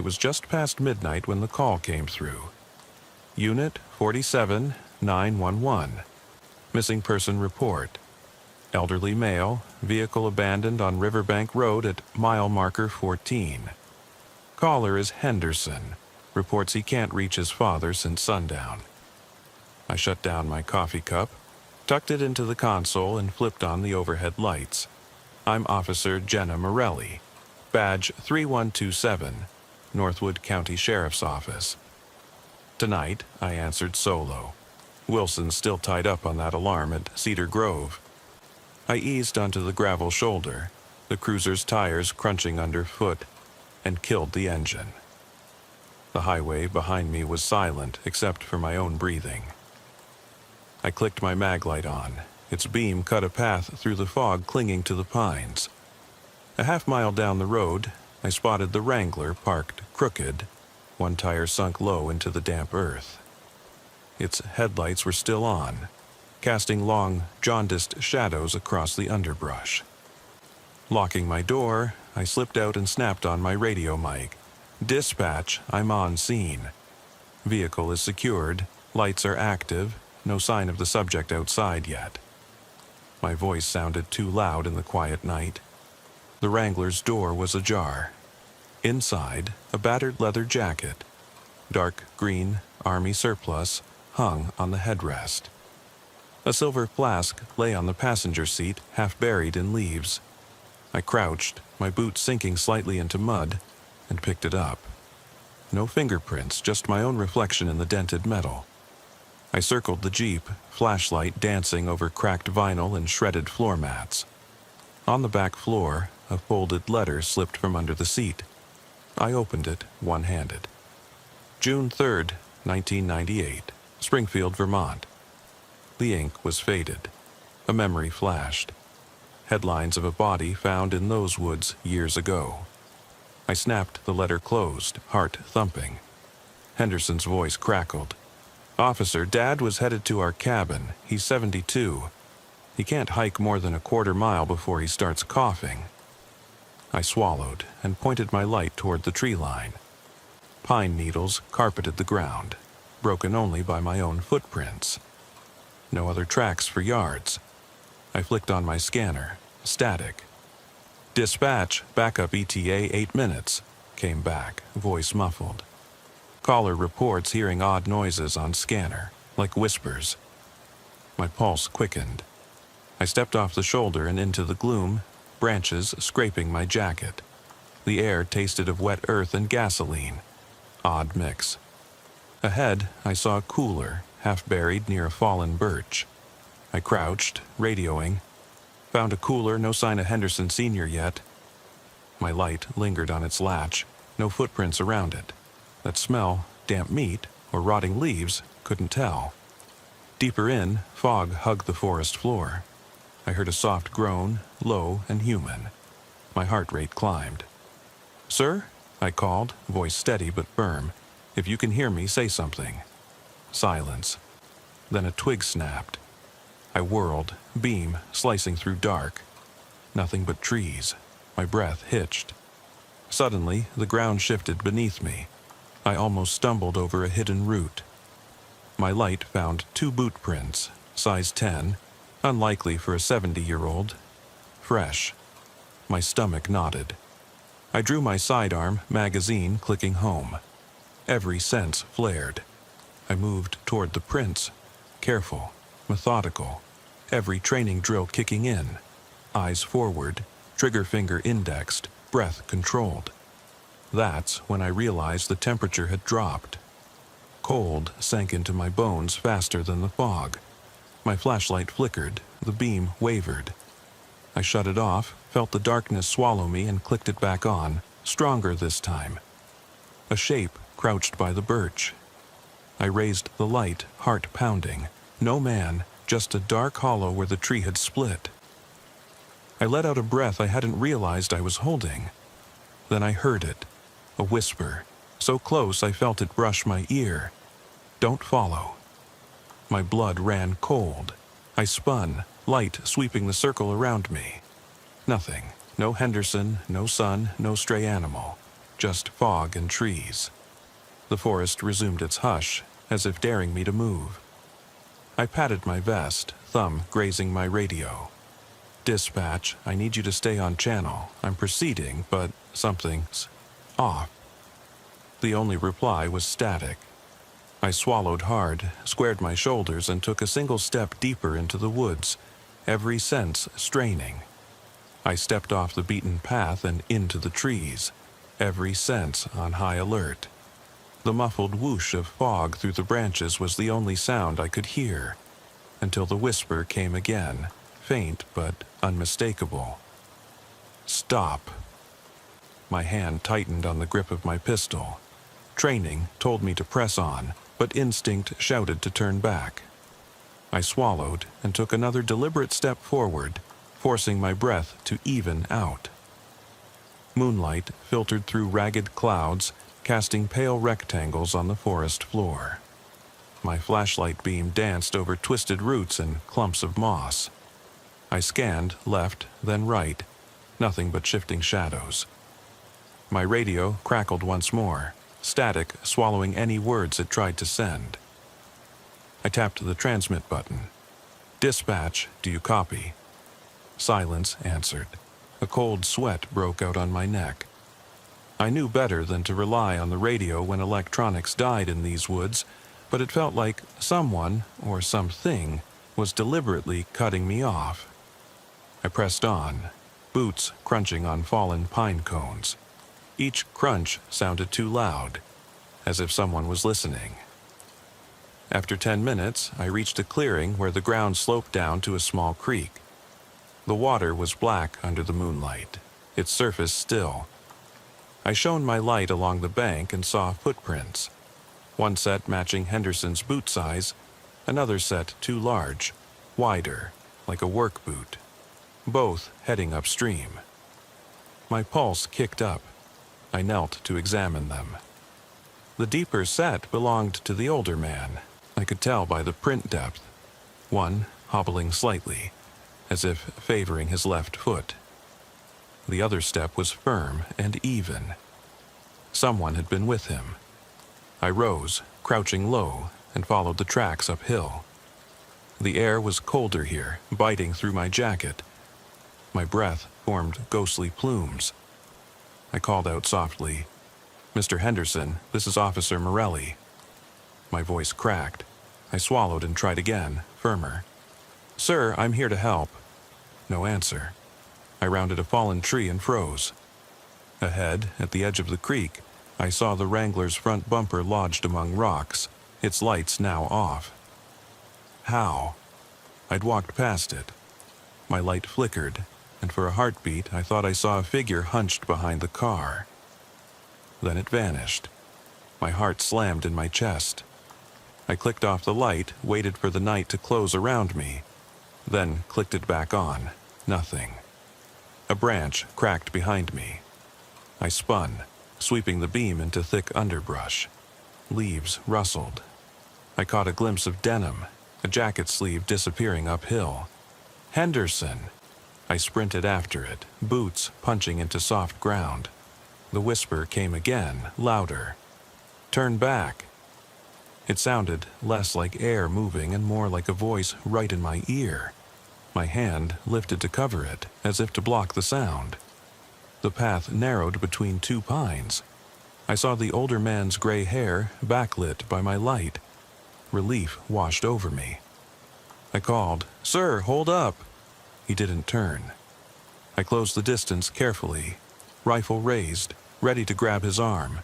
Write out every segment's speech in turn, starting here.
was just past midnight when the call came through. Unit 47 911. Missing person report. Elderly male, vehicle abandoned on Riverbank Road at mile marker 14. Caller is Henderson. Reports he can't reach his father since sundown. I shut down my coffee cup, tucked it into the console, and flipped on the overhead lights. I'm Officer Jenna Morelli, badge 3127, Northwood County Sheriff's Office. Tonight, I answered solo. Wilson's still tied up on that alarm at Cedar Grove. I eased onto the gravel shoulder, the cruiser's tires crunching underfoot, and killed the engine. The highway behind me was silent except for my own breathing. I clicked my maglite on. Its beam cut a path through the fog clinging to the pines. A half-mile down the road, I spotted the Wrangler parked crooked, one tire sunk low into the damp earth. Its headlights were still on, casting long, jaundiced shadows across the underbrush. Locking my door, I slipped out and snapped on my radio mic. "Dispatch, I'm on scene. Vehicle is secured, lights are active, no sign of the subject outside yet." My voice sounded too loud in the quiet night. The Wrangler's door was ajar. Inside, a battered leather jacket, dark green, army surplus, hung on the headrest. A silver flask lay on the passenger seat, half buried in leaves. I crouched, my boots sinking slightly into mud, and picked it up. No fingerprints, just my own reflection in the dented metal. I circled the Jeep, flashlight dancing over cracked vinyl and shredded floor mats. On the back floor, a folded letter slipped from under the seat. I opened it, one-handed. June 3rd, 1998, Springfield, Vermont. The ink was faded. A memory flashed. Headlines of a body found in those woods years ago. I snapped the letter closed, heart thumping. Henderson's voice crackled. "Officer, Dad was headed to our cabin. He's 72. He can't hike more than a quarter mile before he starts coughing." I swallowed and pointed my light toward the tree line. Pine needles carpeted the ground, broken only by my own footprints. No other tracks for yards. I flicked on my scanner. Static. "Dispatch, backup ETA 8 minutes, came back, voice muffled. Caller reports hearing odd noises on scanner, like whispers. My pulse quickened. I stepped off the shoulder and into the gloom, branches scraping my jacket. The air tasted of wet earth and gasoline. Odd mix. Ahead, I saw a cooler, half buried near a fallen birch. I crouched, radioing. Found a cooler, no sign of Henderson Sr. yet. My light lingered on its latch, no footprints around it. That smell, damp meat, or rotting leaves, couldn't tell. Deeper in, fog hugged the forest floor. I heard a soft groan, low and human. My heart rate climbed. "Sir?" I called, voice steady but firm. "If you can hear me, say something." Silence. Then a twig snapped. I whirled, beam slicing through dark. Nothing but trees. My breath hitched. Suddenly, the ground shifted beneath me. I almost stumbled over a hidden root. My light found 2 boot prints, size 10, unlikely for a 70-year-old. Fresh. My stomach knotted. I drew my sidearm, magazine clicking home. Every sense flared. I moved toward the prints, careful, methodical, every training drill kicking in. Eyes forward, trigger finger indexed, breath controlled. That's when I realized the temperature had dropped. Cold sank into my bones faster than the fog. My flashlight flickered, the beam wavered. I shut it off, felt the darkness swallow me, and clicked it back on, stronger this time. A shape crouched by the birch. I raised the light, heart pounding. No man, just a dark hollow where the tree had split. I let out a breath I hadn't realized I was holding. Then I heard it, a whisper, so close I felt it brush my ear. "Don't follow." My blood ran cold. I spun, light sweeping the circle around me. Nothing. No Henderson, no sun, no stray animal. just fog and trees. The forest resumed its hush, as if daring me to move. I patted my vest, thumb grazing my radio. "Dispatch, I need you to stay on channel. I'm proceeding, but something's off." The only reply was static. I swallowed hard, squared my shoulders, and took a single step deeper into the woods, every sense straining. I stepped off the beaten path and into the trees, every sense on high alert. The muffled whoosh of fog through the branches was the only sound I could hear, until the whisper came again, faint but unmistakable. "Stop." My hand tightened on the grip of my pistol. Training told me to press on, but instinct shouted to turn back. I swallowed and took another deliberate step forward, forcing my breath to even out. Moonlight filtered through ragged clouds, casting pale rectangles on the forest floor. My flashlight beam danced over twisted roots and clumps of moss. I scanned left, then right, nothing but shifting shadows. My radio crackled once more, static swallowing any words it tried to send. I tapped the transmit button. "Dispatch, do you copy?" Silence answered. A cold sweat broke out on my neck. I knew better than to rely on the radio when electronics died in these woods, but it felt like someone, or something, was deliberately cutting me off. I pressed on, boots crunching on fallen pine cones. Each crunch sounded too loud, as if someone was listening. After 10 minutes, I reached a clearing where the ground sloped down to a small creek. The water was black under the moonlight, its surface still. I shone my light along the bank and saw footprints. One set matching Henderson's boot size, another set too large, wider, like a work boot. Both heading upstream. My pulse kicked up. I knelt to examine them. The deeper set belonged to the older man. I could tell by the print depth. One hobbling slightly, as if favoring his left foot. The other step was firm and even. Someone had been with him. I rose, crouching low, and followed the tracks uphill. The air was colder here, biting through my jacket. My breath formed ghostly plumes. I called out softly, "Mr. Henderson, this is Officer Morelli." My voice cracked. I swallowed and tried again, firmer. "Sir, I'm here to help." No answer. I rounded a fallen tree and froze. Ahead, at the edge of the creek, I saw the Wrangler's front bumper lodged among rocks, its lights now off. How? I'd walked past it. My light flickered, and for a heartbeat I thought I saw a figure hunched behind the car. Then it vanished. My heart slammed in my chest. I clicked off the light, waited for the night to close around me, then clicked it back on. Nothing. A branch cracked behind me. I spun, sweeping the beam into thick underbrush. Leaves rustled. I caught a glimpse of denim, a jacket sleeve disappearing uphill. Henderson! I sprinted after it, boots punching into soft ground. The whisper came again, louder. "Turn back." It sounded less like air moving and more like a voice right in my ear. My hand lifted to cover it, as if to block the sound. The path narrowed between two pines. I saw the older man's gray hair backlit by my light. Relief washed over me. I called, "Sir, hold up!" He didn't turn. I closed the distance carefully, rifle raised, ready to grab his arm.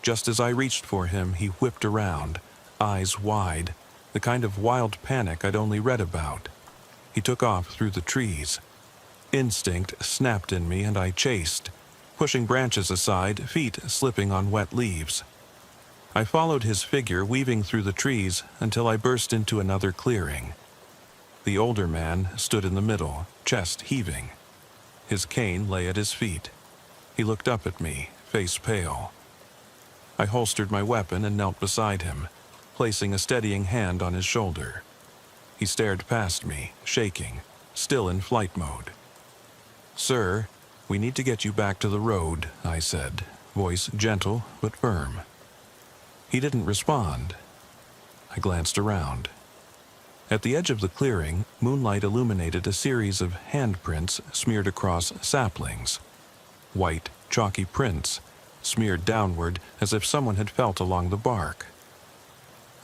Just as I reached for him, he whipped around, eyes wide, the kind of wild panic I'd only read about. He took off through the trees. Instinct snapped in me and I chased, pushing branches aside, feet slipping on wet leaves. I followed his figure weaving through the trees until I burst into another clearing. The older man stood in the middle, chest heaving. His cane lay at his feet. He looked up at me, face pale. I holstered my weapon and knelt beside him, placing a steadying hand on his shoulder. He stared past me, shaking, still in flight mode. "Sir, we need to get you back to the road," I said, voice gentle but firm. He didn't respond. I glanced around. At the edge of the clearing, moonlight illuminated a series of handprints smeared across saplings. White, chalky prints, smeared downward as if someone had felt along the bark.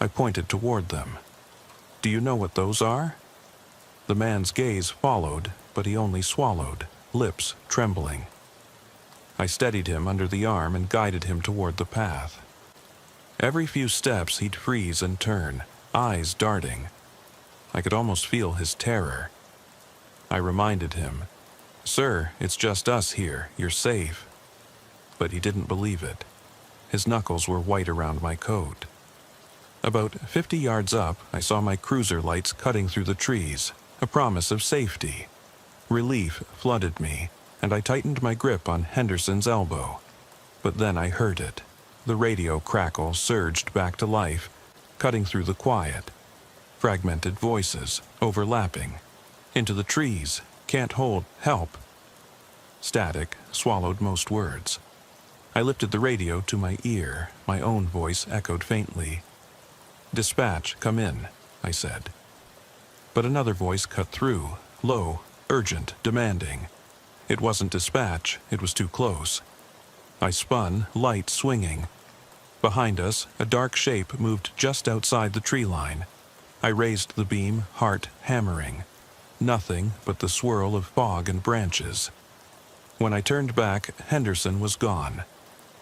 I pointed toward them. "Do you know what those are?" The man's gaze followed, but he only swallowed, lips trembling. I steadied him under the arm and guided him toward the path. Every few steps he'd freeze and turn, eyes darting. I could almost feel his terror. I reminded him, "Sir, it's just us here. You're safe." But he didn't believe it. His knuckles were white around my coat. About 50 yards up, I saw my cruiser lights cutting through the trees, a promise of safety. Relief flooded me, and I tightened my grip on Henderson's elbow. But then I heard it. The radio crackle surged back to life, cutting through the quiet. Fragmented voices, overlapping. "Into the trees. Can't hold. Help." Static swallowed most words. I lifted the radio to my ear. My own voice echoed faintly. "Dispatch, come in," I said. But another voice cut through, low, urgent, demanding. It wasn't dispatch, it was too close. I spun, light swinging. Behind us, a dark shape moved just outside the tree line. I raised the beam, heart hammering. Nothing but the swirl of fog and branches. When I turned back, Henderson was gone.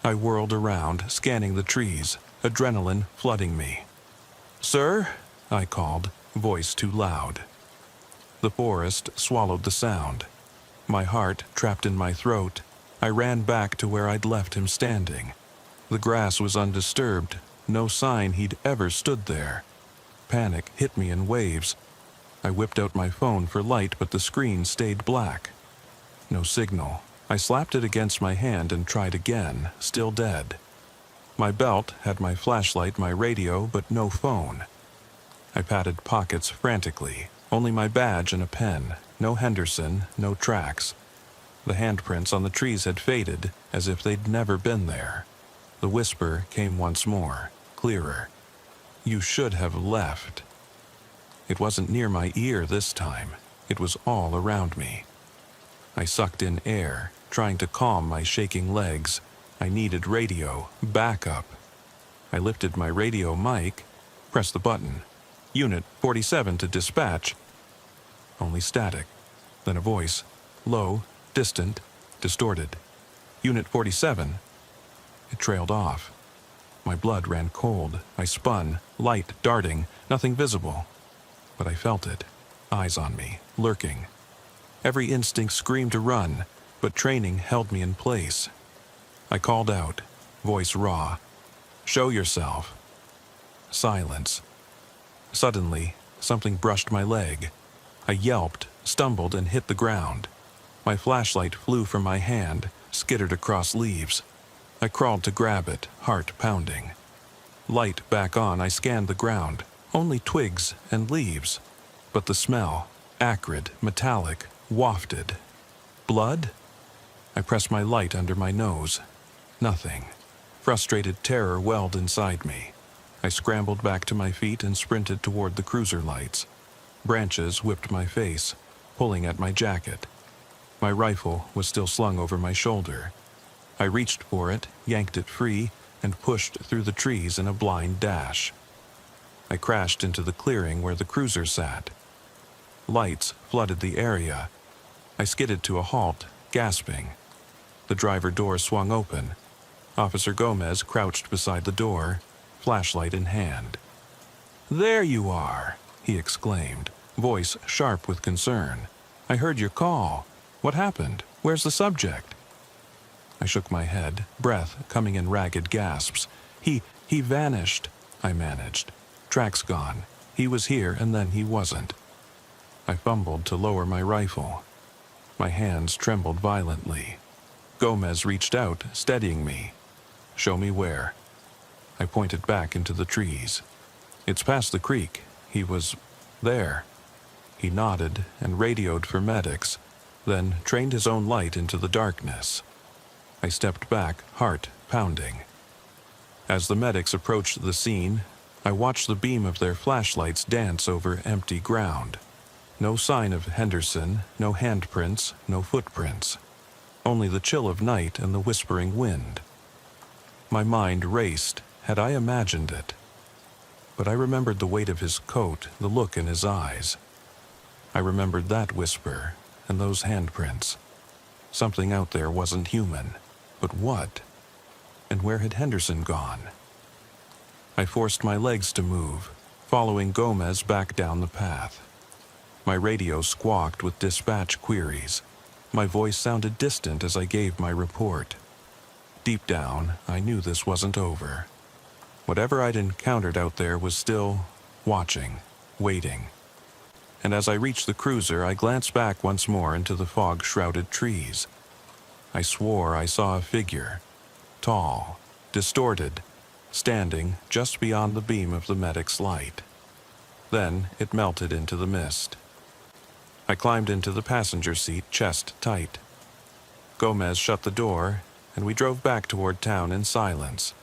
I whirled around, scanning the trees, adrenaline flooding me. "Sir?" I called, voice too loud. The forest swallowed the sound. My heart trapped in my throat. I ran back to where I'd left him standing. The grass was undisturbed, no sign he'd ever stood there. Panic hit me in waves. I whipped out my phone for light, but the screen stayed black. No signal. I slapped it against my hand and tried again, still dead. My belt had my flashlight, my radio, but no phone. I patted pockets frantically. Only my badge and a pen. No Henderson, no tracks. The handprints on the trees had faded, as if they'd never been there. The whisper came once more, clearer. "You should have left." It wasn't near my ear this time. It was all around me. I sucked in air, trying to calm my shaking legs. I needed radio, backup. I lifted my radio mic, pressed the button. "Unit 47 to dispatch." Only static. Then a voice, low, distant, distorted. "Unit 47. It trailed off. My blood ran cold. I spun, light darting, nothing visible. But I felt it, eyes on me, lurking. Every instinct screamed to run, but training held me in place. I called out, voice raw, "Show yourself." Silence. Suddenly, something brushed my leg. I yelped, stumbled, and hit the ground. My flashlight flew from my hand, skittered across leaves. I crawled to grab it, heart pounding. Light back on, I scanned the ground. Only twigs and leaves. But the smell, acrid, metallic, wafted. Blood? I pressed my light under my nose. Nothing. Frustrated terror welled inside me. I scrambled back to my feet and sprinted toward the cruiser lights. Branches whipped my face, pulling at my jacket. My rifle was still slung over my shoulder. I reached for it, yanked it free, and pushed through the trees in a blind dash. I crashed into the clearing where the cruiser sat. Lights flooded the area. I skidded to a halt, gasping. The driver door swung open. Officer Gomez crouched beside the door, flashlight in hand. "There you are," he exclaimed, voice sharp with concern. "I heard your call. What happened? Where's the subject?" I shook my head, breath coming in ragged gasps. He vanished," I managed. "Tracks gone. He was here and then he wasn't." I fumbled to lower my rifle. My hands trembled violently. Gomez reached out, steadying me. "Show me where." I pointed back into the trees. "It's past the creek. He was there." He nodded and radioed for medics, then trained his own light into the darkness. I stepped back, heart pounding. As the medics approached the scene, I watched the beam of their flashlights dance over empty ground. No sign of Henderson, no handprints, no footprints. Only the chill of night and the whispering wind. My mind raced. Had I imagined it? But I remembered the weight of his coat, the look in his eyes. I remembered that whisper and those handprints. Something out there wasn't human. But what? And where had Henderson gone? I forced my legs to move, following Gomez back down the path. My radio squawked with dispatch queries. My voice sounded distant as I gave my report. Deep down, I knew this wasn't over. Whatever I'd encountered out there was still watching, waiting. And as I reached the cruiser, I glanced back once more into the fog-shrouded trees. I swore I saw a figure, tall, distorted, standing just beyond the beam of the medic's light. Then it melted into the mist. I climbed into the passenger seat, chest tight. Gomez shut the door, and we drove back toward town in silence,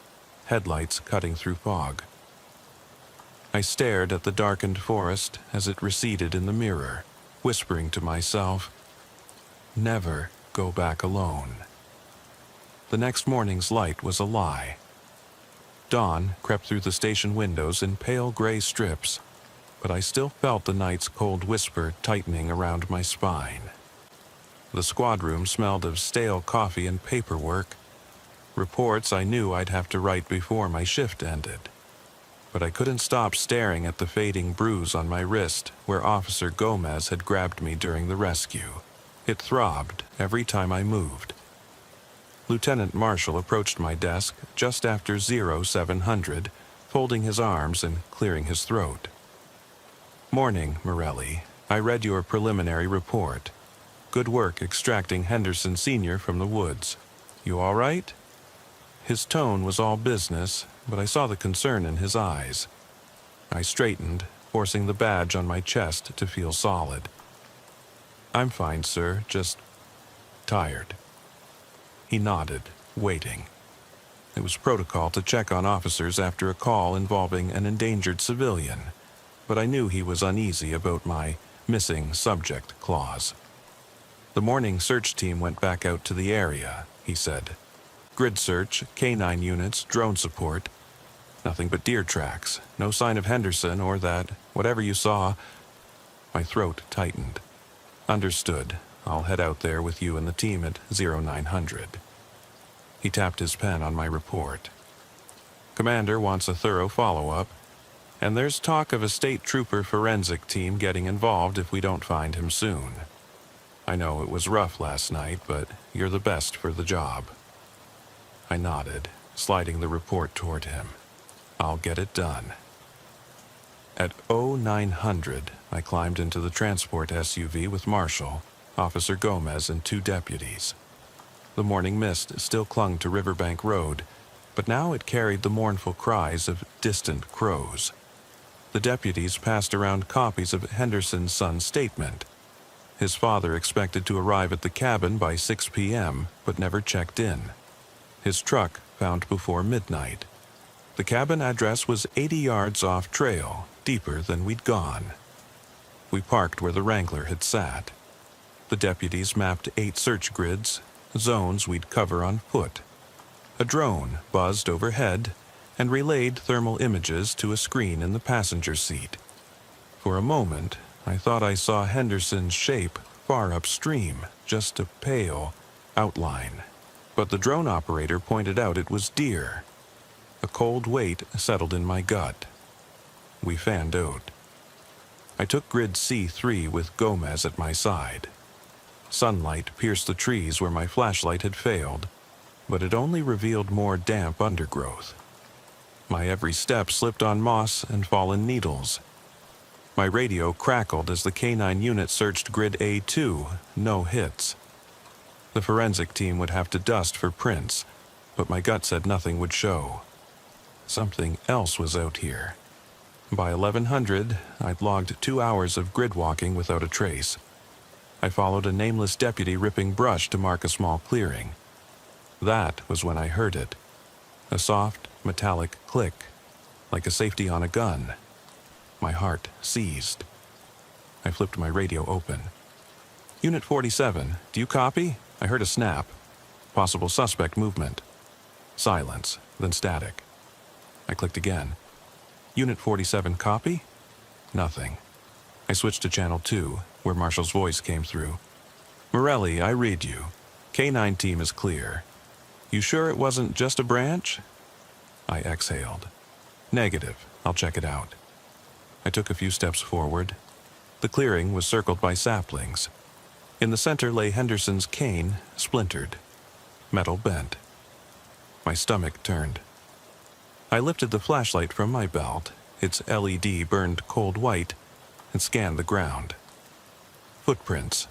headlights cutting through fog. I stared at the darkened forest as it receded in the mirror, whispering to myself, "Never go back alone." The next morning's light was a lie. Dawn crept through the station windows in pale gray strips, but I still felt the night's cold whisper tightening around my spine. The squad room smelled of stale coffee and paperwork, reports I knew I'd have to write before my shift ended. But I couldn't stop staring at the fading bruise on my wrist where Officer Gomez had grabbed me during the rescue. It throbbed every time I moved. Lieutenant Marshall approached my desk just after 0700, folding his arms and clearing his throat. "Morning, Morelli. I read your preliminary report. Good work extracting Henderson Sr. from the woods. You all right?" His tone was all business, but I saw the concern in his eyes. I straightened, forcing the badge on my chest to feel solid. "I'm fine, sir, just tired." He nodded, waiting. It was protocol to check on officers after a call involving an endangered civilian, but I knew he was uneasy about my missing subject clause. "The morning search team went back out to the area," he said. "Grid search, K9 units, drone support. Nothing but deer tracks. No sign of Henderson or that, whatever you saw." My throat tightened. "Understood. I'll head out there with you and the team at 0900. He tapped his pen on my report. "Commander wants a thorough follow-up, and there's talk of a state trooper forensic team getting involved if we don't find him soon. I know it was rough last night, but you're the best for the job." I nodded, sliding the report toward him. "I'll get it done." At 0900, I climbed into the transport SUV with Marshall, Officer Gomez, and 2 deputies. The morning mist still clung to Riverbank Road, but now it carried the mournful cries of distant crows. The deputies passed around copies of Henderson's son's statement. His father expected to arrive at the cabin by 6 p.m., but never checked in. His truck found before midnight. The cabin address was 80 yards off trail, deeper than we'd gone. We parked where the Wrangler had sat. The deputies mapped 8 search grids, zones we'd cover on foot. A drone buzzed overhead and relayed thermal images to a screen in the passenger seat. For a moment, I thought I saw Henderson's shape far upstream, just a pale outline. But the drone operator pointed out it was deer. A cold weight settled in my gut. We fanned out. I took grid C3 with Gomez at my side. Sunlight pierced the trees where my flashlight had failed, but it only revealed more damp undergrowth. My every step slipped on moss and fallen needles. My radio crackled as the K9 unit searched grid A2, no hits. The forensic team would have to dust for prints, but my gut said nothing would show. Something else was out here. By 1100, I'd logged 2 hours of grid walking without a trace. I followed a nameless deputy ripping brush to mark a small clearing. That was when I heard it. A soft, metallic click, like a safety on a gun. My heart seized. I flipped my radio open. Unit 47, do you copy? I heard a snap. Possible suspect movement. Silence, then static. I clicked again. Unit 47, copy? Nothing. I switched to Channel 2, where Marshall's voice came through. Morelli, I read you. K-9 team is clear. You sure it wasn't just a branch? I exhaled. Negative. I'll check it out. I took a few steps forward. The clearing was circled by saplings. In the center lay Henderson's cane, splintered. Metal bent. My stomach turned. I lifted the flashlight from my belt. Its LED burned cold white, and scanned the ground. Footprints.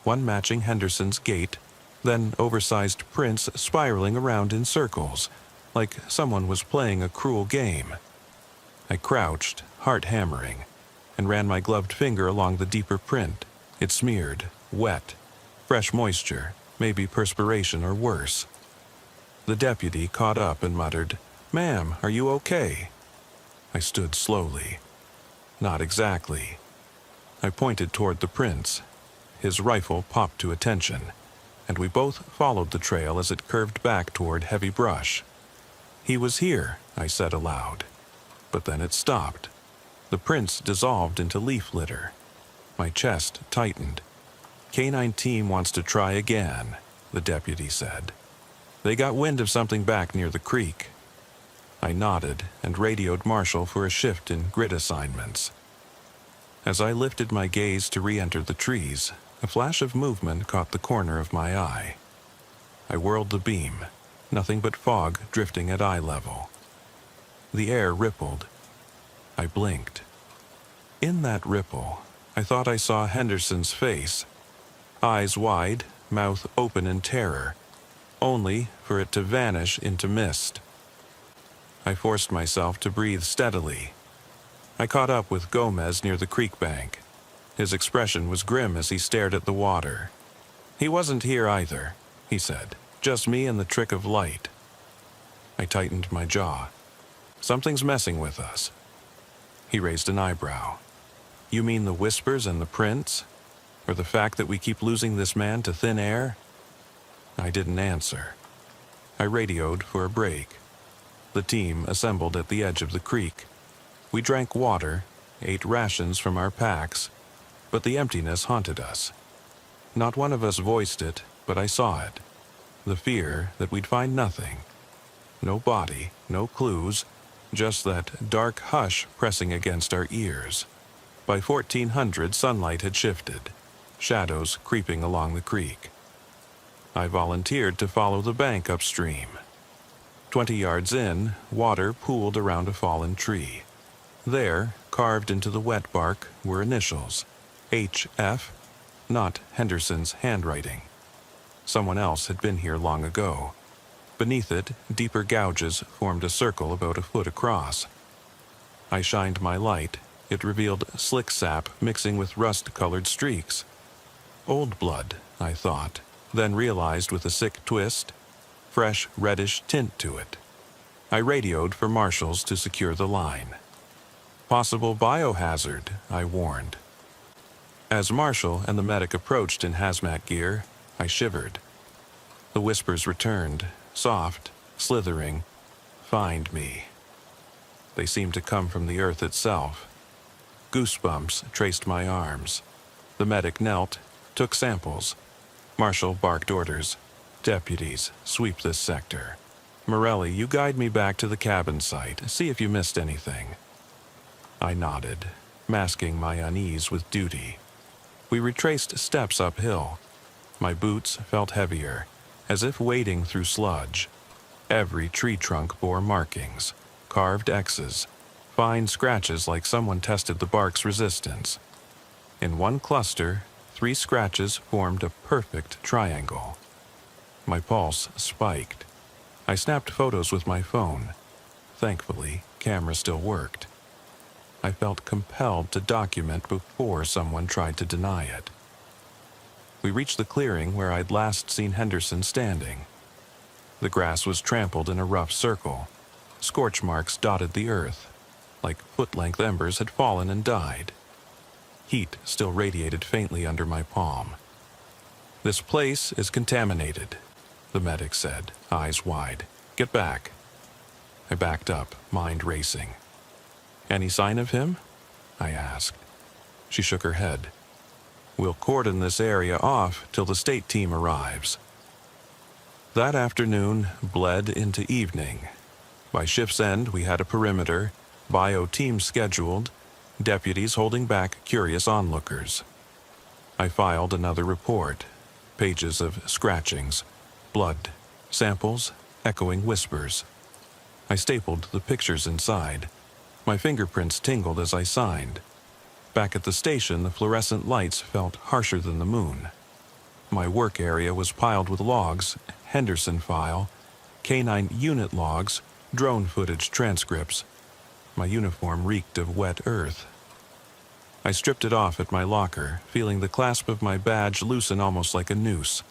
One matching Henderson's gait, then oversized prints spiraling around in circles, like someone was playing a cruel game. I crouched, heart hammering, and ran my gloved finger along the deeper print. It smeared, wet, fresh moisture, maybe perspiration or worse. The deputy caught up and muttered, "Ma'am, are you okay?" I stood slowly. Not exactly. I pointed toward the prints. His rifle popped to attention, and we both followed the trail as it curved back toward heavy brush. "He was here," I said aloud. But then it stopped. The prints dissolved into leaf litter. My chest tightened. K-9 team wants to try again, the deputy said. They got wind of something back near the creek. I nodded and radioed Marshall for a shift in grid assignments. As I lifted my gaze to re-enter the trees, a flash of movement caught the corner of my eye. I whirled the beam, nothing but fog drifting at eye level. The air rippled. I blinked. In that ripple, I thought I saw Henderson's face, eyes wide, mouth open in terror, only for it to vanish into mist. I forced myself to breathe steadily. I caught up with Gomez near the creek bank. His expression was grim as he stared at the water. "He wasn't here either," he said. "Just me and the trick of light." I tightened my jaw. "Something's messing with us." He raised an eyebrow. "You mean the whispers and the prints? Or the fact that we keep losing this man to thin air?" I didn't answer. I radioed for a break. The team assembled at the edge of the creek. We drank water, ate rations from our packs, but the emptiness haunted us. Not one of us voiced it, but I saw it. The fear that we'd find nothing. No body, no clues, just that dark hush pressing against our ears. By 1400, sunlight had shifted, shadows creeping along the creek. I volunteered to follow the bank upstream. 20 yards in, water pooled around a fallen tree. There, carved into the wet bark, were initials. H.F., not Henderson's handwriting. Someone else had been here long ago. Beneath it, deeper gouges formed a circle about a foot across. I shined my light. It revealed slick sap mixing with rust-colored streaks. Old blood, I thought, then realized with a sick twist, fresh reddish tint to it. I radioed for marshals to secure the line. "Possible biohazard," I warned. As Marshall and the medic approached in hazmat gear, I shivered. The whispers returned, soft, slithering. "Find me." They seemed to come from the earth itself. Goosebumps traced my arms. The medic knelt, took samples. Marshall barked orders. "Deputies, sweep this sector. Morelli, you guide me back to the cabin site. See if you missed anything." I nodded, masking my unease with duty. We retraced steps uphill. My boots felt heavier, as if wading through sludge. Every tree trunk bore markings, carved X's, fine scratches like someone tested the bark's resistance. In one cluster, 3 scratches formed a perfect triangle. My pulse spiked. I snapped photos with my phone. Thankfully, camera still worked. I felt compelled to document before someone tried to deny it. We reached the clearing where I'd last seen Henderson standing. The grass was trampled in a rough circle. Scorch marks dotted the earth, like foot-length embers had fallen and died. Heat still radiated faintly under my palm. "This place is contaminated," the medic said, eyes wide. "Get back." I backed up, mind racing. "Any sign of him?" I asked. She shook her head. "We'll cordon this area off till the state team arrives." That afternoon bled into evening. By shift's end, we had a perimeter, bio team scheduled, deputies holding back curious onlookers. I filed another report, pages of scratchings, blood, samples, echoing whispers. I stapled the pictures inside. My fingerprints tingled as I signed. Back at the station, the fluorescent lights felt harsher than the moon. My work area was piled with logs, Henderson file, K9 unit logs, drone footage transcripts. My uniform reeked of wet earth. I stripped it off at my locker, feeling the clasp of my badge loosen almost like a noose.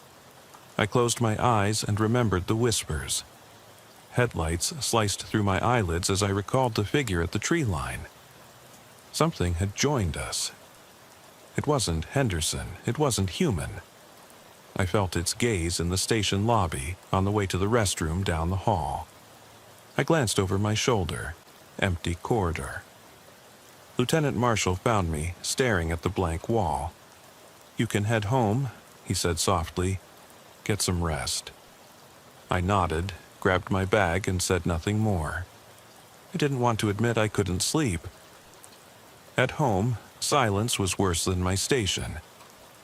I closed my eyes and remembered the whispers. Headlights sliced through my eyelids as I recalled the figure at the tree line. Something had joined us. It wasn't Henderson. It wasn't human. I felt its gaze in the station lobby on the way to the restroom down the hall. I glanced over my shoulder. Empty corridor. Lieutenant Marshall found me staring at the blank wall. "You can head home," he said softly. "Get some rest." I nodded, grabbed my bag, and said nothing more. I didn't want to admit I couldn't sleep. At home, silence was worse than my station.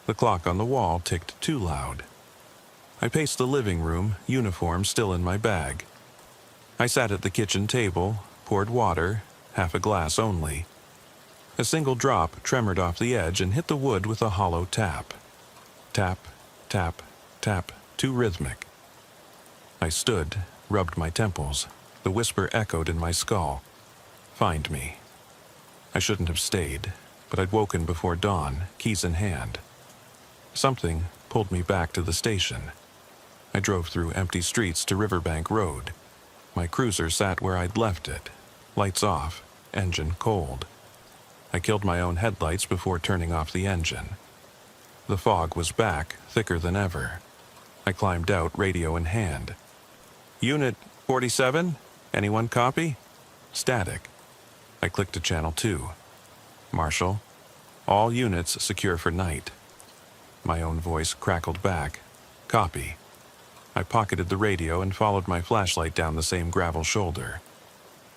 The clock on the wall ticked too loud. I paced the living room, uniform still in my bag. I sat at the kitchen table, poured water, half a glass only. A single drop tremored off the edge and hit the wood with a hollow tap. Tap, tap, tap, too rhythmic. I stood, rubbed my temples. The whisper echoed in my skull. "Find me." I shouldn't have stayed, but I'd woken before dawn, keys in hand. Something pulled me back to the station. I drove through empty streets to Riverbank Road. My cruiser sat where I'd left it, lights off, engine cold. I killed my own headlights before turning off the engine. The fog was back, thicker than ever. I climbed out, radio in hand. "Unit 47? Anyone copy?" Static. I clicked to channel 2. "Marshall, all units secure for night." My own voice crackled back. "Copy." I pocketed the radio and followed my flashlight down the same gravel shoulder.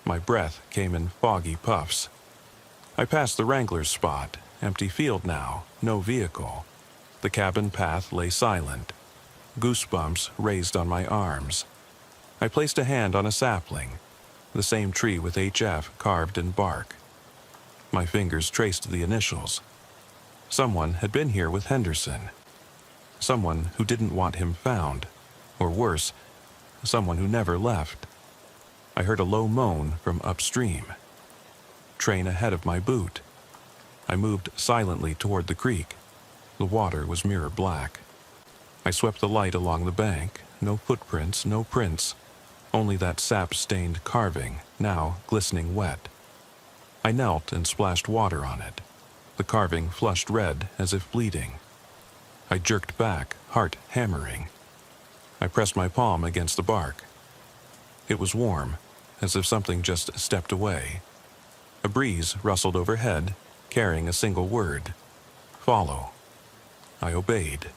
My breath came in foggy puffs. I passed the Wrangler's spot, empty field now, no vehicle. The cabin path lay silent. Goosebumps raised on my arms. I placed a hand on a sapling, the same tree with HF carved in bark. My fingers traced the initials. Someone had been here with Henderson. Someone who didn't want him found. Or worse, someone who never left. I heard a low moan from upstream. Train ahead of my boot. I moved silently toward the creek. The water was mirror black. I swept the light along the bank. No footprints, no prints. Only that sap-stained carving, now glistening wet. I knelt and splashed water on it. The carving flushed red as if bleeding. I jerked back, heart hammering. I pressed my palm against the bark. It was warm, as if something just stepped away. A breeze rustled overhead, carrying a single word. "Follow." I obeyed.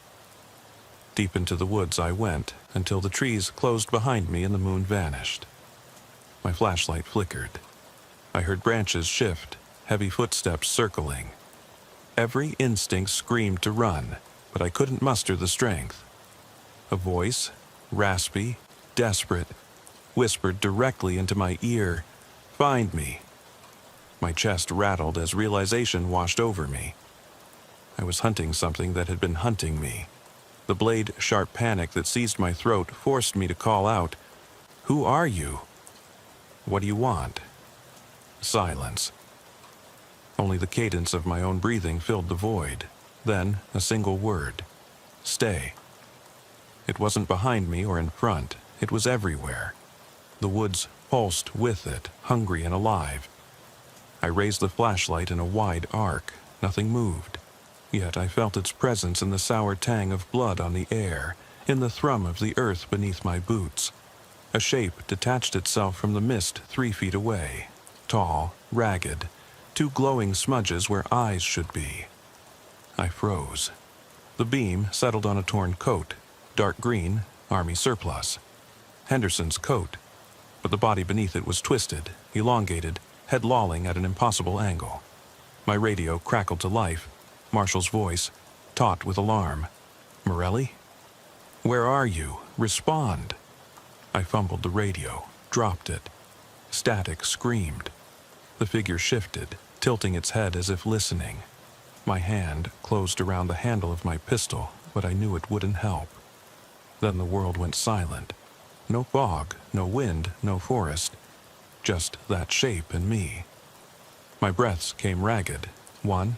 Deep into the woods I went, until the trees closed behind me and the moon vanished. My flashlight flickered. I heard branches shift, heavy footsteps circling. Every instinct screamed to run, but I couldn't muster the strength. A voice, raspy, desperate, whispered directly into my ear, "Find me." My chest rattled as realization washed over me. I was hunting something that had been hunting me. The blade-sharp panic that seized my throat forced me to call out, "Who are you? What do you want?" Silence. Only the cadence of my own breathing filled the void. Then a single word. "Stay." It wasn't behind me or in front. It was everywhere. The woods pulsed with it, hungry and alive. I raised the flashlight in a wide arc. Nothing moved. Yet I felt its presence in the sour tang of blood on the air, in the thrum of the earth beneath my boots. A shape detached itself from the mist 3 feet away. Tall, ragged, 2 glowing smudges where eyes should be. I froze. The beam settled on a torn coat, dark green, army surplus. Henderson's coat, but the body beneath it was twisted, elongated, head lolling at an impossible angle. My radio crackled to life. Marshall's voice, taut with alarm. "Morelli? Where are you? Respond!" I fumbled the radio, dropped it. Static screamed. The figure shifted, tilting its head as if listening. My hand closed around the handle of my pistol, but I knew it wouldn't help. Then the world went silent. No fog, no wind, no forest. Just that shape and me. My breaths came ragged. 1,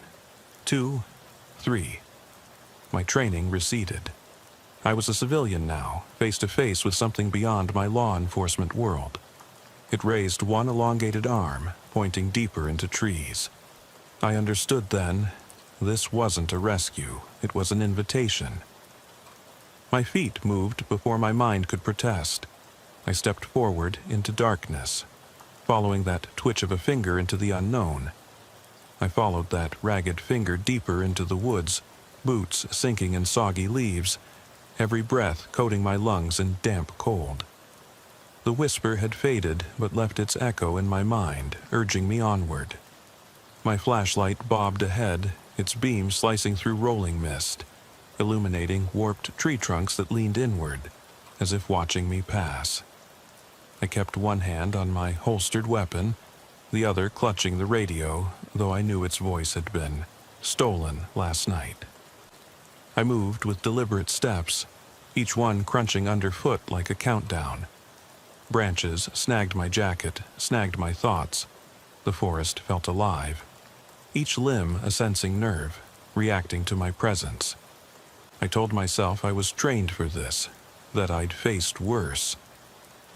2, 3. My training receded. I was a civilian now, face to face with something beyond my law enforcement world. It raised one elongated arm, pointing deeper into trees. I understood then, this wasn't a rescue, it was an invitation. My feet moved before my mind could protest. I stepped forward into darkness, following that twitch of a finger into the unknown. I followed that ragged finger deeper into the woods, boots sinking in soggy leaves, every breath coating my lungs in damp cold. The whisper had faded, but left its echo in my mind, urging me onward. My flashlight bobbed ahead, its beam slicing through rolling mist, illuminating warped tree trunks that leaned inward, as if watching me pass. I kept one hand on my holstered weapon, the other clutching the radio, though I knew its voice had been stolen last night. I moved with deliberate steps, each one crunching underfoot like a countdown. Branches snagged my jacket, snagged my thoughts. The forest felt alive. Each limb a sensing nerve, reacting to my presence. I told myself I was trained for this, that I'd faced worse.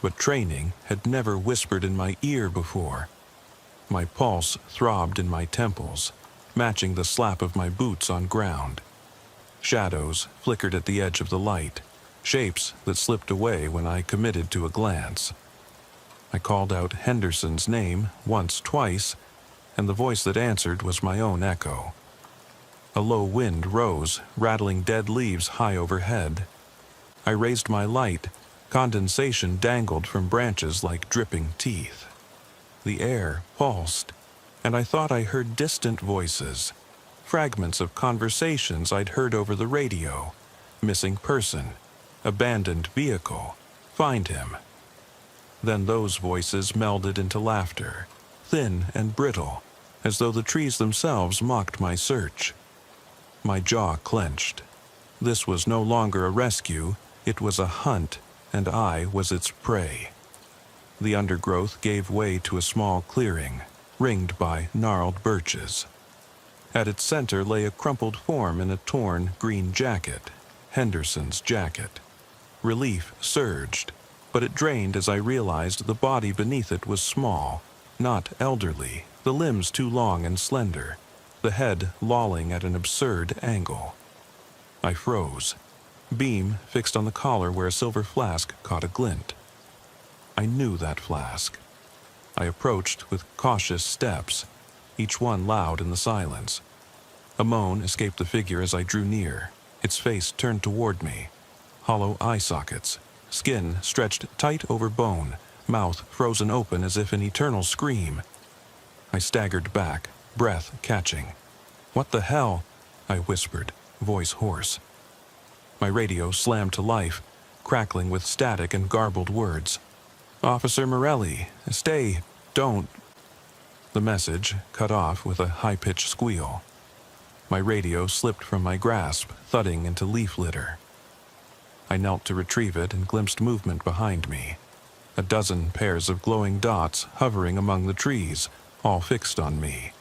But training had never whispered in my ear before. My pulse throbbed in my temples, matching the slap of my boots on ground. Shadows flickered at the edge of the light, shapes that slipped away when I committed to a glance. I called out Henderson's name once, twice, and the voice that answered was my own echo. A low wind rose, rattling dead leaves high overhead. I raised my light. Condensation dangled from branches like dripping teeth. The air pulsed, and I thought I heard distant voices, fragments of conversations I'd heard over the radio. Missing person, abandoned vehicle, find him. Then those voices melded into laughter, thin and brittle, as though the trees themselves mocked my search. My jaw clenched. This was no longer a rescue, it was a hunt, and I was its prey. The undergrowth gave way to a small clearing, ringed by gnarled birches. At its center lay a crumpled form in a torn green jacket, Henderson's jacket. Relief surged, but it drained as I realized the body beneath it was small, not elderly, the limbs too long and slender, the head lolling at an absurd angle. I froze. Beam fixed on the collar where a silver flask caught a glint. I knew that flask. I approached with cautious steps, each one loud in the silence. A moan escaped the figure as I drew near, its face turned toward me. Hollow eye sockets, skin stretched tight over bone, mouth frozen open as if in eternal scream. I staggered back, breath catching. "What the hell?" I whispered, voice hoarse. My radio slammed to life, crackling with static and garbled words. "Officer Morelli, stay, don't." The message cut off with a high-pitched squeal. My radio slipped from my grasp, thudding into leaf litter. I knelt to retrieve it and glimpsed movement behind me. A dozen pairs of glowing dots hovering among the trees, all fixed on me.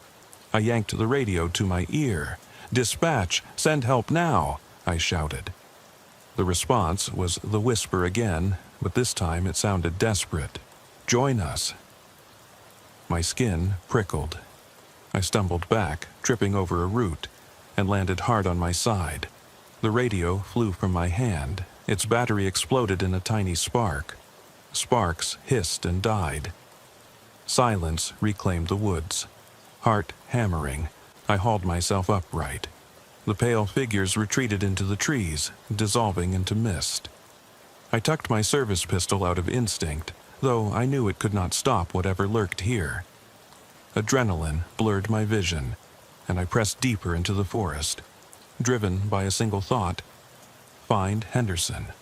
I yanked the radio to my ear. "Dispatch! Send help now!" I shouted. The The response was the whisper again, but this time it sounded desperate. "Join us." My skin prickled. I stumbled back, tripping over a root, and landed hard on my side. The radio flew from my hand. Its battery exploded in a tiny spark. Sparks hissed and died. Silence reclaimed the woods. Heart hammering, I hauled myself upright. The pale figures retreated into the trees, dissolving into mist. I tucked my service pistol out of instinct, though I knew it could not stop whatever lurked here. Adrenaline blurred my vision, and I pressed deeper into the forest, driven by a single thought: find Henderson.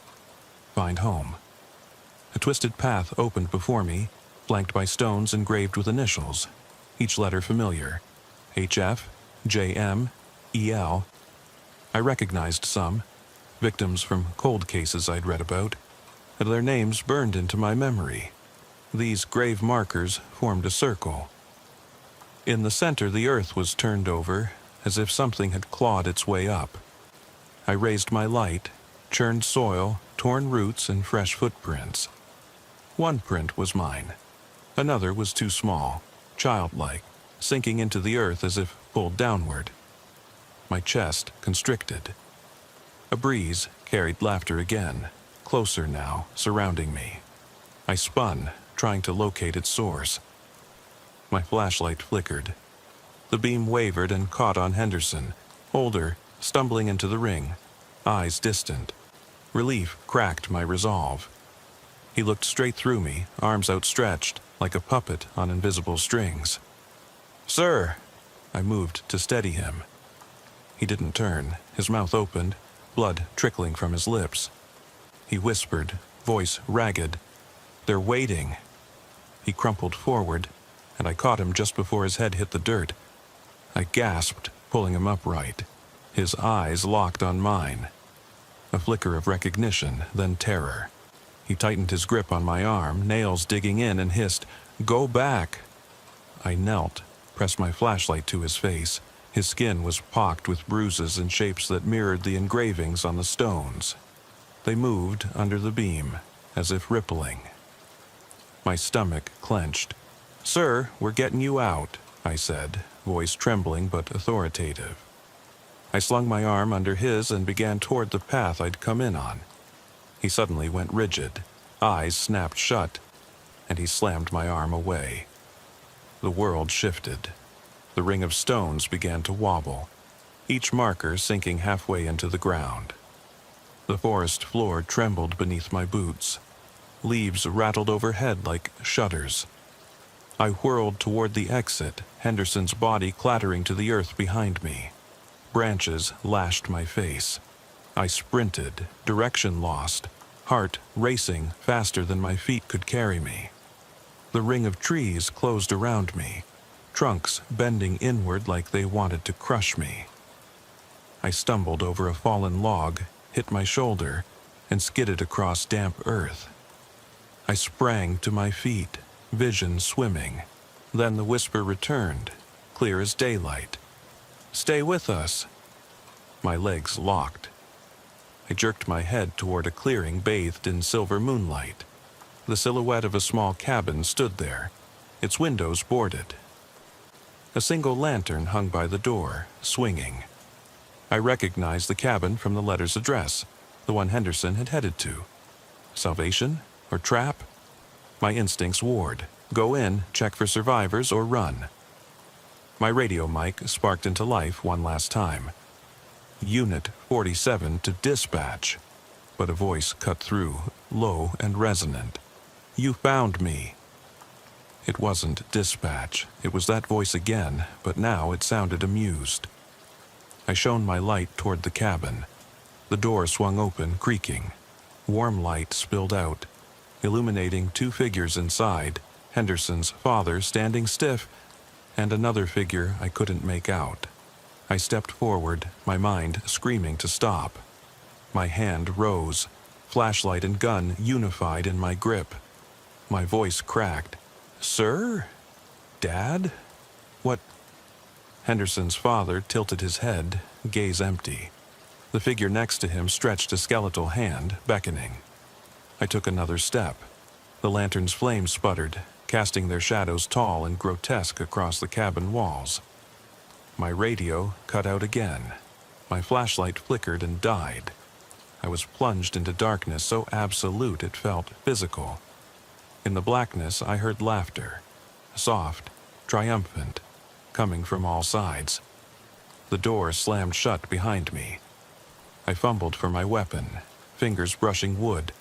Find home. A twisted path opened before me, flanked by stones engraved with initials, each letter familiar: HF, JM, EL. I recognized some, victims from cold cases I'd read about, and their names burned into my memory. These grave markers formed a circle. In the center, the earth was turned over, as if something had clawed its way up. I raised my light, churned soil, torn roots, and fresh footprints. One print was mine. Another was too small, childlike, sinking into the earth as if pulled downward. My chest constricted. A breeze carried laughter again, closer now, surrounding me. I spun, trying to locate its source. My flashlight flickered. The beam wavered and caught on Henderson, older, stumbling into the ring, eyes distant. Relief cracked my resolve. He looked straight through me, arms outstretched, like a puppet on invisible strings. "Sir!" I moved to steady him. He didn't turn. His mouth opened, blood trickling from his lips. He whispered, voice ragged, "They're waiting." He crumpled forward, and I caught him just before his head hit the dirt. I gasped, pulling him upright. His eyes locked on mine. A flicker of recognition, then terror. He tightened his grip on my arm, nails digging in, and hissed, "Go back!" I knelt, pressed my flashlight to his face. His skin was pocked with bruises in shapes that mirrored the engravings on the stones. They moved under the beam, as if rippling. My stomach clenched. "Sir, we're getting you out," I said, voice trembling but authoritative. I slung my arm under his and began toward the path I'd come in on. He suddenly went rigid, eyes snapped shut, and he slammed my arm away. The world shifted. The ring of stones began to wobble, each marker sinking halfway into the ground. The forest floor trembled beneath my boots. Leaves rattled overhead like shutters. I whirled toward the exit, Henderson's body clattering to the earth behind me. Branches lashed my face. I sprinted, direction lost, heart racing faster than my feet could carry me. The ring of trees closed around me, trunks bending inward like they wanted to crush me. I stumbled over a fallen log, hit my shoulder, and skidded across damp earth. I sprang to my feet, vision swimming. Then the whisper returned, clear as daylight. "Stay with us." My legs locked. I jerked my head toward a clearing bathed in silver moonlight. The silhouette of a small cabin stood there, its windows boarded. A single lantern hung by the door, swinging. I recognized the cabin from the letter's address, the one Henderson had headed to. Salvation or trap? My instincts warred. Go in, check for survivors, or run. My radio mic sparked into life one last time. Unit 47 to dispatch. But a voice cut through, low and resonant. "You found me." It wasn't dispatch. It was that voice again, but now it sounded amused. I shone my light toward the cabin. The door swung open, creaking. Warm light spilled out, illuminating two figures inside, Henderson's father standing stiff, and another figure I couldn't make out. I stepped forward, my mind screaming to stop. My hand rose, flashlight and gun unified in my grip. My voice cracked. "Sir? Dad? What?" Henderson's father tilted his head, gaze empty. The figure next to him stretched a skeletal hand, beckoning. I took another step. The lantern's flames sputtered, casting their shadows tall and grotesque across the cabin walls. My radio cut out again. My flashlight flickered and died. I was plunged into darkness so absolute it felt physical. In the blackness, I heard laughter, soft, triumphant, coming from all sides. The door slammed shut behind me. I fumbled for my weapon, fingers brushing wood.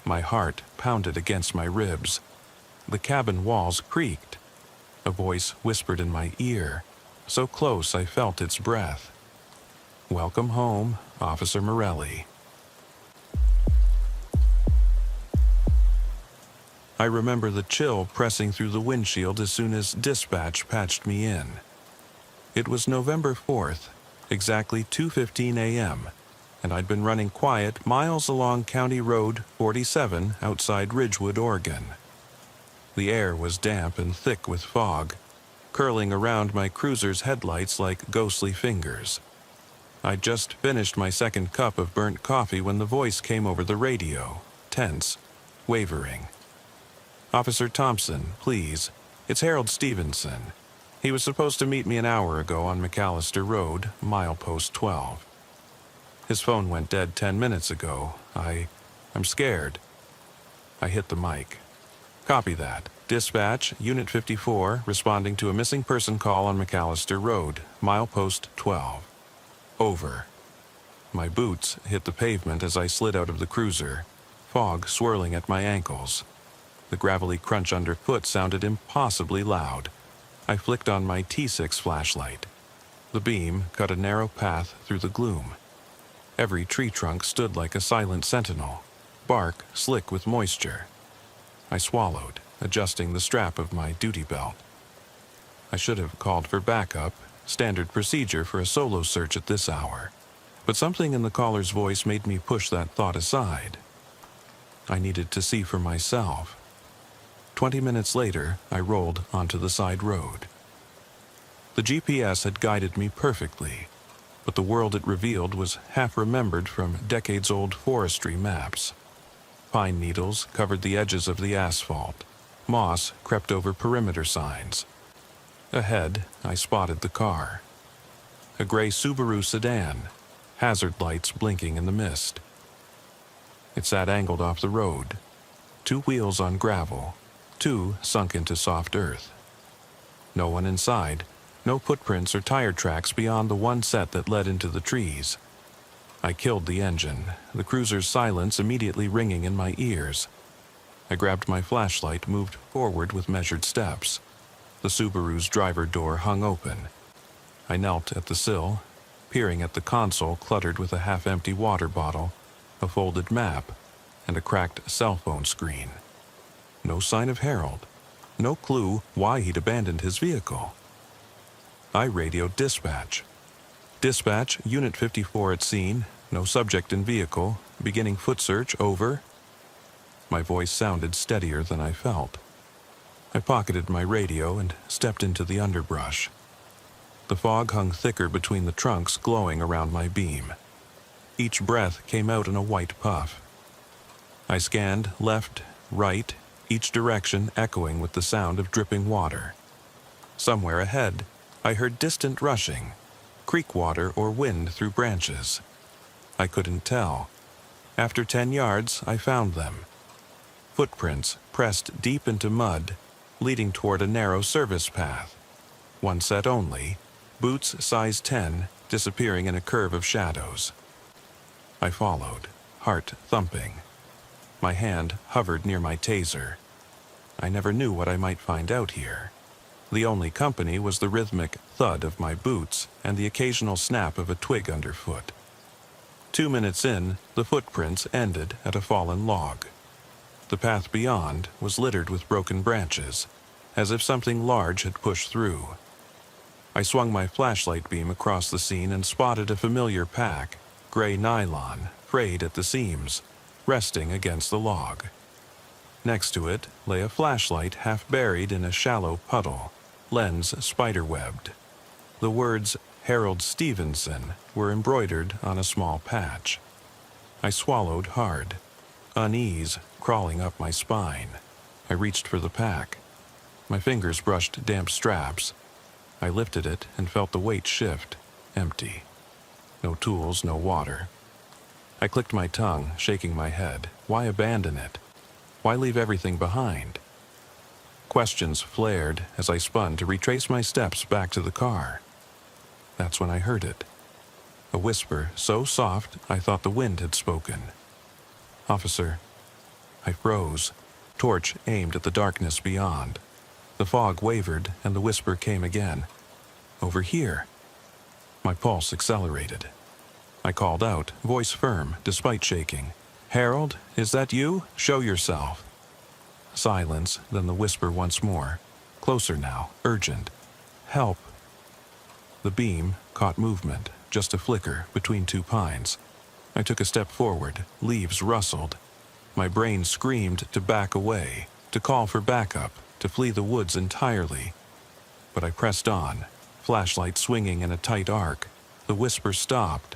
My heart pounded against my ribs. The cabin walls creaked. A voice whispered in my ear, so close I felt its breath. "Welcome home, Officer Morelli." I remember the chill pressing through the windshield as soon as dispatch patched me in. It was November 4th, exactly 2:15 a.m., and I'd been running quiet miles along County Road 47 outside Ridgewood, Oregon. The air was damp and thick with fog, curling around my cruiser's headlights like ghostly fingers. I'd just finished my second cup of burnt coffee when the voice came over the radio, tense, wavering. "Officer Thompson, please. It's Harold Stevenson. He was supposed to meet me an hour ago on McAllister Road, milepost 12. His phone went dead 10 minutes ago. I'm scared." I hit the mic. "Copy that. Dispatch, Unit 54, responding to a missing person call on McAllister Road, milepost 12. Over." My boots hit the pavement as I slid out of the cruiser, fog swirling at my ankles. The gravelly crunch underfoot sounded impossibly loud. I flicked on my T6 flashlight. The beam cut a narrow path through the gloom. Every tree trunk stood like a silent sentinel, bark slick with moisture. I swallowed, adjusting the strap of my duty belt. I should have called for backup, standard procedure for a solo search at this hour, but something in the caller's voice made me push that thought aside. I needed to see for myself. 20 minutes later, I rolled onto the side road. The GPS had guided me perfectly, but the world it revealed was half remembered from decades-old forestry maps. Pine needles covered the edges of the asphalt. Moss crept over perimeter signs. Ahead, I spotted the car. A gray Subaru sedan, hazard lights blinking in the mist. It sat angled off the road, 2 wheels on gravel, 2 sunk into soft earth. No one inside, no footprints or tire tracks beyond the one set that led into the trees. I killed the engine, the cruiser's silence immediately ringing in my ears. I grabbed my flashlight, moved forward with measured steps. The Subaru's driver door hung open. I knelt at the sill, peering at the console cluttered with a half-empty water bottle, a folded map, and a cracked cell phone screen. No sign of Harold. No clue why he'd abandoned his vehicle. I radioed dispatch. "Dispatch, Unit 54 at scene. No subject in vehicle. Beginning foot search, over." My voice sounded steadier than I felt. I pocketed my radio and stepped into the underbrush. The fog hung thicker between the trunks glowing around my beam. Each breath came out in a white puff. I scanned left, right, each direction echoing with the sound of dripping water. Somewhere ahead, I heard distant rushing, creek water or wind through branches. I couldn't tell. After 10 yards, I found them. Footprints pressed deep into mud, leading toward a narrow service path. One set only, boots size 10, disappearing in a curve of shadows. I followed, heart thumping. My hand hovered near my taser. I never knew what I might find out here. The only company was the rhythmic thud of my boots and the occasional snap of a twig underfoot. 2 minutes in, the footprints ended at a fallen log. The path beyond was littered with broken branches, as if something large had pushed through. I swung my flashlight beam across the scene and spotted a familiar pack, gray nylon, frayed at the seams, resting against the log. Next to it lay a flashlight half buried in a shallow puddle, lens spiderwebbed. The words Harold Stevenson were embroidered on a small patch. I swallowed hard, unease crawling up my spine. I reached for the pack. My fingers brushed damp straps. I lifted it and felt the weight shift, empty. No tools, no water. I clicked my tongue, shaking my head. Why abandon it? Why leave everything behind? Questions flared as I spun to retrace my steps back to the car. That's when I heard it. A whisper so soft I thought the wind had spoken. "Officer." I froze, torch aimed at the darkness beyond. The fog wavered and the whisper came again. "Over here." My pulse accelerated. I called out, voice firm despite shaking. "Harold, is that you? Show yourself." Silence, then the whisper once more. Closer now, urgent. "Help." The beam caught movement, just a flicker between two pines. I took a step forward, leaves rustled. My brain screamed to back away, to call for backup, to flee the woods entirely. But I pressed on, flashlight swinging in a tight arc. The whisper stopped.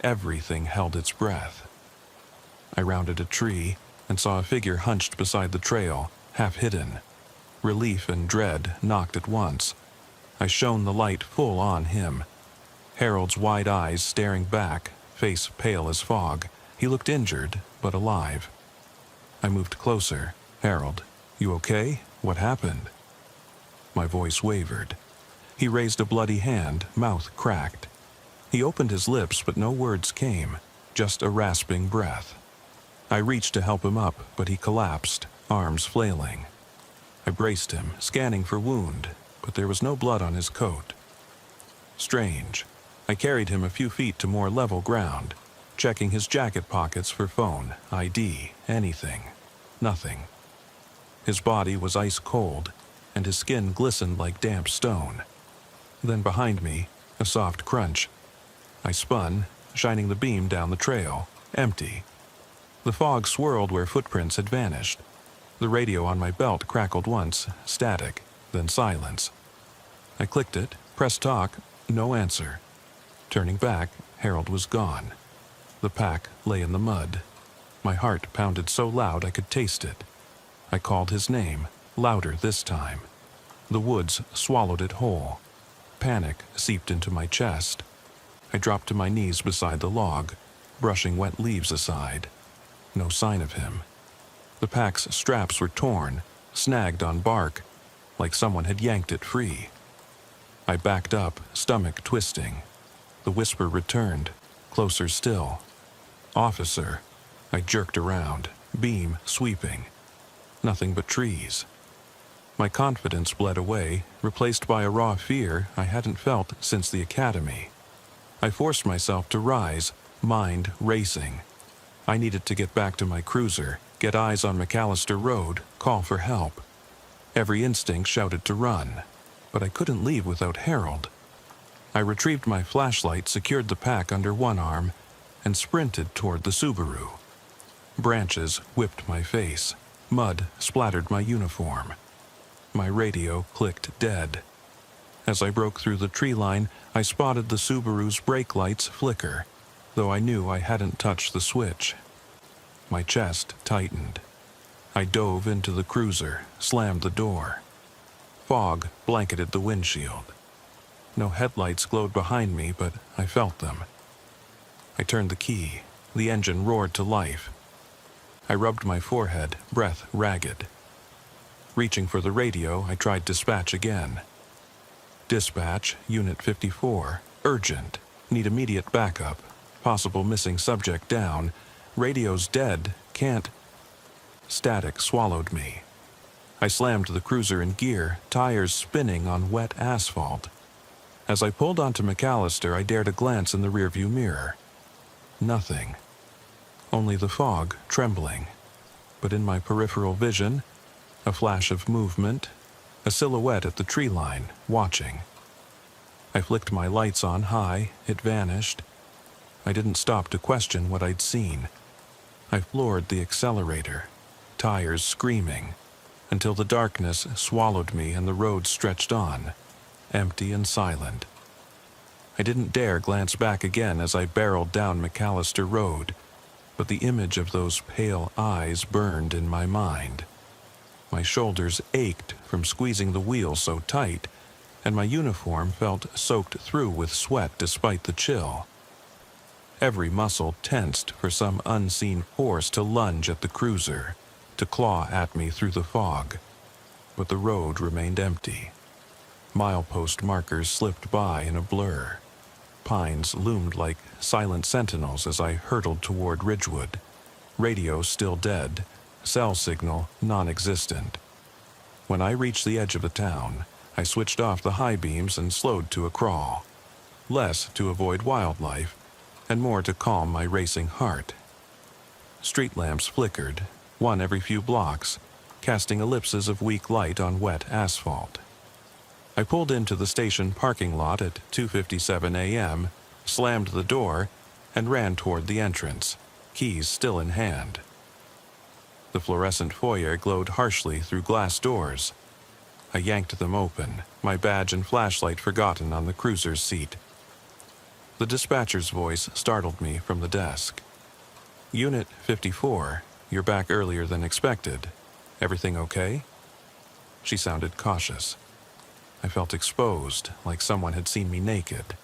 Everything held its breath. I rounded a tree and saw a figure hunched beside the trail, half hidden. Relief and dread knocked at once. I shone the light full on him. Harold's wide eyes staring back, face pale as fog. He looked injured, but alive. I moved closer. "Harold, you okay? What happened?" My voice wavered. He raised a bloody hand, mouth cracked. He opened his lips, but no words came, just a rasping breath. I reached to help him up, but he collapsed, arms flailing. I braced him, scanning for wound, but there was no blood on his coat. Strange. I carried him a few feet to more level ground, checking his jacket pockets for phone, ID, anything. Nothing. His body was ice cold, and his skin glistened like damp stone. Then behind me, a soft crunch. I spun, shining the beam down the trail, empty. The fog swirled where footprints had vanished. The radio on my belt crackled once, static, then silence. I clicked it, pressed talk, no answer. Turning back, Harold was gone. The pack lay in the mud. My heart pounded so loud I could taste it. I called his name, louder this time. The woods swallowed it whole. Panic seeped into my chest. I dropped to my knees beside the log, brushing wet leaves aside. No sign of him. The pack's straps were torn, snagged on bark, like someone had yanked it free. I backed up, stomach twisting. The whisper returned, closer still. "Officer." I jerked around, beam sweeping. Nothing but trees. My confidence bled away, replaced by a raw fear I hadn't felt since the academy. I forced myself to rise, mind racing. I needed to get back to my cruiser, get eyes on McAllister Road, call for help. Every instinct shouted to run, but I couldn't leave without Harold. I retrieved my flashlight, secured the pack under one arm, and sprinted toward the Subaru. Branches whipped my face. Mud splattered my uniform. My radio clicked dead. As I broke through the tree line, I spotted the Subaru's brake lights flicker, though I knew I hadn't touched the switch. My chest tightened. I dove into the cruiser, slammed the door. Fog blanketed the windshield. No headlights glowed behind me, but I felt them. I turned the key. The engine roared to life. I rubbed my forehead, breath ragged. Reaching for the radio, I tried dispatch again. "Dispatch, Unit 54. Urgent. Need immediate backup. Possible missing subject down. Radio's dead. Can't..." Static swallowed me. I slammed the cruiser in gear, tires spinning on wet asphalt. As I pulled onto McAllister, I dared a glance in the rearview mirror. Nothing. Only the fog trembling. But in my peripheral vision, a flash of movement, a silhouette at the tree line, watching. I flicked my lights on high, it vanished. I didn't stop to question what I'd seen. I floored the accelerator, tires screaming, until the darkness swallowed me and the road stretched on, empty and silent. I didn't dare glance back again as I barreled down McAllister Road, but the image of those pale eyes burned in my mind. My shoulders ached from squeezing the wheel so tight, and my uniform felt soaked through with sweat despite the chill. Every muscle tensed for some unseen force to lunge at the cruiser, to claw at me through the fog. But the road remained empty. Milepost markers slipped by in a blur. Pines loomed like silent sentinels as I hurtled toward Ridgewood. Radio still dead, cell signal non-existent. When I reached the edge of the town, I switched off the high beams and slowed to a crawl. Less to avoid wildlife, and more to calm my racing heart. Street lamps flickered, one every few blocks, casting ellipses of weak light on wet asphalt. I pulled into the station parking lot at 2:57 a.m., slammed the door, and ran toward the entrance, keys still in hand. The fluorescent foyer glowed harshly through glass doors. I yanked them open, my badge and flashlight forgotten on the cruiser's seat. The dispatcher's voice startled me from the desk. "Unit 54, you're back earlier than expected. Everything okay?" She sounded cautious. I felt exposed, like someone had seen me naked.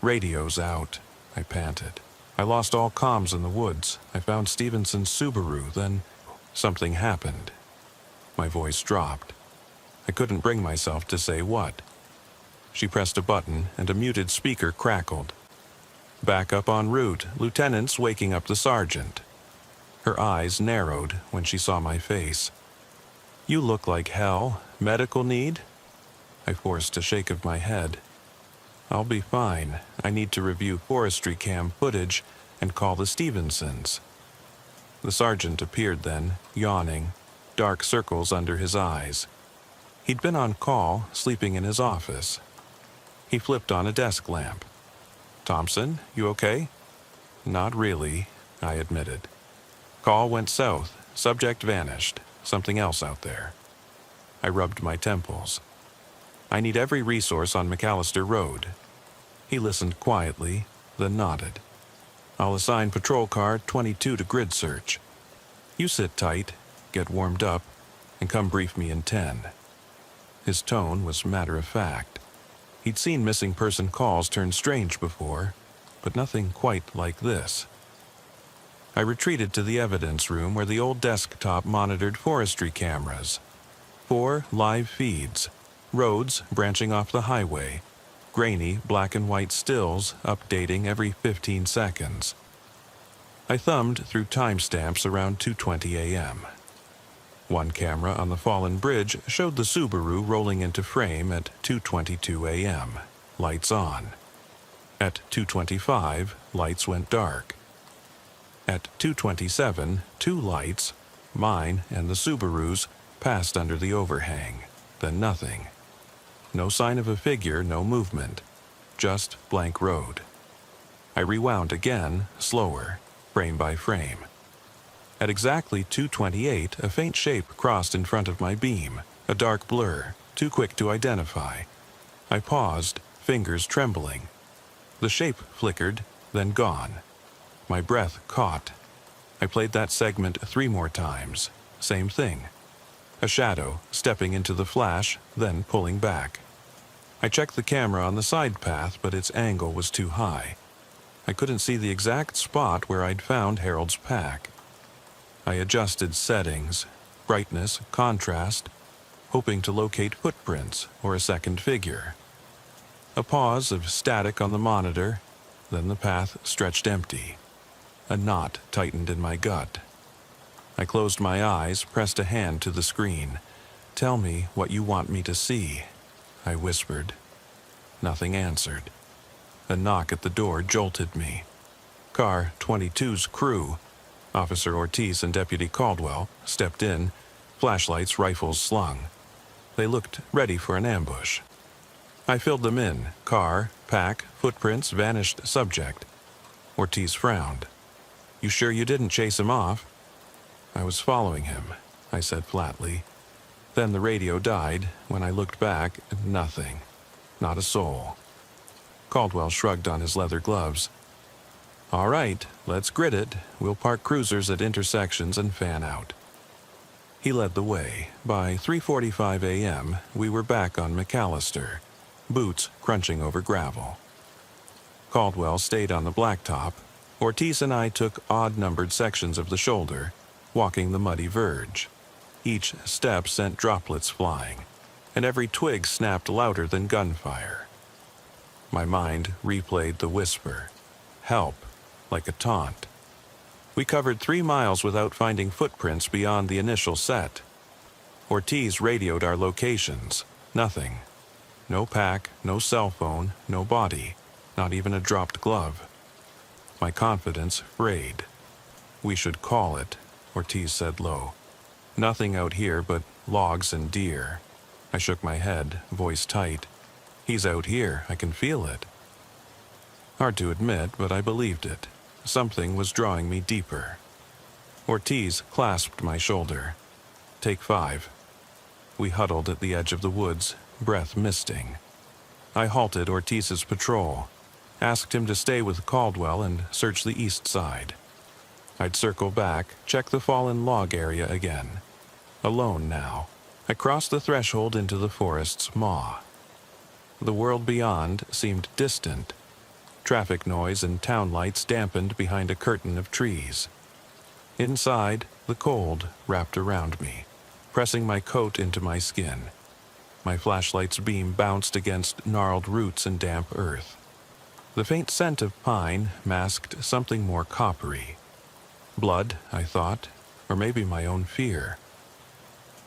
"Radio's out," I panted. "I lost all comms in the woods. I found Stevenson's Subaru, then something happened." My voice dropped. I couldn't bring myself to say what. She pressed a button, and a muted speaker crackled. "Back up en route. Lieutenant's waking up the sergeant." Her eyes narrowed when she saw my face. "You look like hell. Medical need?" I forced a shake of my head. "I'll be fine. I need to review forestry cam footage and call the Stevensons." The sergeant appeared then, yawning, dark circles under his eyes. He'd been on call, sleeping in his office. He flipped on a desk lamp. "Thompson, you okay?" "Not really," I admitted. "Call went south. Subject vanished. Something else out there." I rubbed my temples. "I need every resource on McAllister Road." He listened quietly, then nodded. "I'll assign patrol car 22 to grid search. You sit tight, get warmed up, and come brief me in 10. His tone was matter-of-fact. He'd seen missing person calls turn strange before, but nothing quite like this. I retreated to the evidence room where the old desktop monitored forestry cameras. 4 live feeds, roads branching off the highway, grainy black and white stills updating every 15 seconds. I thumbed through timestamps around 2:20 a.m. One camera on the fallen bridge showed the Subaru rolling into frame at 2:22 a.m., lights on. At 2:25, lights went dark. At 2:27, 2 lights, mine and the Subaru's, passed under the overhang, then nothing. No sign of a figure, no movement, just blank road. I rewound again, slower, frame by frame. At exactly 2:28, a faint shape crossed in front of my beam, a dark blur, too quick to identify. I paused, fingers trembling. The shape flickered, then gone. My breath caught. I played that segment 3 more times. Same thing. A shadow, stepping into the flash, then pulling back. I checked the camera on the side path, but its angle was too high. I couldn't see the exact spot where I'd found Harold's pack. I adjusted settings, brightness, contrast, hoping to locate footprints or a second figure. A pause of static on the monitor, then the path stretched empty. A knot tightened in my gut. I closed my eyes, pressed a hand to the screen. "Tell me what you want me to see," I whispered. Nothing answered. A knock at the door jolted me. Car 22's crew, Officer Ortiz and Deputy Caldwell, stepped in, flashlights, rifles slung. They looked ready for an ambush. I filled them in, car, pack, footprints, vanished subject. Ortiz frowned. "You sure you didn't chase him off?" "I was following him," I said flatly. Then the radio died. When I looked back, nothing. Not a soul. Caldwell shrugged on his leather gloves. All right, let's grit it. We'll park cruisers at intersections and fan out. He led the way. By 3:45 a.m., we were back on McAllister, boots crunching over gravel. Caldwell stayed on the blacktop. Ortiz and I took odd-numbered sections of the shoulder, walking the muddy verge. Each step sent droplets flying, and every twig snapped louder than gunfire. My mind replayed the whisper, help, like a taunt. We covered 3 miles without finding footprints beyond the initial set. Ortiz radioed our locations. Nothing. No pack, no cell phone, no body, not even a dropped glove. My confidence frayed. We should call it, Ortiz said low. Nothing out here but logs and deer. I shook my head, voice tight. He's out here, I can feel it. Hard to admit, but I believed it. Something was drawing me deeper. Ortiz clasped my shoulder. Take 5. We huddled at the edge of the woods, breath misting. I halted Ortiz's patrol, asked him to stay with Caldwell and search the east side. I'd circle back, check the fallen log area again. Alone now, I crossed the threshold into the forest's maw. The world beyond seemed distant. Traffic noise and town lights dampened behind a curtain of trees. Inside, the cold wrapped around me, pressing my coat into my skin. My flashlight's beam bounced against gnarled roots and damp earth. The faint scent of pine masked something more coppery. Blood, I thought, or maybe my own fear.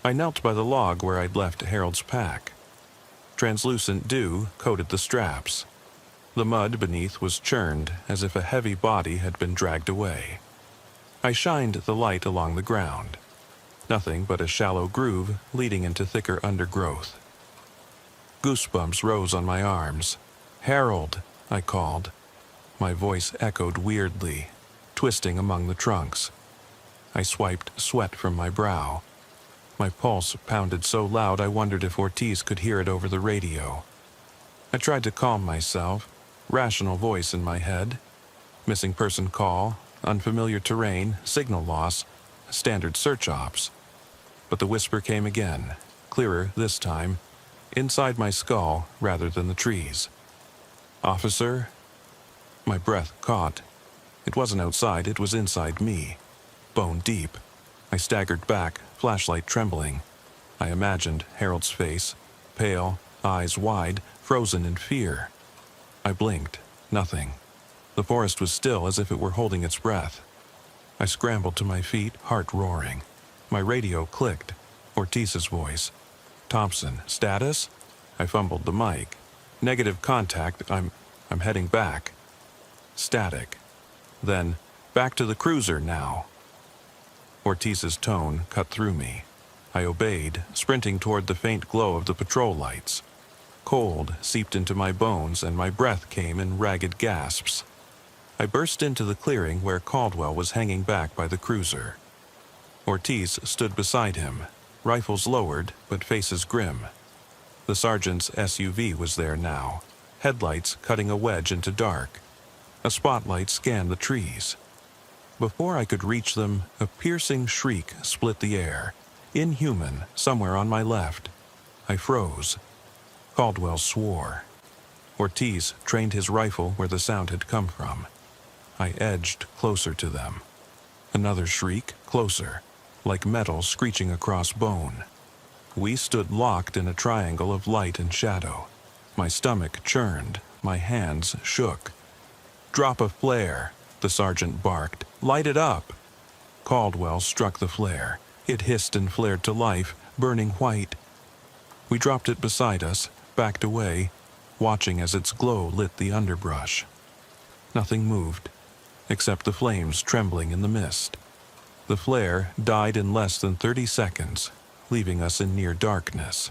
I knelt by the log where I'd left Harold's pack. Translucent dew coated the straps. The mud beneath was churned as if a heavy body had been dragged away. I shined the light along the ground. Nothing but a shallow groove leading into thicker undergrowth. Goosebumps rose on my arms. "Harold," I called. My voice echoed weirdly, twisting among the trunks. I swiped sweat from my brow. My pulse pounded so loud I wondered if Ortiz could hear it over the radio. I tried to calm myself, rational voice in my head. Missing person call, unfamiliar terrain, signal loss, standard search ops. But the whisper came again, clearer this time, inside my skull rather than the trees. "Officer?" My breath caught. It wasn't outside, it was inside me. Bone deep. I staggered back, flashlight trembling. I imagined Harold's face, pale, eyes wide, frozen in fear. I blinked. Nothing. The forest was still as if it were holding its breath. I scrambled to my feet, heart roaring. My radio clicked. Ortiz's voice. "Thompson, status?" I fumbled the mic. "Negative contact. I'm heading back." Static. Then, "Back to the cruiser now." Ortiz's tone cut through me. I obeyed, sprinting toward the faint glow of the patrol lights. Cold seeped into my bones and my breath came in ragged gasps. I burst into the clearing where Caldwell was hanging back by the cruiser. Ortiz stood beside him, rifles lowered but faces grim. The sergeant's SUV was there now, headlights cutting a wedge into dark. A spotlight scanned the trees. Before I could reach them, a piercing shriek split the air, inhuman, somewhere on my left. I froze. Caldwell swore. Ortiz trained his rifle where the sound had come from. I edged closer to them. Another shriek, closer, like metal screeching across bone. We stood locked in a triangle of light and shadow. My stomach churned, my hands shook. "Drop a flare," the sergeant barked. "Light it up." Caldwell struck the flare. It hissed and flared to life, burning white. We dropped it beside us, backed away, watching as its glow lit the underbrush. Nothing moved, except the flames trembling in the mist. The flare died in less than 30 seconds, leaving us in near darkness.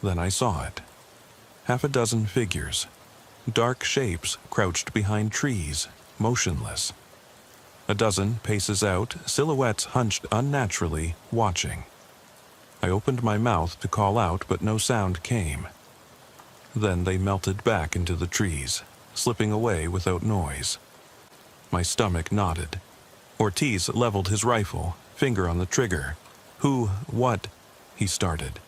Then I saw it. 6 figures. Dark shapes crouched behind trees, motionless. 12 paces out, silhouettes hunched unnaturally, watching. I opened my mouth to call out, but no sound came. Then they melted back into the trees, slipping away without noise. My stomach knotted. Ortiz leveled his rifle, finger on the trigger. What? He started.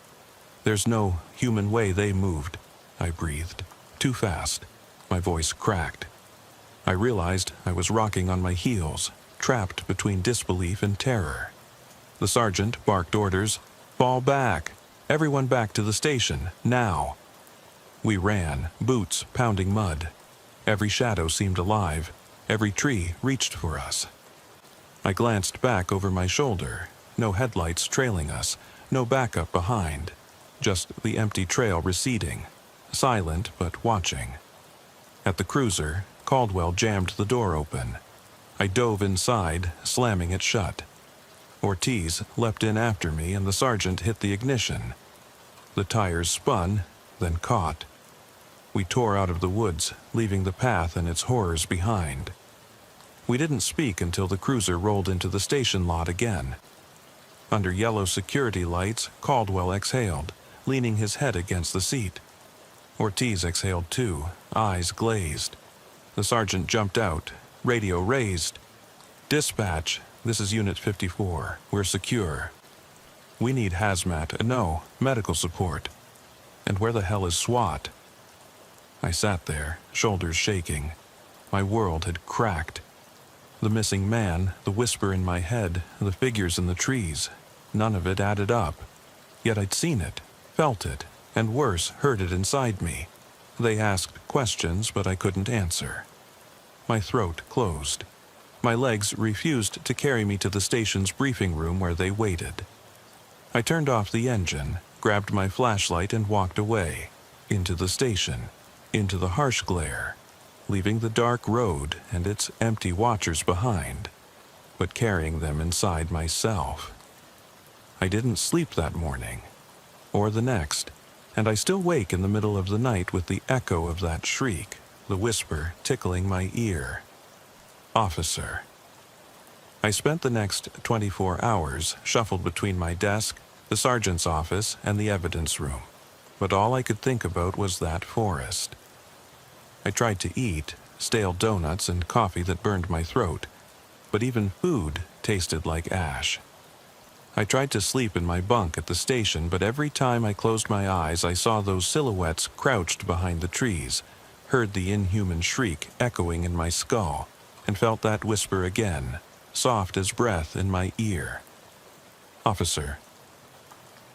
There's no human way they moved, I breathed. Too fast. My voice cracked. I realized I was rocking on my heels, trapped between disbelief and terror. The sergeant barked orders, "Fall back! Everyone back to the station, now!" We ran, boots pounding mud. Every shadow seemed alive. Every tree reached for us. I glanced back over my shoulder. No headlights trailing us, no backup behind. Just the empty trail receding, silent but watching. At the cruiser, Caldwell jammed the door open. I dove inside, slamming it shut. Ortiz leapt in after me and the sergeant hit the ignition. The tires spun, then caught. We tore out of the woods, leaving the path and its horrors behind. We didn't speak until the cruiser rolled into the station lot again. Under yellow security lights, Caldwell exhaled, leaning his head against the seat. Ortiz exhaled too, eyes glazed. The sergeant jumped out, radio raised. "Dispatch, this is Unit 54. We're secure. We need medical support. And where the hell is SWAT?" I sat there, shoulders shaking. My world had cracked. The missing man, the whisper in my head, the figures in the trees. None of it added up. Yet I'd seen it, felt it, and worse, heard it inside me. They asked questions, but I couldn't answer. My throat closed. My legs refused to carry me to the station's briefing room where they waited. I turned off the engine, grabbed my flashlight and walked away. Into the station, into the harsh glare, leaving the dark road and its empty watchers behind, but carrying them inside myself. I didn't sleep that morning, or the next, and I still wake in the middle of the night with the echo of that shriek, the whisper tickling my ear. "Officer." I spent the next 24 hours shuffled between my desk, the sergeant's office, and the evidence room, but all I could think about was that forest. I tried to eat, stale donuts and coffee that burned my throat, but even food tasted like ash. I tried to sleep in my bunk at the station, but every time I closed my eyes I saw those silhouettes crouched behind the trees, heard the inhuman shriek echoing in my skull, and felt that whisper again, soft as breath in my ear. "Officer."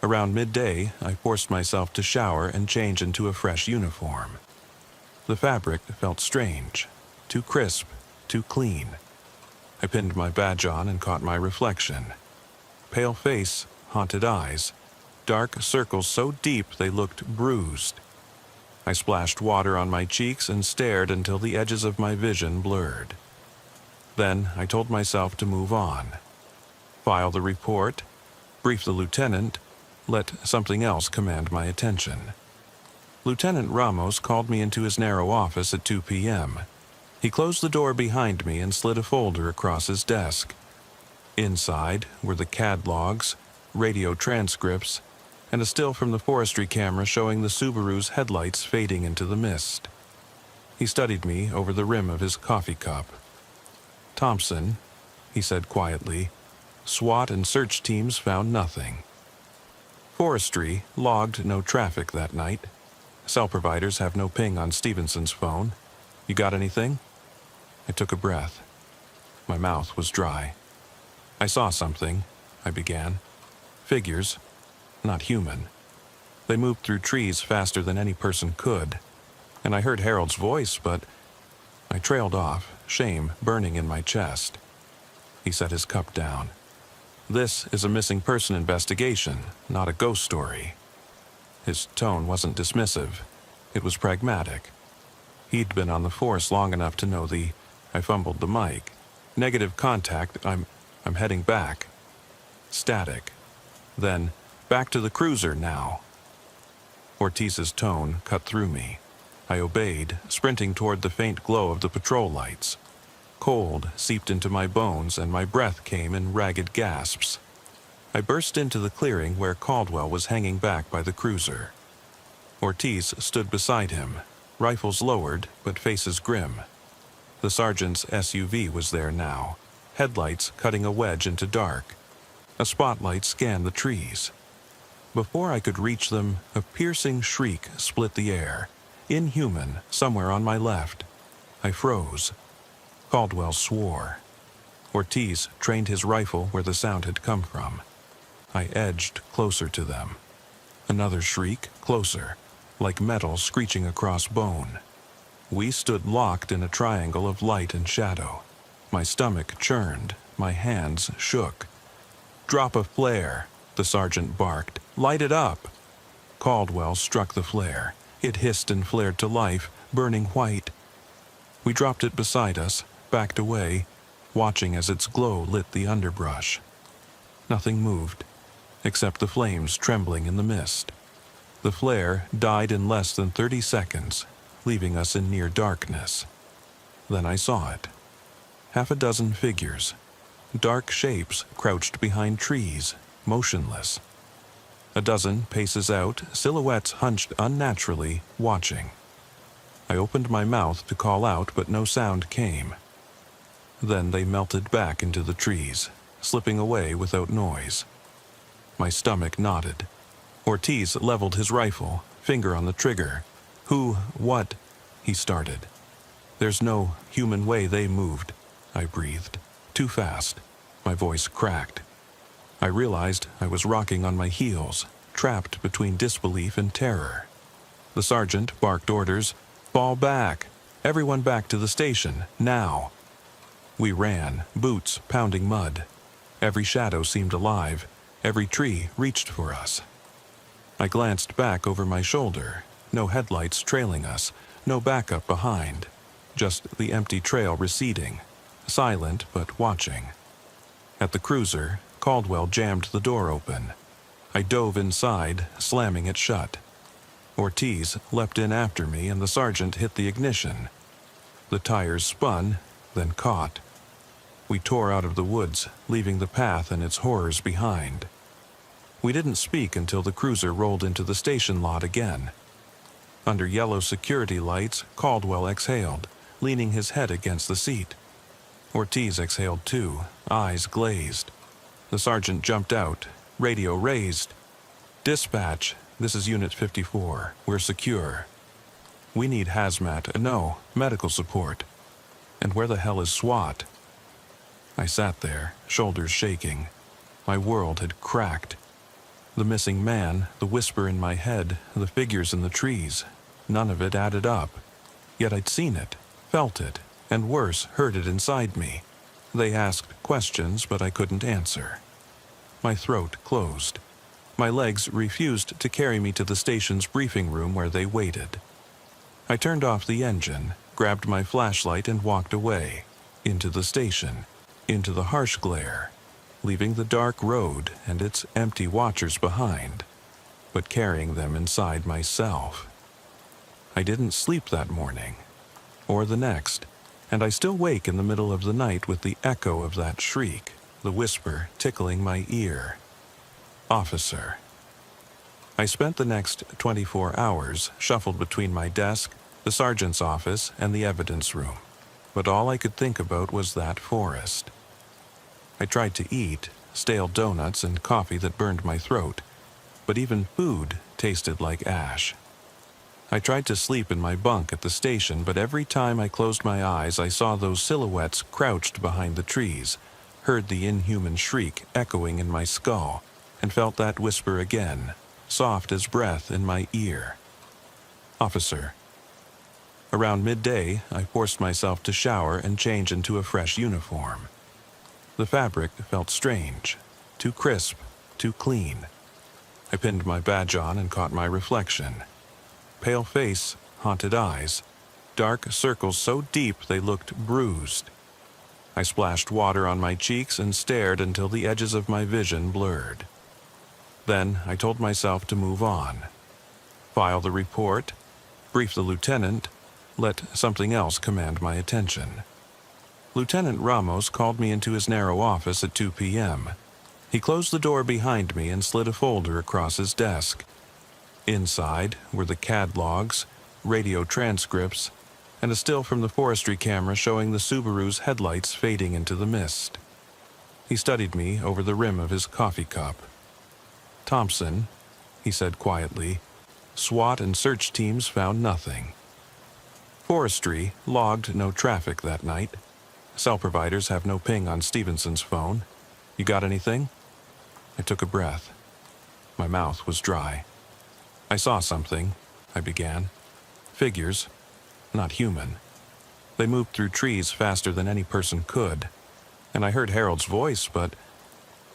Around midday, I forced myself to shower and change into a fresh uniform. The fabric felt strange, too crisp, too clean. I pinned my badge on and caught my reflection. Pale face, haunted eyes, dark circles so deep they looked bruised. I splashed water on my cheeks and stared until the edges of my vision blurred. Then I told myself to move on. File the report, brief the lieutenant, let something else command my attention. Lieutenant Ramos called me into his narrow office at 2 p.m. He closed the door behind me and slid a folder across his desk. Inside were the CAD logs, radio transcripts, and a still from the forestry camera showing the Subaru's headlights fading into the mist. He studied me over the rim of his coffee cup. "Thompson," he said quietly, "SWAT and search teams found nothing. Forestry logged no traffic that night. Cell providers have no ping on Stevenson's phone. You got anything?" I took a breath. My mouth was dry. "I saw something," I began. "Figures, not human. They moved through trees faster than any person could. And I heard Harold's voice, but..." I trailed off, shame burning in my chest. He set his cup down. "This is a missing person investigation, not a ghost story." His tone wasn't dismissive. It was pragmatic. He'd been on the force long enough to know I fumbled the mic. "Negative contact, I'm heading back." Static. Then, "Back to the cruiser now." Ortiz's tone cut through me. I obeyed, sprinting toward the faint glow of the patrol lights. Cold seeped into my bones and my breath came in ragged gasps. I burst into the clearing where Caldwell was hanging back by the cruiser. Ortiz stood beside him, rifles lowered but faces grim. The sergeant's SUV was there now, headlights cutting a wedge into dark. A spotlight scanned the trees. Before I could reach them, a piercing shriek split the air, inhuman, somewhere on my left. I froze. Caldwell swore. Ortiz trained his rifle where the sound had come from. I edged closer to them. Another shriek, closer, like metal screeching across bone. We stood locked in a triangle of light and shadow. My stomach churned, my hands shook. "Drop a flare," the sergeant barked. "Light it up." Caldwell struck the flare. It hissed and flared to life, burning white. We dropped it beside us, backed away, watching as its glow lit the underbrush. Nothing moved, except the flames trembling in the mist. The flare died in less than 30 seconds, leaving us in near darkness. Then I saw it. Half a dozen figures. Dark shapes crouched behind trees, motionless. A dozen paces out, silhouettes hunched unnaturally, watching. I opened my mouth to call out, but no sound came. Then they melted back into the trees, slipping away without noise. My stomach knotted. Ortiz leveled his rifle, finger on the trigger. What? He started. "There's no human way they moved," I breathed. Too fast. My voice cracked. I realized I was rocking on my heels, trapped between disbelief and terror. The sergeant barked orders, "Fall back! Everyone back to the station, now!" We ran, boots pounding mud. Every shadow seemed alive. Every tree reached for us. I glanced back over my shoulder. No headlights trailing us, no backup behind. Just the empty trail receding, silent but watching. At the cruiser, Caldwell jammed the door open. I dove inside, slamming it shut. Ortiz leapt in after me and the sergeant hit the ignition. The tires spun, then caught. We tore out of the woods, leaving the path and its horrors behind. We didn't speak until the cruiser rolled into the station lot again. Under yellow security lights, Caldwell exhaled, leaning his head against the seat. Ortiz exhaled too, eyes glazed. The sergeant jumped out, radio raised. "Dispatch, this is Unit 54. We're secure. We need medical support. And where the hell is SWAT?" I sat there, shoulders shaking. My world had cracked. The missing man, the whisper in my head, the figures in the trees, none of it added up. Yet I'd seen it, felt it, and worse, heard it inside me. They asked questions, but I couldn't answer. My throat closed. My legs refused to carry me to the station's briefing room where they waited. I turned off the engine, grabbed my flashlight and walked away, into the station, into the harsh glare, leaving the dark road and its empty watchers behind, but carrying them inside myself. I didn't sleep that morning, or the next, and I still wake in the middle of the night with the echo of that shriek, the whisper tickling my ear. "Officer." I spent the next 24 hours shuffled between my desk, the sergeant's office, and the evidence room, but all I could think about was that forest. I tried to eat, stale donuts and coffee that burned my throat, but even food tasted like ash. I tried to sleep in my bunk at the station, but every time I closed my eyes I saw those silhouettes crouched behind the trees, heard the inhuman shriek echoing in my skull, and felt that whisper again, soft as breath in my ear. "Officer." Around midday, I forced myself to shower and change into a fresh uniform. The fabric felt strange, too crisp, too clean. I pinned my badge on and caught my reflection. Pale face, haunted eyes, dark circles so deep they looked bruised. I splashed water on my cheeks and stared until the edges of my vision blurred. Then I told myself to move on. File the report, brief the lieutenant, let something else command my attention. Lieutenant Ramos called me into his narrow office at 2 p.m. He closed the door behind me and slid a folder across his desk. Inside were the CAD logs, radio transcripts, and a still from the forestry camera showing the Subaru's headlights fading into the mist. He studied me over the rim of his coffee cup. "Thompson," he said quietly, "SWAT and search teams found nothing. Forestry logged no traffic that night. Cell providers have no ping on Stevenson's phone. You got anything?" I took a breath. My mouth was dry. "I saw something," I began. "Figures, not human. They moved through trees faster than any person could, and I heard Harold's voice, but..."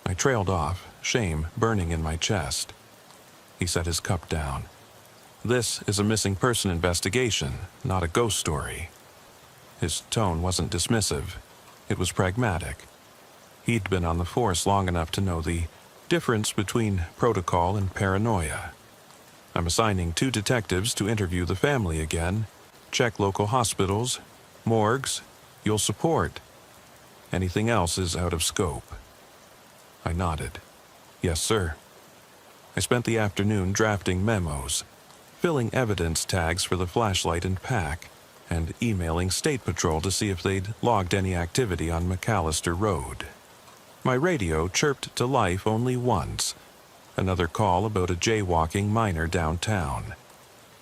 I trailed off, shame burning in my chest. He set his cup down. "This is a missing person investigation, not a ghost story." His tone wasn't dismissive. It was pragmatic. He'd been on the force long enough to know the difference between protocol and paranoia. "I'm assigning 2 detectives to interview the family again, check local hospitals, morgues. You'll support. Anything else is out of scope." I nodded. "Yes, sir." I spent the afternoon drafting memos, filling evidence tags for the flashlight and pack, and emailing State Patrol to see if they'd logged any activity on McAllister Road. My radio chirped to life only once, another call about a jaywalking miner downtown.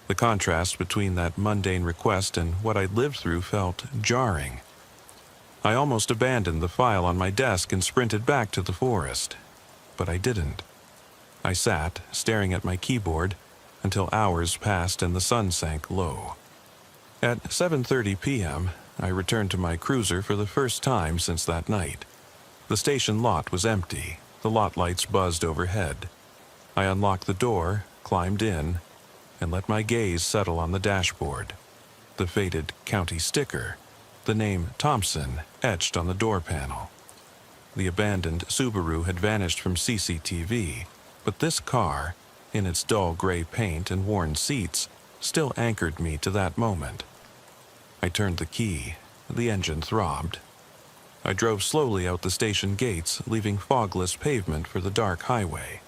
The contrast between that mundane request and what I'd lived through felt jarring. I almost abandoned the file on my desk and sprinted back to the forest, but I didn't. I sat, staring at my keyboard, until hours passed and the sun sank low. At 7:30 p.m., I returned to my cruiser for the first time since that night. The station lot was empty. The lot lights buzzed overhead. I unlocked the door, climbed in, and let my gaze settle on the dashboard. The faded county sticker, the name Thompson etched on the door panel. The abandoned Subaru had vanished from CCTV, but this car, in its dull gray paint and worn seats, still anchored me to that moment. I turned the key. The engine throbbed. I drove slowly out the station gates, leaving fogless pavement for the dark highway.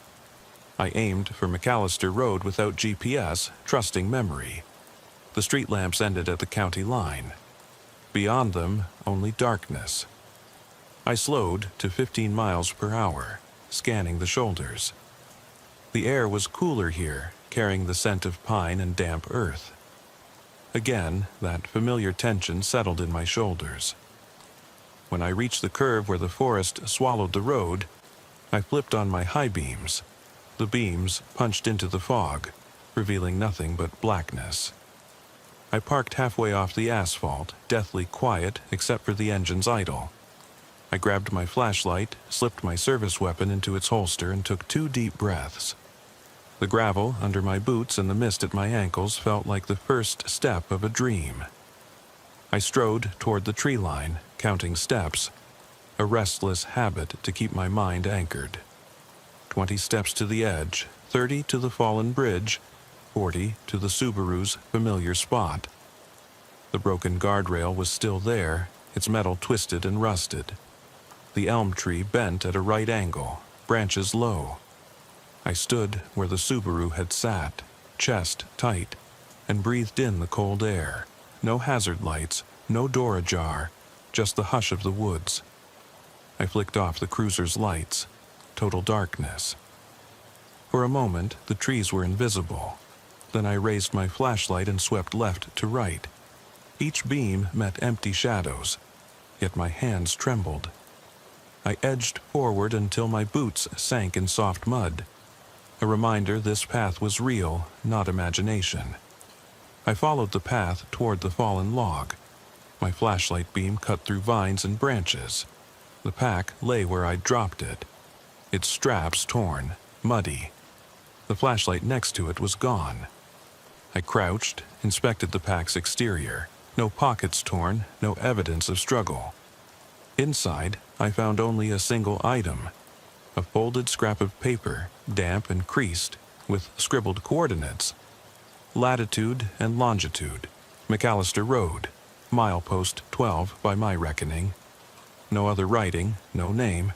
I aimed for McAllister Road without GPS, trusting memory. The street lamps ended at the county line. Beyond them, only darkness. I slowed to 15 miles per hour, scanning the shoulders. The air was cooler here, carrying the scent of pine and damp earth. Again, that familiar tension settled in my shoulders. When I reached the curve where the forest swallowed the road, I flipped on my high beams. The beams punched into the fog, revealing nothing but blackness. I parked halfway off the asphalt, deathly quiet except for the engine's idle. I grabbed my flashlight, slipped my service weapon into its holster, and took 2 deep breaths. The gravel under my boots and the mist at my ankles felt like the first step of a dream. I strode toward the tree line, counting steps, a restless habit to keep my mind anchored. 20 steps to the edge, 30 to the fallen bridge, 40 to the Subaru's familiar spot. The broken guardrail was still there, its metal twisted and rusted. The elm tree bent at a right angle, branches low. I stood where the Subaru had sat, chest tight, and breathed in the cold air. No hazard lights, no door ajar, just the hush of the woods. I flicked off the cruiser's lights. Total darkness. For a moment, the trees were invisible. Then I raised my flashlight and swept left to right. Each beam met empty shadows, yet my hands trembled. I edged forward until my boots sank in soft mud. A reminder this path was real, not imagination. I followed the path toward the fallen log. My flashlight beam cut through vines and branches. The pack lay where I'd dropped it, its straps torn, muddy. The flashlight next to it was gone. I crouched, inspected the pack's exterior. No pockets torn, no evidence of struggle. Inside, I found only a single item. A folded scrap of paper, damp and creased, with scribbled coordinates. Latitude and longitude. McAllister Road. Milepost 12 by my reckoning. No other writing, no name.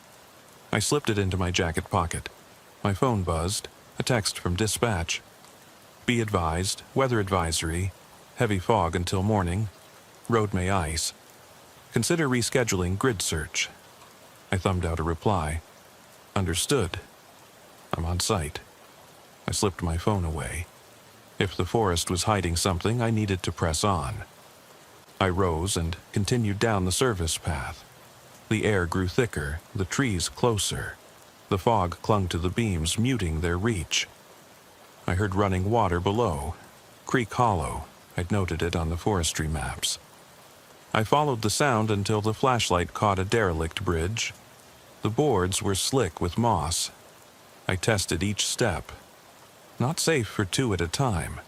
I slipped it into my jacket pocket. My phone buzzed, a text from dispatch. Be advised, weather advisory, heavy fog until morning, road may ice. Consider rescheduling grid search. I thumbed out a reply. Understood. I'm on site. I slipped my phone away. If the forest was hiding something, I needed to press on. I rose and continued down the service path. The air grew thicker, the trees closer. The fog clung to the beams, muting their reach. I heard running water below. Creek Hollow. I'd noted it on the forestry maps. I followed the sound until the flashlight caught a derelict bridge. The boards were slick with moss. I tested each step. Not safe for two at a time.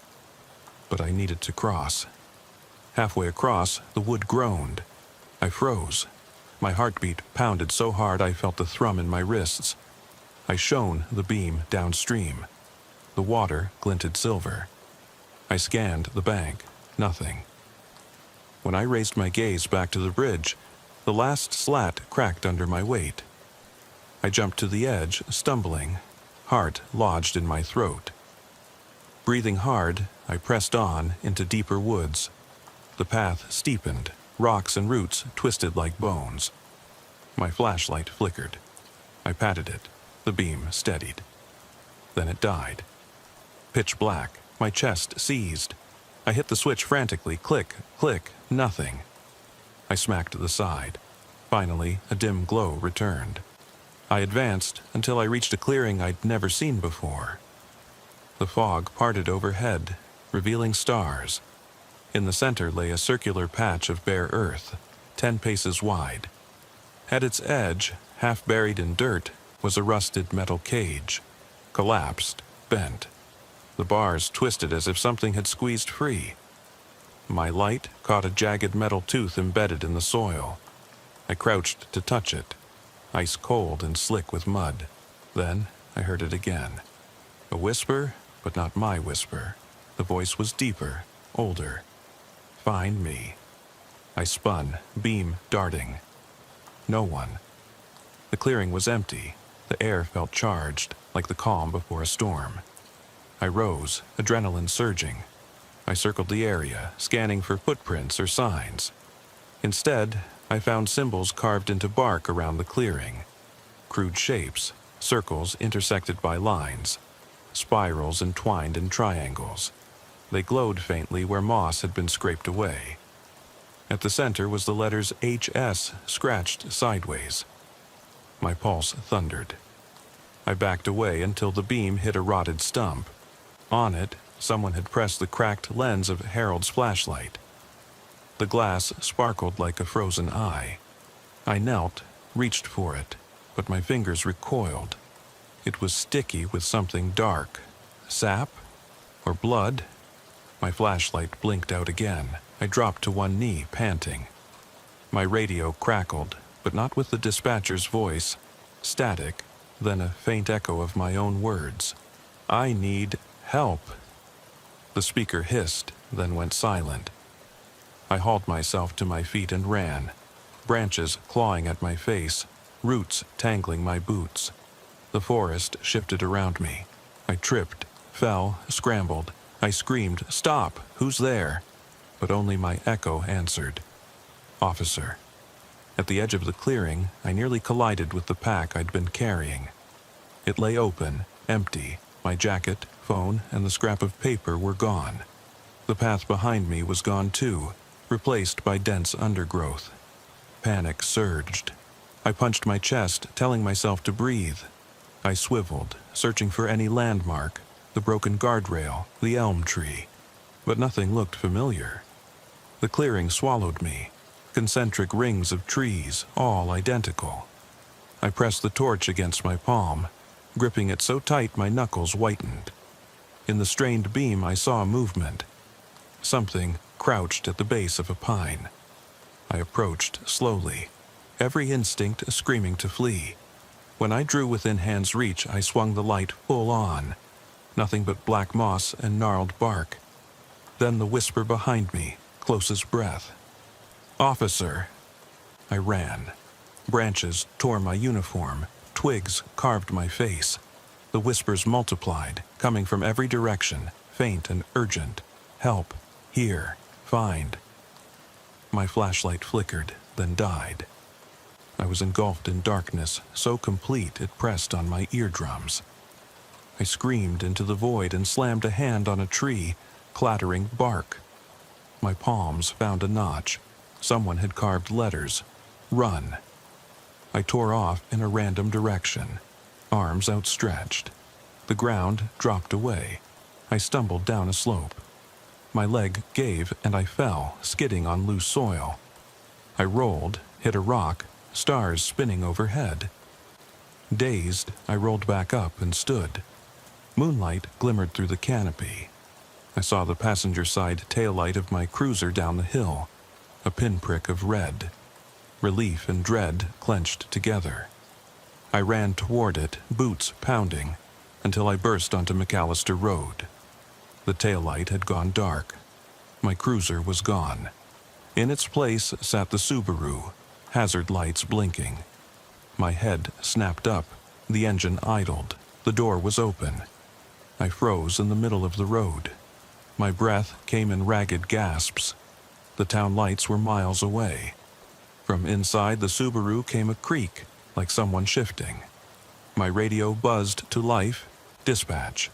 But I needed to cross. Halfway across, the wood groaned. I froze. My heartbeat pounded so hard I felt the thrum in my wrists. I shone the beam downstream. The water glinted silver. I scanned the bank. Nothing. When I raised my gaze back to the bridge, the last slat cracked under my weight. I jumped to the edge, stumbling, heart lodged in my throat. Breathing hard, I pressed on into deeper woods. The path steepened, rocks and roots twisted like bones. My flashlight flickered. I patted it. The beam steadied. Then it died. Pitch black, my chest seized. I hit the switch frantically, click, click, nothing. I smacked the side. Finally, a dim glow returned. I advanced until I reached a clearing I'd never seen before. The fog parted overhead, revealing stars. In the center lay a circular patch of bare earth, 10 paces wide. At its edge, half buried in dirt, was a rusted metal cage, collapsed, bent. The bars twisted as if something had squeezed free. My light caught a jagged metal tooth embedded in the soil. I crouched to touch it, ice cold and slick with mud. Then I heard it again. A whisper, but not my whisper. The voice was deeper, older. Find me. I spun, beam darting. No one. The clearing was empty. The air felt charged, like the calm before a storm. I rose, adrenaline surging. I circled the area, scanning for footprints or signs. Instead, I found symbols carved into bark around the clearing. Crude shapes, circles intersected by lines, spirals entwined in triangles. They glowed faintly where moss had been scraped away. At the center was the letters HS scratched sideways. My pulse thundered. I backed away until the beam hit a rotted stump. On it, someone had pressed the cracked lens of Harold's flashlight. The glass sparkled like a frozen eye. I knelt, reached for it, but my fingers recoiled. It was sticky with something dark. Sap? Or blood? My flashlight blinked out again. I dropped to one knee, panting. My radio crackled, but not with the dispatcher's voice. Static, then a faint echo of my own words. I need help. The speaker hissed, then went silent. I hauled myself to my feet and ran, branches clawing at my face, roots tangling my boots. The forest shifted around me. I tripped, fell, scrambled. I screamed, "Stop! Who's there?" But only my echo answered. Officer. At the edge of the clearing, I nearly collided with the pack I'd been carrying. It lay open, empty. My jacket, phone, and the scrap of paper were gone. The path behind me was gone too, replaced by dense undergrowth. Panic surged. I punched my chest, telling myself to breathe. I swiveled, searching for any landmark, the broken guardrail, the elm tree. But nothing looked familiar. The clearing swallowed me, concentric rings of trees, all identical. I pressed the torch against my palm, gripping it so tight my knuckles whitened. In the strained beam I saw movement. Something crouched at the base of a pine. I approached slowly, every instinct screaming to flee. When I drew within hand's reach, I swung the light full on. Nothing but black moss and gnarled bark. Then the whisper behind me, close as breath. "Officer!" I ran. Branches tore my uniform. Twigs carved my face. The whispers multiplied, coming from every direction, faint and urgent. Help. Here. Find. My flashlight flickered, then died. I was engulfed in darkness, so complete it pressed on my eardrums. I screamed into the void and slammed a hand on a tree, clattering bark. My palms found a notch. Someone had carved letters. Run. I tore off in a random direction, arms outstretched. The ground dropped away. I stumbled down a slope. My leg gave and I fell, skidding on loose soil. I rolled, hit a rock, stars spinning overhead. Dazed, I rolled back up and stood. Moonlight glimmered through the canopy. I saw the passenger side taillight of my cruiser down the hill, a pinprick of red. Relief and dread clenched together. I ran toward it, boots pounding, until I burst onto McAllister Road. The taillight had gone dark. My cruiser was gone. In its place sat the Subaru, hazard lights blinking. My head snapped up. The engine idled. The door was open. I froze in the middle of the road. My breath came in ragged gasps. The town lights were miles away. From inside the Subaru came a creak, like someone shifting. My radio buzzed to life. Dispatch.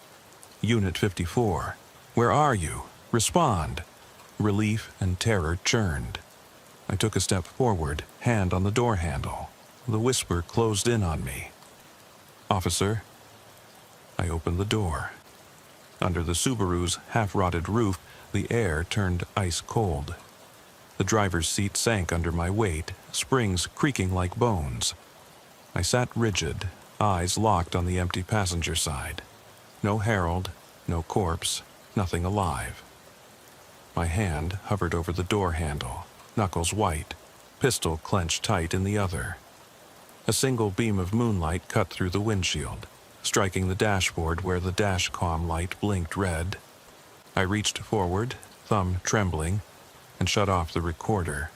Unit 54. Where are you? Respond. Relief and terror churned. I took a step forward, hand on the door handle. The whisper closed in on me. Officer. I opened the door. Under the Subaru's half-rotted roof, the air turned ice cold. The driver's seat sank under my weight, springs creaking like bones. I sat rigid, eyes locked on the empty passenger side. No Harold, no corpse, nothing alive. My hand hovered over the door handle, knuckles white, pistol clenched tight in the other. A single beam of moonlight cut through the windshield, striking the dashboard where the dash-comm light blinked red. I reached forward, thumb trembling, and shut off the recorder.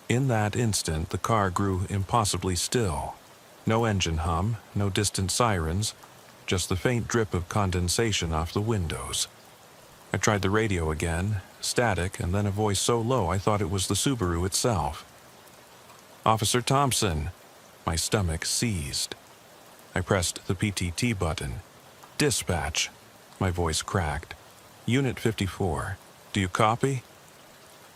In that instant, the car grew impossibly still. No engine hum, no distant sirens, just the faint drip of condensation off the windows. I tried the radio again, static, and then a voice so low I thought it was the Subaru itself. Officer Thompson. My stomach seized. I pressed the PTT button. Dispatch. My voice cracked. Unit 54. Do you copy?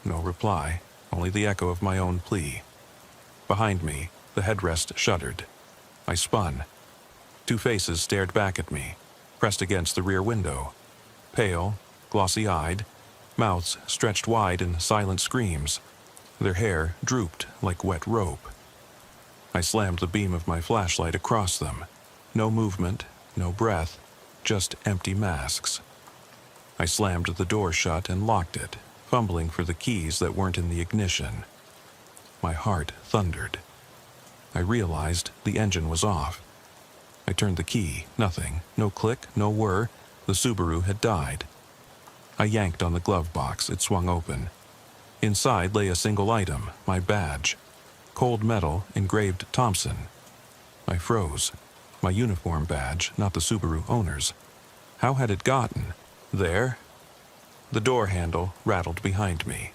No reply, only the echo of my own plea. Behind me, the headrest shuddered. I spun. Two faces stared back at me, pressed against the rear window. Pale, glossy-eyed, mouths stretched wide in silent screams. Their hair drooped like wet rope. I slammed the beam of my flashlight across them. No movement, no breath, just empty masks. I slammed the door shut and locked it, fumbling for the keys that weren't in the ignition. My heart thundered. I realized the engine was off. I turned the key, nothing, no click, no whir. The Subaru had died. I yanked on the glove box, it swung open. Inside lay a single item, my badge. Cold metal, engraved Thompson. I froze. My uniform badge, not the Subaru owner's. How had it gotten there? The door handle rattled behind me.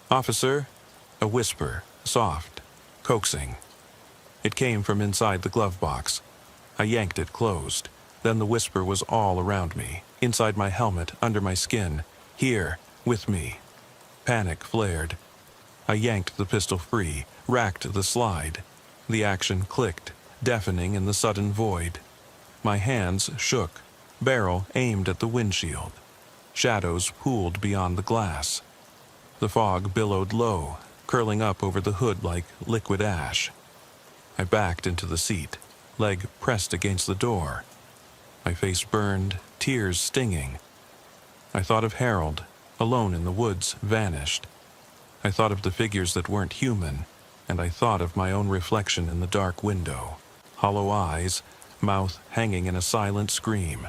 Officer, a whisper, soft, coaxing. It came from inside the glove box. I yanked it closed. Then the whisper was all around me, inside my helmet, under my skin. Here, with me. Panic flared. I yanked the pistol free, racked the slide. The action clicked, deafening in the sudden void. My hands shook, barrel aimed at the windshield. Shadows pooled beyond the glass. The fog billowed low, curling up over the hood like liquid ash. I backed into the seat, leg pressed against the door. My face burned, tears stinging. I thought of Harold, alone in the woods, vanished. I thought of the figures that weren't human, and I thought of my own reflection in the dark window. Hollow eyes, mouth hanging in a silent scream.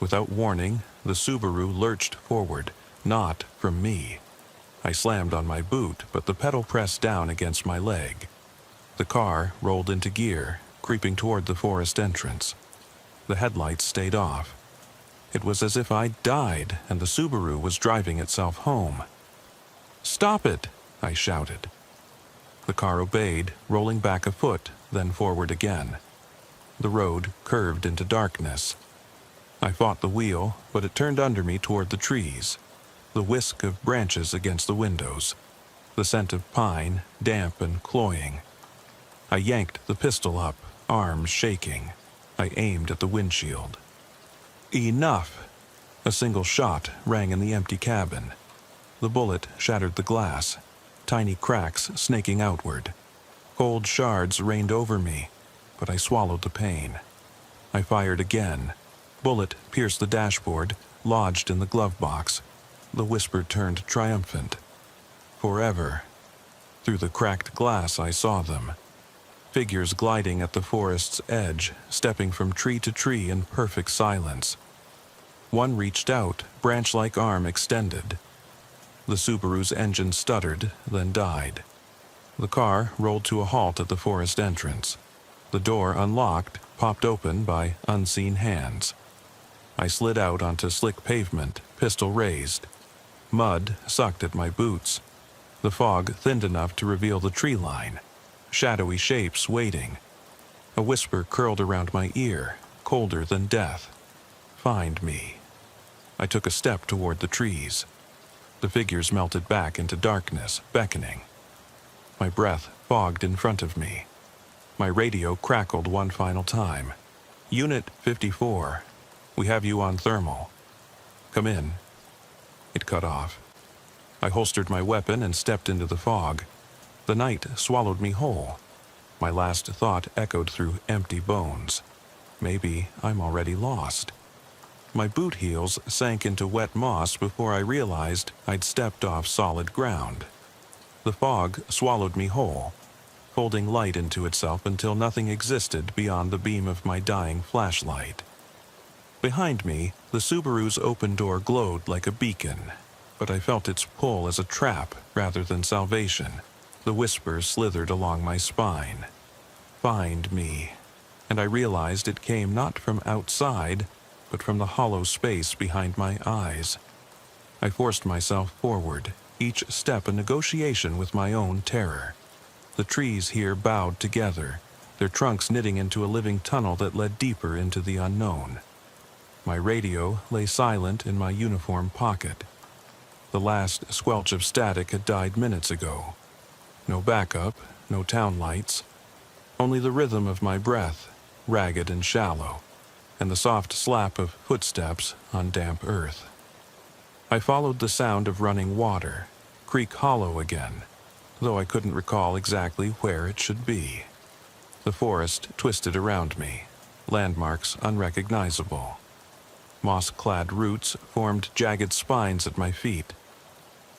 Without warning, the Subaru lurched forward, not from me. I slammed on my boot, but the pedal pressed down against my leg. The car rolled into gear, creeping toward the forest entrance. The headlights stayed off. It was as if I'd died and the Subaru was driving itself home. "Stop it!" I shouted. The car obeyed, rolling back a foot, then forward again. The road curved into darkness. I fought the wheel, but it turned under me toward the trees. The whisk of branches against the windows. The scent of pine, damp and cloying. I yanked the pistol up, arms shaking. I aimed at the windshield. Enough! A single shot rang in the empty cabin. The bullet shattered the glass, tiny cracks snaking outward. Cold shards rained over me, but I swallowed the pain. I fired again. Bullet pierced the dashboard, lodged in the glove box. The whisper turned triumphant. Forever. Through the cracked glass I saw them. Figures gliding at the forest's edge, stepping from tree to tree in perfect silence. One reached out, branch-like arm extended. The Subaru's engine stuttered, then died. The car rolled to a halt at the forest entrance. The door, unlocked, popped open by unseen hands. I slid out onto slick pavement, pistol raised. Mud sucked at my boots. The fog thinned enough to reveal the tree line. Shadowy shapes waiting. A whisper curled around my ear, colder than death. "Find me." I took a step toward the trees. The figures melted back into darkness, beckoning. My breath fogged in front of me. My radio crackled one final time. "Unit 54. We have you on thermal. Come in." It cut off. I holstered my weapon and stepped into the fog. The night swallowed me whole. My last thought echoed through empty bones. Maybe I'm already lost. My boot heels sank into wet moss before I realized I'd stepped off solid ground. The fog swallowed me whole, folding light into itself until nothing existed beyond the beam of my dying flashlight. Behind me, the Subaru's open door glowed like a beacon, but I felt its pull as a trap rather than salvation. The whisper slithered along my spine. "Find me." And I realized it came not from outside, but from the hollow space behind my eyes. I forced myself forward, each step a negotiation with my own terror. The trees here bowed together, their trunks knitting into a living tunnel that led deeper into the unknown. My radio lay silent in my uniform pocket. The last squelch of static had died minutes ago. No backup, no town lights. Only the rhythm of my breath, ragged and shallow, and the soft slap of footsteps on damp earth. I followed the sound of running water, Creek Hollow again, though I couldn't recall exactly where it should be. The forest twisted around me, landmarks unrecognizable. Moss-clad roots formed jagged spines at my feet.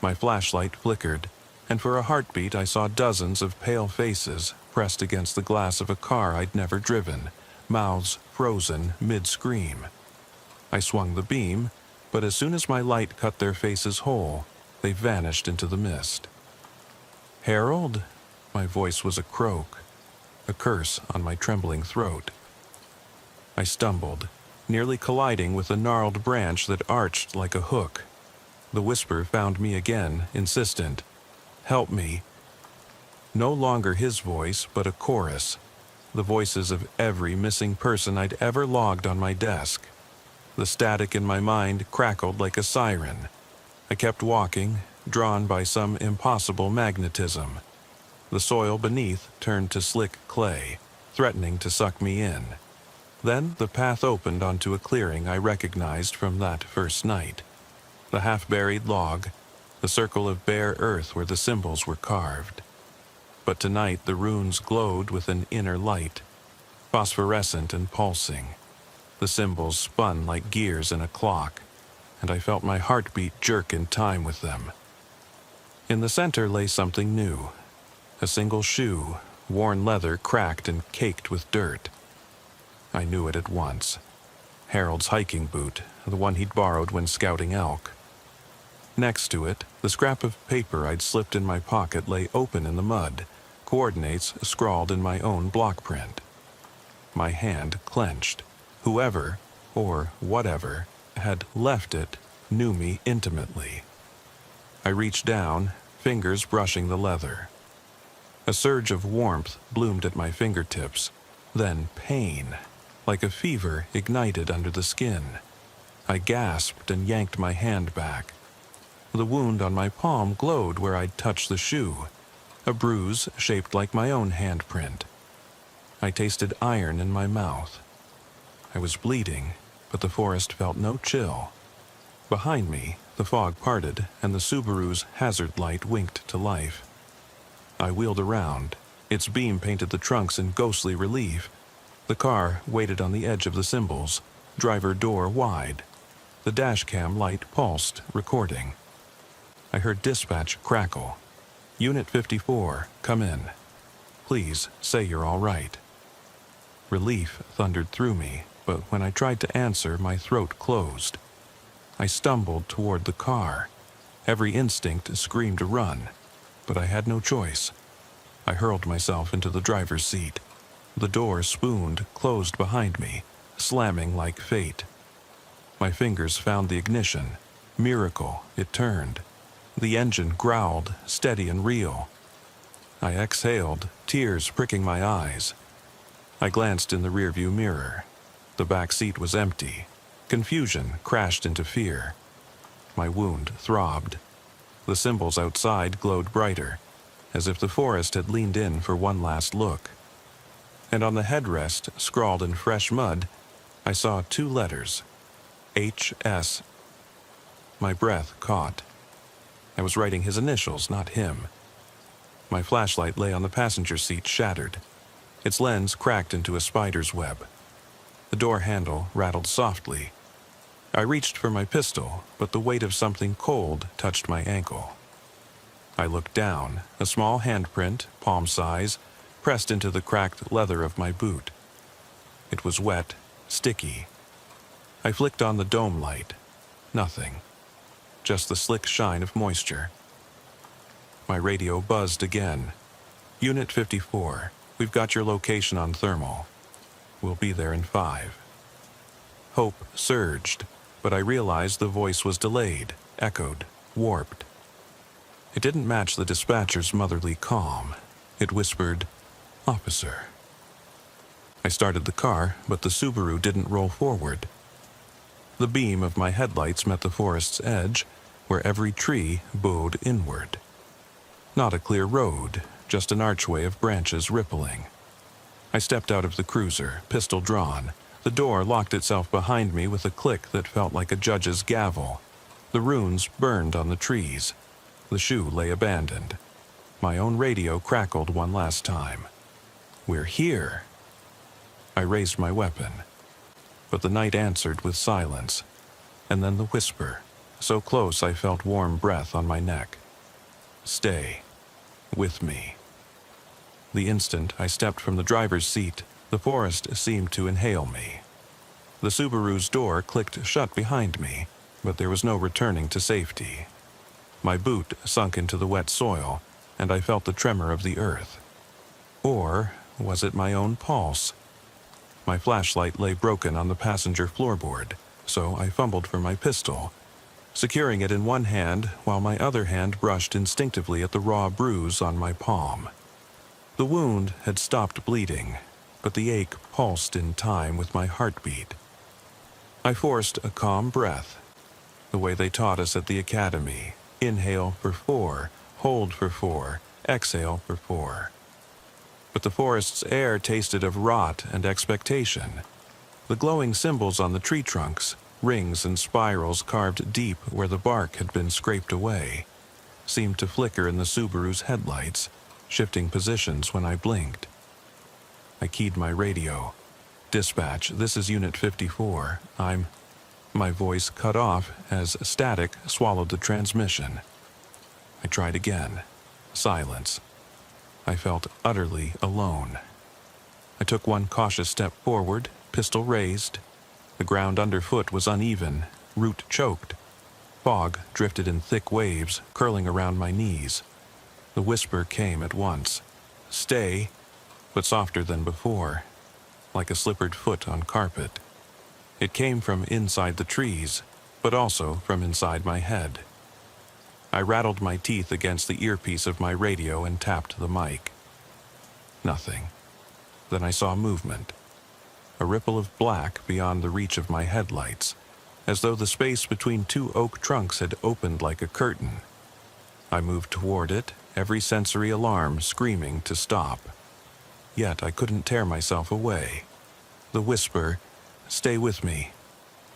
My flashlight flickered, and for a heartbeat I saw dozens of pale faces pressed against the glass of a car I'd never driven, mouths frozen mid-scream. I swung the beam, but as soon as my light cut their faces whole, they vanished into the mist. "Harold?" My voice was a croak, a curse on my trembling throat. I stumbled, nearly colliding with a gnarled branch that arched like a hook. The whisper found me again, insistent. "Help me." No longer his voice, but a chorus. The voices of every missing person I'd ever logged on my desk. The static in my mind crackled like a siren. I kept walking, drawn by some impossible magnetism. The soil beneath turned to slick clay, threatening to suck me in. Then the path opened onto a clearing I recognized from that first night. The half-buried log, the circle of bare earth where the symbols were carved. But tonight the runes glowed with an inner light, phosphorescent and pulsing. The symbols spun like gears in a clock, and I felt my heartbeat jerk in time with them. In the center lay something new. A single shoe, worn leather cracked and caked with dirt. I knew it at once. Harold's hiking boot, the one he'd borrowed when scouting elk. Next to it, the scrap of paper I'd slipped in my pocket lay open in the mud, coordinates scrawled in my own block print. My hand clenched. Whoever, or whatever, had left it knew me intimately. I reached down, fingers brushing the leather. A surge of warmth bloomed at my fingertips, then pain, like a fever ignited under the skin. I gasped and yanked my hand back. The wound on my palm glowed where I'd touched the shoe, a bruise shaped like my own handprint. I tasted iron in my mouth. I was bleeding, but the forest felt no chill. Behind me, the fog parted and the Subaru's hazard light winked to life. I wheeled around. Its beam painted the trunks in ghostly relief. The car waited on the edge of the cymbals, driver door wide. The dashcam light pulsed, recording. I heard dispatch crackle. Unit 54, come in. Please say you're all right. Relief thundered through me, but when I tried to answer, my throat closed. I stumbled toward the car. Every instinct screamed to run, but I had no choice. I hurled myself into the driver's seat. The door spooned closed behind me, slamming like fate. My fingers found the ignition. Miracle, it turned. The engine growled, steady and real. I exhaled, tears pricking my eyes. I glanced in the rearview mirror. The back seat was empty. Confusion crashed into fear. My wound throbbed. The symbols outside glowed brighter, as if the forest had leaned in for one last look. And on the headrest, scrawled in fresh mud, I saw 2 letters. HS. My breath caught. I was writing his initials, not him. My flashlight lay on the passenger seat, shattered. Its lens cracked into a spider's web. The door handle rattled softly. I reached for my pistol, but the weight of something cold touched my ankle. I looked down, a small handprint, palm size, pressed into the cracked leather of my boot. It was wet, sticky. I flicked on the dome light. Nothing. Just the slick shine of moisture. My radio buzzed again. Unit 54, we've got your location on thermal. We'll be there in 5. Hope surged, but I realized the voice was delayed, echoed, warped. It didn't match the dispatcher's motherly calm. It whispered, "Officer." I started the car, but the Subaru didn't roll forward. The beam of my headlights met the forest's edge, where every tree bowed inward. Not a clear road, just an archway of branches rippling. I stepped out of the cruiser, pistol drawn. The door locked itself behind me with a click that felt like a judge's gavel. The runes burned on the trees. The shoe lay abandoned. My own radio crackled one last time. "We're here." I raised my weapon, but the night answered with silence, and then the whisper, so close I felt warm breath on my neck. "Stay with me." The instant I stepped from the driver's seat, the forest seemed to inhale me. The Subaru's door clicked shut behind me, but there was no returning to safety. My boot sunk into the wet soil, and I felt the tremor of the earth. Or was it my own pulse? My flashlight lay broken on the passenger floorboard, so I fumbled for my pistol, securing it in one hand while my other hand brushed instinctively at the raw bruise on my palm. The wound had stopped bleeding, but the ache pulsed in time with my heartbeat. I forced a calm breath, the way they taught us at the academy. Inhale for 4, hold for 4, exhale for 4. But the forest's air tasted of rot and expectation. The glowing symbols on the tree trunks, rings and spirals carved deep where the bark had been scraped away, seemed to flicker in the Subaru's headlights, shifting positions when I blinked. I keyed my radio. "Dispatch, this is Unit 54. My voice cut off as static swallowed the transmission. I tried again. Silence. I felt utterly alone. I took one cautious step forward, pistol raised. The ground underfoot was uneven, root choked. Fog drifted in thick waves, curling around my knees. The whisper came at once. "Stay," but softer than before, like a slippered foot on carpet. It came from inside the trees, but also from inside my head. I rattled my teeth against the earpiece of my radio and tapped the mic. Nothing. Then I saw movement. A ripple of black beyond the reach of my headlights, as though the space between two oak trunks had opened like a curtain. I moved toward it, every sensory alarm screaming to stop. Yet I couldn't tear myself away. The whisper, "Stay with me,"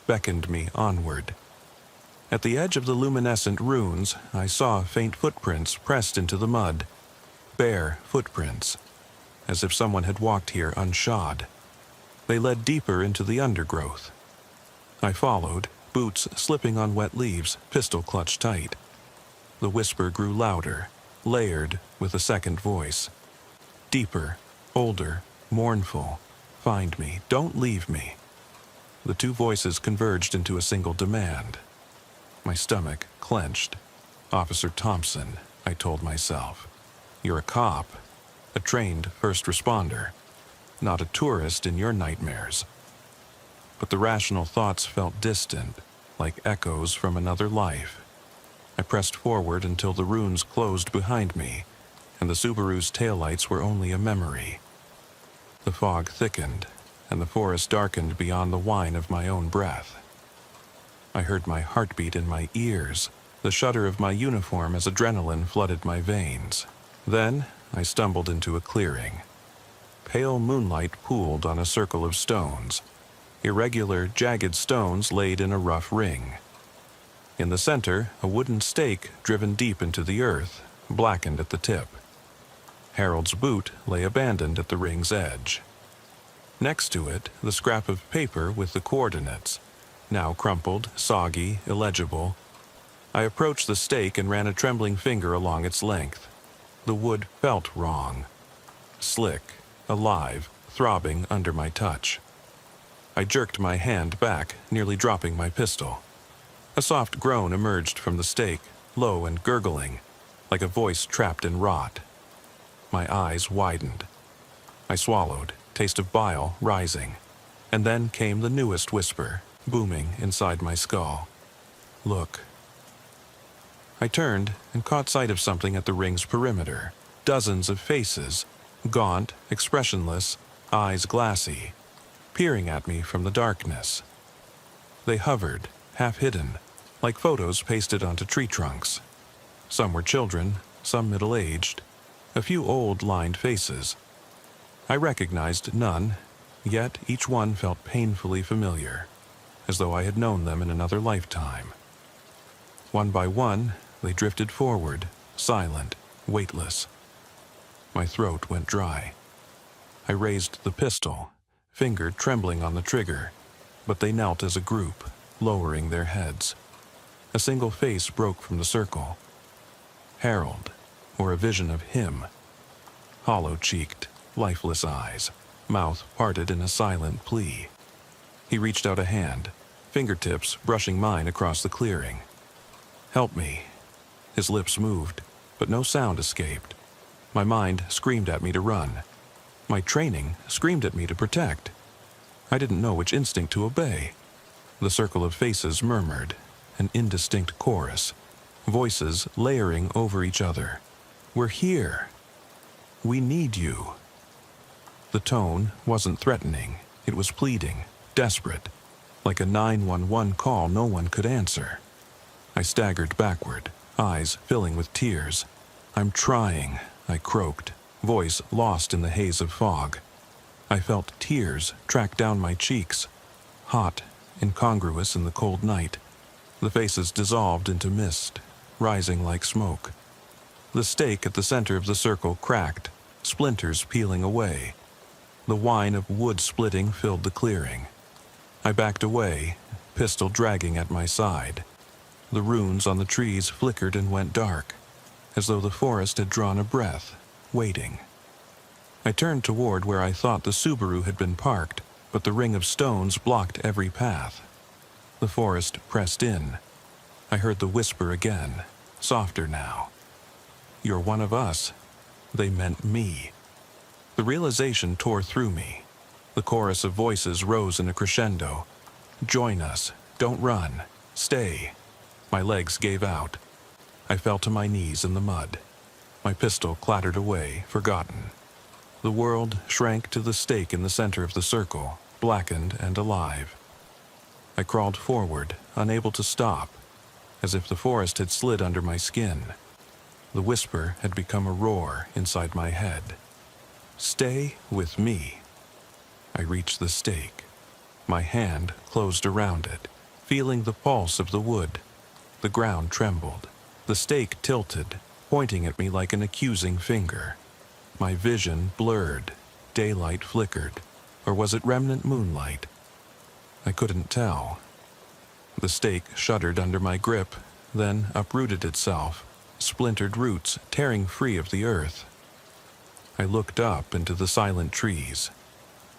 beckoned me onward. At the edge of the luminescent ruins, I saw faint footprints pressed into the mud. Bare footprints, as if someone had walked here unshod. They led deeper into the undergrowth. I followed, boots slipping on wet leaves, pistol clutched tight. The whisper grew louder, layered with a second voice. Deeper, older, mournful. "Find me. Don't leave me." The two voices converged into a single demand. My stomach clenched. "Officer Thompson," I told myself. "You're a cop, a trained first responder, not a tourist in your nightmares." But the rational thoughts felt distant, like echoes from another life. I pressed forward until the ruins closed behind me, and the Subaru's taillights were only a memory. The fog thickened, and the forest darkened beyond the whine of my own breath. I heard my heartbeat in my ears, the shudder of my uniform as adrenaline flooded my veins. Then I stumbled into a clearing. Pale moonlight pooled on a circle of stones, irregular, jagged stones laid in a rough ring. In the center, a wooden stake driven deep into the earth, blackened at the tip. Harold's boot lay abandoned at the ring's edge. Next to it, the scrap of paper with the coordinates, now crumpled, soggy, illegible. I approached the stake and ran a trembling finger along its length. The wood felt wrong. Slick, alive, throbbing under my touch. I jerked my hand back, nearly dropping my pistol. A soft groan emerged from the stake, low and gurgling, like a voice trapped in rot. My eyes widened. I swallowed, taste of bile rising, and then came the newest whisper, booming inside my skull. "Look." I turned and caught sight of something at the ring's perimeter. Dozens of faces, gaunt, expressionless, eyes glassy, peering at me from the darkness. They hovered, half-hidden, like photos pasted onto tree trunks. Some were children, some middle-aged, a few old, lined faces. I recognized none, yet each one felt painfully familiar, as though I had known them in another lifetime. One by one, they drifted forward, silent, weightless. My throat went dry. I raised the pistol, finger trembling on the trigger, but they knelt as a group, lowering their heads. A single face broke from the circle. Harold, or a vision of him. Hollow-cheeked, lifeless eyes, mouth parted in a silent plea. He reached out a hand, fingertips brushing mine across the clearing. "Help me." His lips moved, but no sound escaped. My mind screamed at me to run. My training screamed at me to protect. I didn't know which instinct to obey. The circle of faces murmured, an indistinct chorus, voices layering over each other. "We're here. We need you." The tone wasn't threatening. It was pleading, desperate, like a 911 call no one could answer. I staggered backward, eyes filling with tears. "I'm trying," I croaked, voice lost in the haze of fog. I felt tears track down my cheeks, hot, incongruous in the cold night. The faces dissolved into mist, rising like smoke. The stake at the center of the circle cracked, splinters peeling away. The whine of wood splitting filled the clearing. I backed away, pistol dragging at my side. The runes on the trees flickered and went dark, as though the forest had drawn a breath, waiting. I turned toward where I thought the Subaru had been parked, but the ring of stones blocked every path. The forest pressed in. I heard the whisper again, softer now. "You're one of us." They meant me. The realization tore through me. The chorus of voices rose in a crescendo. "Join us. Don't run. Stay." My legs gave out. I fell to my knees in the mud. My pistol clattered away, forgotten. The world shrank to the stake in the center of the circle, blackened and alive. I crawled forward, unable to stop, as if the forest had slid under my skin. The whisper had become a roar inside my head. "Stay with me." I reached the stake. My hand closed around it, feeling the pulse of the wood. The ground trembled. The stake tilted, pointing at me like an accusing finger. My vision blurred. Daylight flickered. Or was it remnant moonlight? I couldn't tell. The stake shuddered under my grip, then uprooted itself, splintered roots tearing free of the earth. I looked up into the silent trees.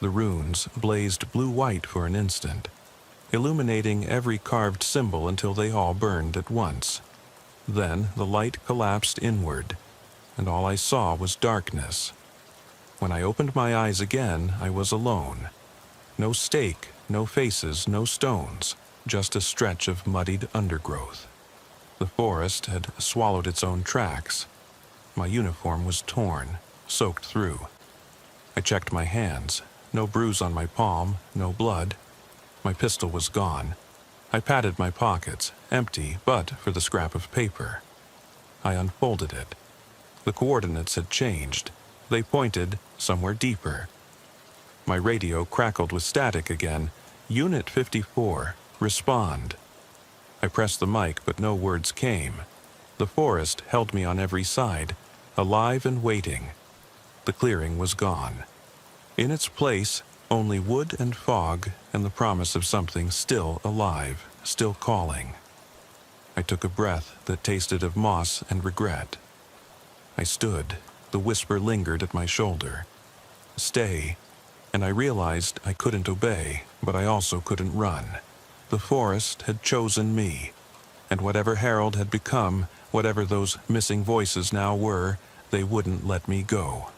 The runes blazed blue-white for an instant, illuminating every carved symbol until they all burned at once. Then the light collapsed inward, and all I saw was darkness. When I opened my eyes again, I was alone. No stake, no faces, no stones, just a stretch of muddied undergrowth. The forest had swallowed its own tracks. My uniform was torn, soaked through. I checked my hands. No bruise on my palm, no blood. My pistol was gone. I patted my pockets, empty but for the scrap of paper. I unfolded it. The coordinates had changed. They pointed somewhere deeper. My radio crackled with static again. "Unit 54, respond." I pressed the mic, but no words came. The forest held me on every side, alive and waiting. The clearing was gone. In its place, only wood and fog and the promise of something still alive, still calling. I took a breath that tasted of moss and regret. I stood. The whisper lingered at my shoulder. "Stay." And I realized I couldn't obey, but I also couldn't run. The forest had chosen me, and whatever Harold had become, whatever those missing voices now were, they wouldn't let me go.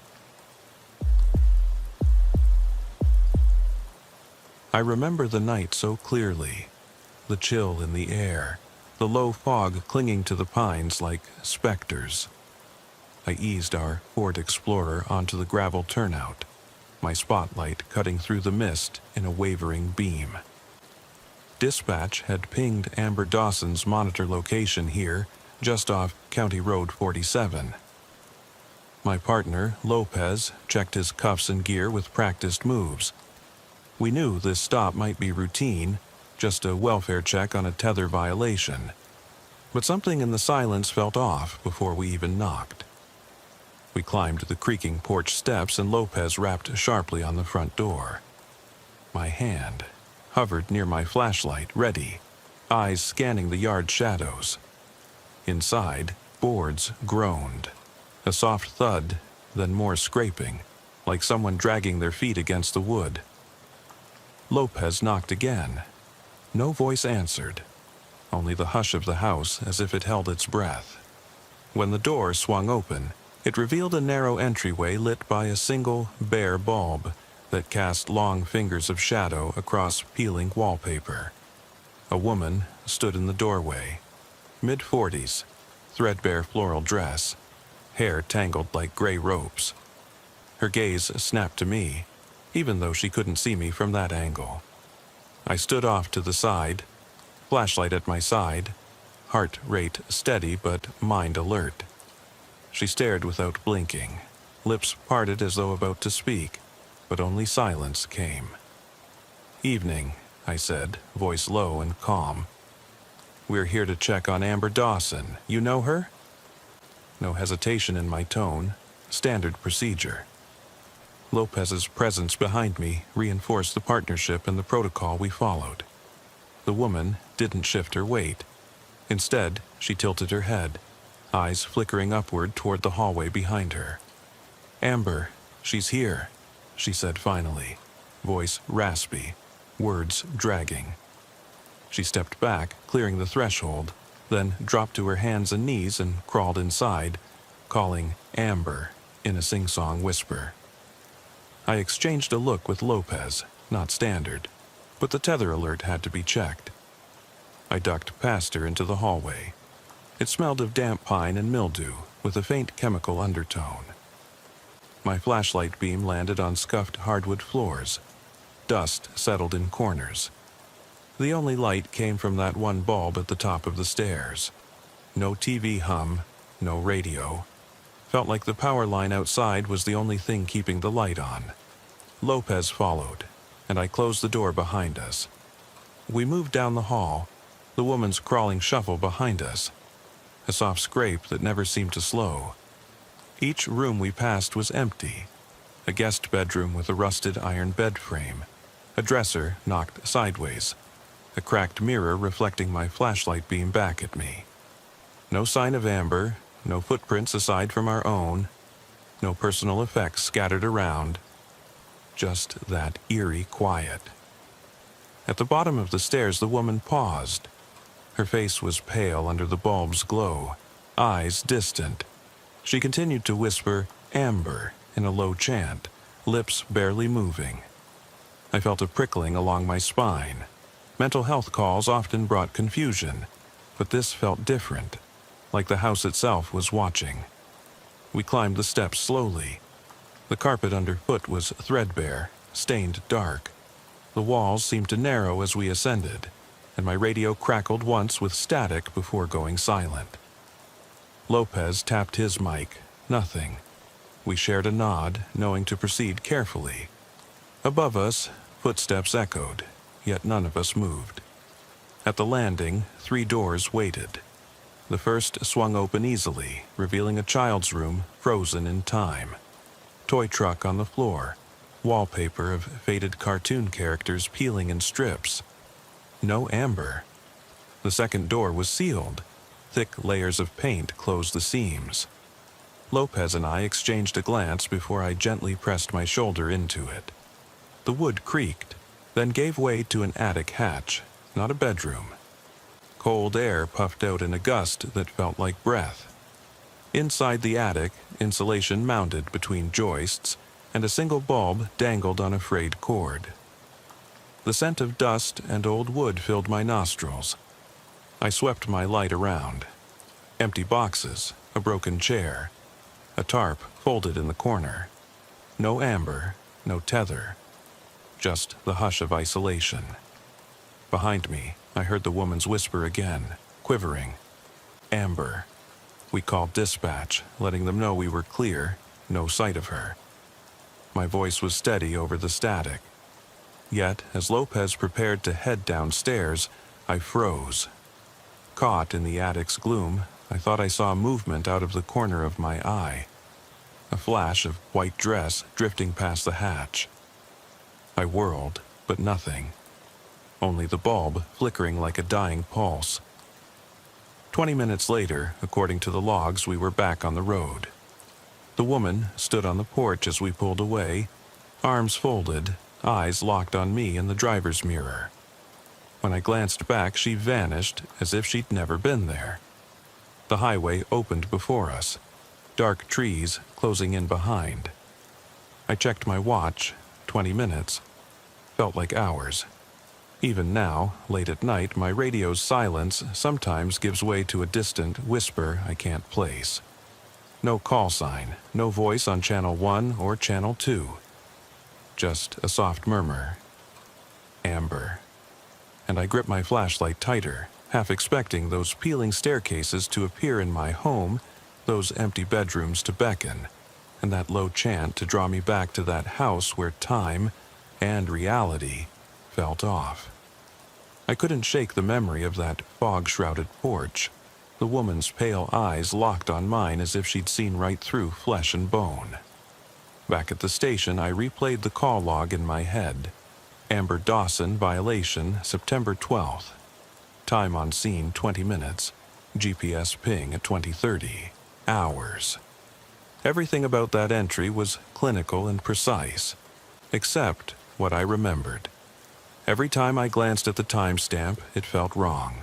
I remember the night so clearly, the chill in the air, the low fog clinging to the pines like specters. I eased our Ford Explorer onto the gravel turnout, my spotlight cutting through the mist in a wavering beam. Dispatch had pinged Amber Dawson's monitor location here, just off County Road 47. My partner, Lopez, checked his cuffs and gear with practiced moves. We knew this stop might be routine, just a welfare check on a tether violation. But something in the silence felt off before we even knocked. We climbed the creaking porch steps and Lopez rapped sharply on the front door. My hand hovered near my flashlight, ready, eyes scanning the yard shadows. Inside, boards groaned. A soft thud, then more scraping, like someone dragging their feet against the wood. Lopez knocked again. No voice answered, only the hush of the house as if it held its breath. When the door swung open, it revealed a narrow entryway lit by a single, bare bulb that cast long fingers of shadow across peeling wallpaper. A woman stood in the doorway, mid-40s, threadbare floral dress, hair tangled like gray ropes. Her gaze snapped to me, even though she couldn't see me from that angle. I stood off to the side, flashlight at my side, heart rate steady but mind alert. She stared without blinking, lips parted as though about to speak, but only silence came. "Evening," I said, voice low and calm. "We're here to check on Amber Dawson. You know her?" No hesitation in my tone, standard procedure. Lopez's presence behind me reinforced the partnership and the protocol we followed. The woman didn't shift her weight. Instead, she tilted her head, eyes flickering upward toward the hallway behind her. "Amber, she's here," she said finally, voice raspy, words dragging. She stepped back, clearing the threshold, then dropped to her hands and knees and crawled inside, calling Amber in a sing-song whisper. I exchanged a look with Lopez, not standard. but the tether alert had to be checked. I ducked past her into the hallway. It smelled of damp pine and mildew, with a faint chemical undertone. My flashlight beam landed on scuffed hardwood floors. Dust settled in corners. The only light came from that one bulb at the top of the stairs. No TV hum, no radio. Felt like the power line outside was the only thing keeping the light on. Lopez followed, and I closed the door behind us. We moved down the hall, the woman's crawling shuffle behind us, a soft scrape that never seemed to slow. Each room we passed was empty. A guest bedroom with a rusted iron bed frame, a dresser knocked sideways, a cracked mirror reflecting my flashlight beam back at me. No sign of Amber, no footprints aside from our own, no personal effects scattered around, just that eerie quiet. At the bottom of the stairs, the woman paused. Her face was pale under the bulb's glow, eyes distant. She continued to whisper, "Amber," in a low chant, lips barely moving. I felt a prickling along my spine. Mental health calls often brought confusion, but this felt different, like the house itself was watching. We climbed the steps slowly. The carpet underfoot was threadbare, stained dark. The walls seemed to narrow as we ascended, and my radio crackled once with static before going silent. Lopez tapped his mic. Nothing. We shared a nod, knowing to proceed carefully. Above us, footsteps echoed, yet none of us moved. At the landing, 3 doors waited. The first swung open easily, revealing a child's room frozen in time. Toy truck on the floor, wallpaper of faded cartoon characters peeling in strips. No Amber. The second door was sealed. Thick layers of paint closed the seams. Lopez and I exchanged a glance before I gently pressed my shoulder into it. The wood creaked, then gave way to an attic hatch, not a bedroom. Cold air puffed out in a gust that felt like breath. Inside the attic, insulation mounted between joists, and a single bulb dangled on a frayed cord. The scent of dust and old wood filled my nostrils. I swept my light around. Empty boxes, a broken chair, a tarp folded in the corner. No Amber, no tether. Just the hush of isolation. Behind me, I heard the woman's whisper again, quivering. "Amber." We called dispatch, letting them know we were clear, no sight of her. My voice was steady over the static. Yet, as Lopez prepared to head downstairs, I froze. Caught in the attic's gloom, I thought I saw movement out of the corner of my eye. A flash of white dress drifting past the hatch. I whirled, but nothing. Only the bulb flickering like a dying pulse. 20 minutes later, according to the logs, we were back on the road. The woman stood on the porch as we pulled away, arms folded, eyes locked on me in the driver's mirror. When I glanced back, she vanished as if she'd never been there. The highway opened before us, dark trees closing in behind. I checked my watch, 20 minutes. Felt like hours. Even now, late at night, my radio's silence sometimes gives way to a distant whisper I can't place. No call sign, no voice on channel 1 or channel 2. Just a soft murmur. Amber. And I grip my flashlight tighter, half expecting those peeling staircases to appear in my home, those empty bedrooms to beckon, and that low chant to draw me back to that house where time and reality felt off. I couldn't shake the memory of that fog-shrouded porch, the woman's pale eyes locked on mine as if she'd seen right through flesh and bone. Back at the station, I replayed the call log in my head. Amber Dawson violation, September 12th. Time on scene 20 minutes. GPS ping at 20:30. Hours. Everything about that entry was clinical and precise, except what I remembered. Every time I glanced at the timestamp, it felt wrong.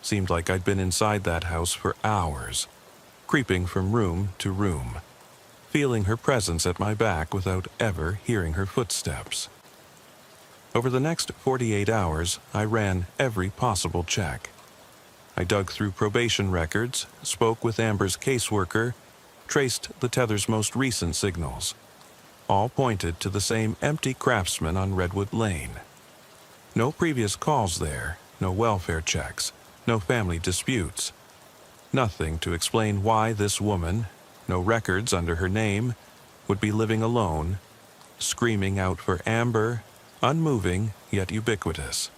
Seemed like I'd been inside that house for hours, creeping from room to room, feeling her presence at my back without ever hearing her footsteps. Over the next 48 hours, I ran every possible check. I dug through probation records, spoke with Amber's caseworker, traced the tether's most recent signals. All pointed to the same empty craftsman on Redwood Lane. No previous calls there, no welfare checks, no family disputes. Nothing to explain why this woman, no records under her name, would be living alone, screaming out for Amber, unmoving yet ubiquitous.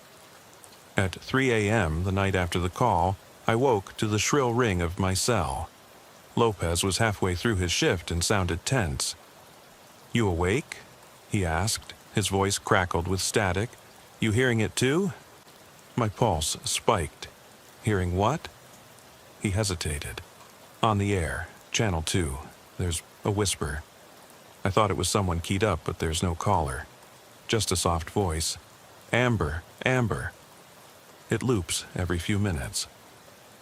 At 3 a.m. the night after the call, I woke to the shrill ring of my cell. Lopez was halfway through his shift and sounded tense. "You awake?" he asked. His voice crackled with static. "You hearing it too?" My pulse spiked. "Hearing what?" He hesitated. "On the air, Channel 2. There's a whisper." I thought it was someone keyed up, but there's no caller. Just a soft voice. "Amber, Amber." It loops every few minutes.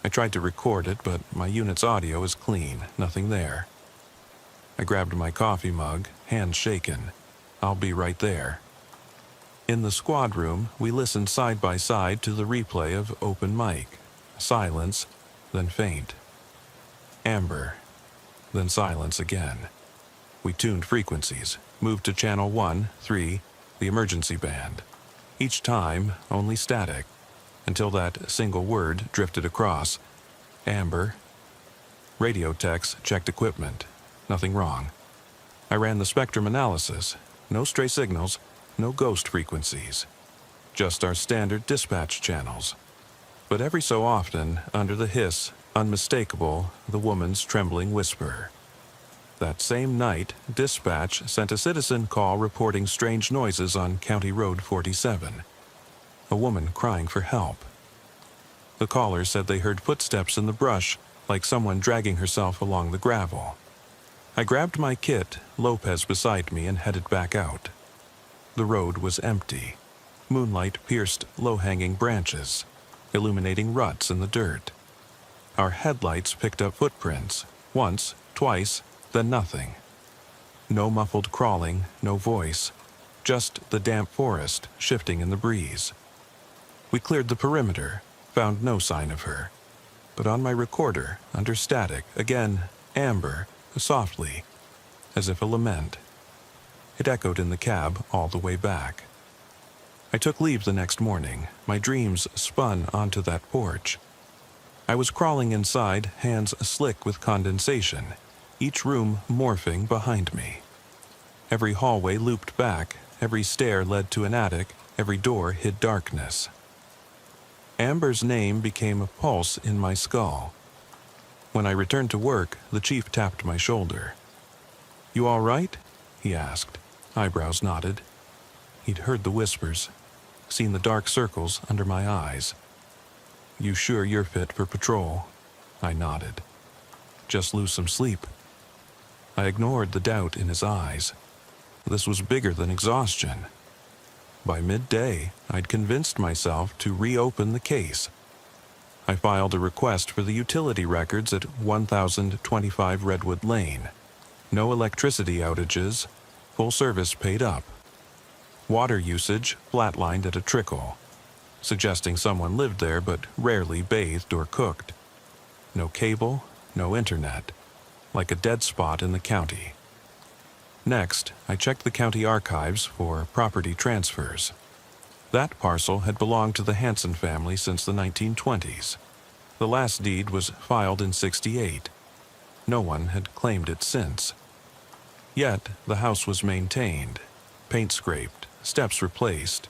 I tried to record it, but my unit's audio is clean, nothing there. I grabbed my coffee mug, hands shaken. "I'll be right there." In the squad room, we listened side by side to the replay of open mic. Silence, then faint. Amber, then silence again. We tuned frequencies, moved to channel 1, 3, the emergency band. Each time, only static, until that single word drifted across. "Amber." Radio techs checked equipment. Nothing wrong. I ran the spectrum analysis. No stray signals, no ghost frequencies. Just our standard dispatch channels. But every so often, under the hiss, unmistakable, the woman's trembling whisper. That same night, dispatch sent a citizen call reporting strange noises on County Road 47. A woman crying for help. The caller said they heard footsteps in the brush, like someone dragging herself along the gravel. I grabbed my kit, Lopez beside me, and headed back out. The road was empty. Moonlight pierced low-hanging branches, illuminating ruts in the dirt. Our headlights picked up footprints, once, twice, then nothing. No muffled crawling, no voice, just the damp forest shifting in the breeze. We cleared the perimeter, found no sign of her. But on my recorder, under static, again, Amber, softly, as if a lament. It echoed in the cab all the way back. I took leave the next morning. My dreams spun onto that porch. I was crawling inside, hands slick with condensation, each room morphing behind me. Every hallway looped back, every stair led to an attic, every door hid darkness. Amber's name became a pulse in my skull. When I returned to work, the chief tapped my shoulder. "You all right?" he asked. Eyebrows nodded. He'd heard the whispers, seen the dark circles under my eyes. "You sure you're fit for patrol?" I nodded. "Just lose some sleep." I ignored the doubt in his eyes. This was bigger than exhaustion. By midday, I'd convinced myself to reopen the case. I filed a request for the utility records at 1025 Redwood Lane. No electricity outages, full service paid up. Water usage flatlined at a trickle, suggesting someone lived there but rarely bathed or cooked. No cable, no internet, like a dead spot in the county. Next, I checked the county archives for property transfers. That parcel had belonged to the Hanson family since the 1920s. The last deed was filed in '68. No one had claimed it since. Yet, the house was maintained, paint scraped, steps replaced,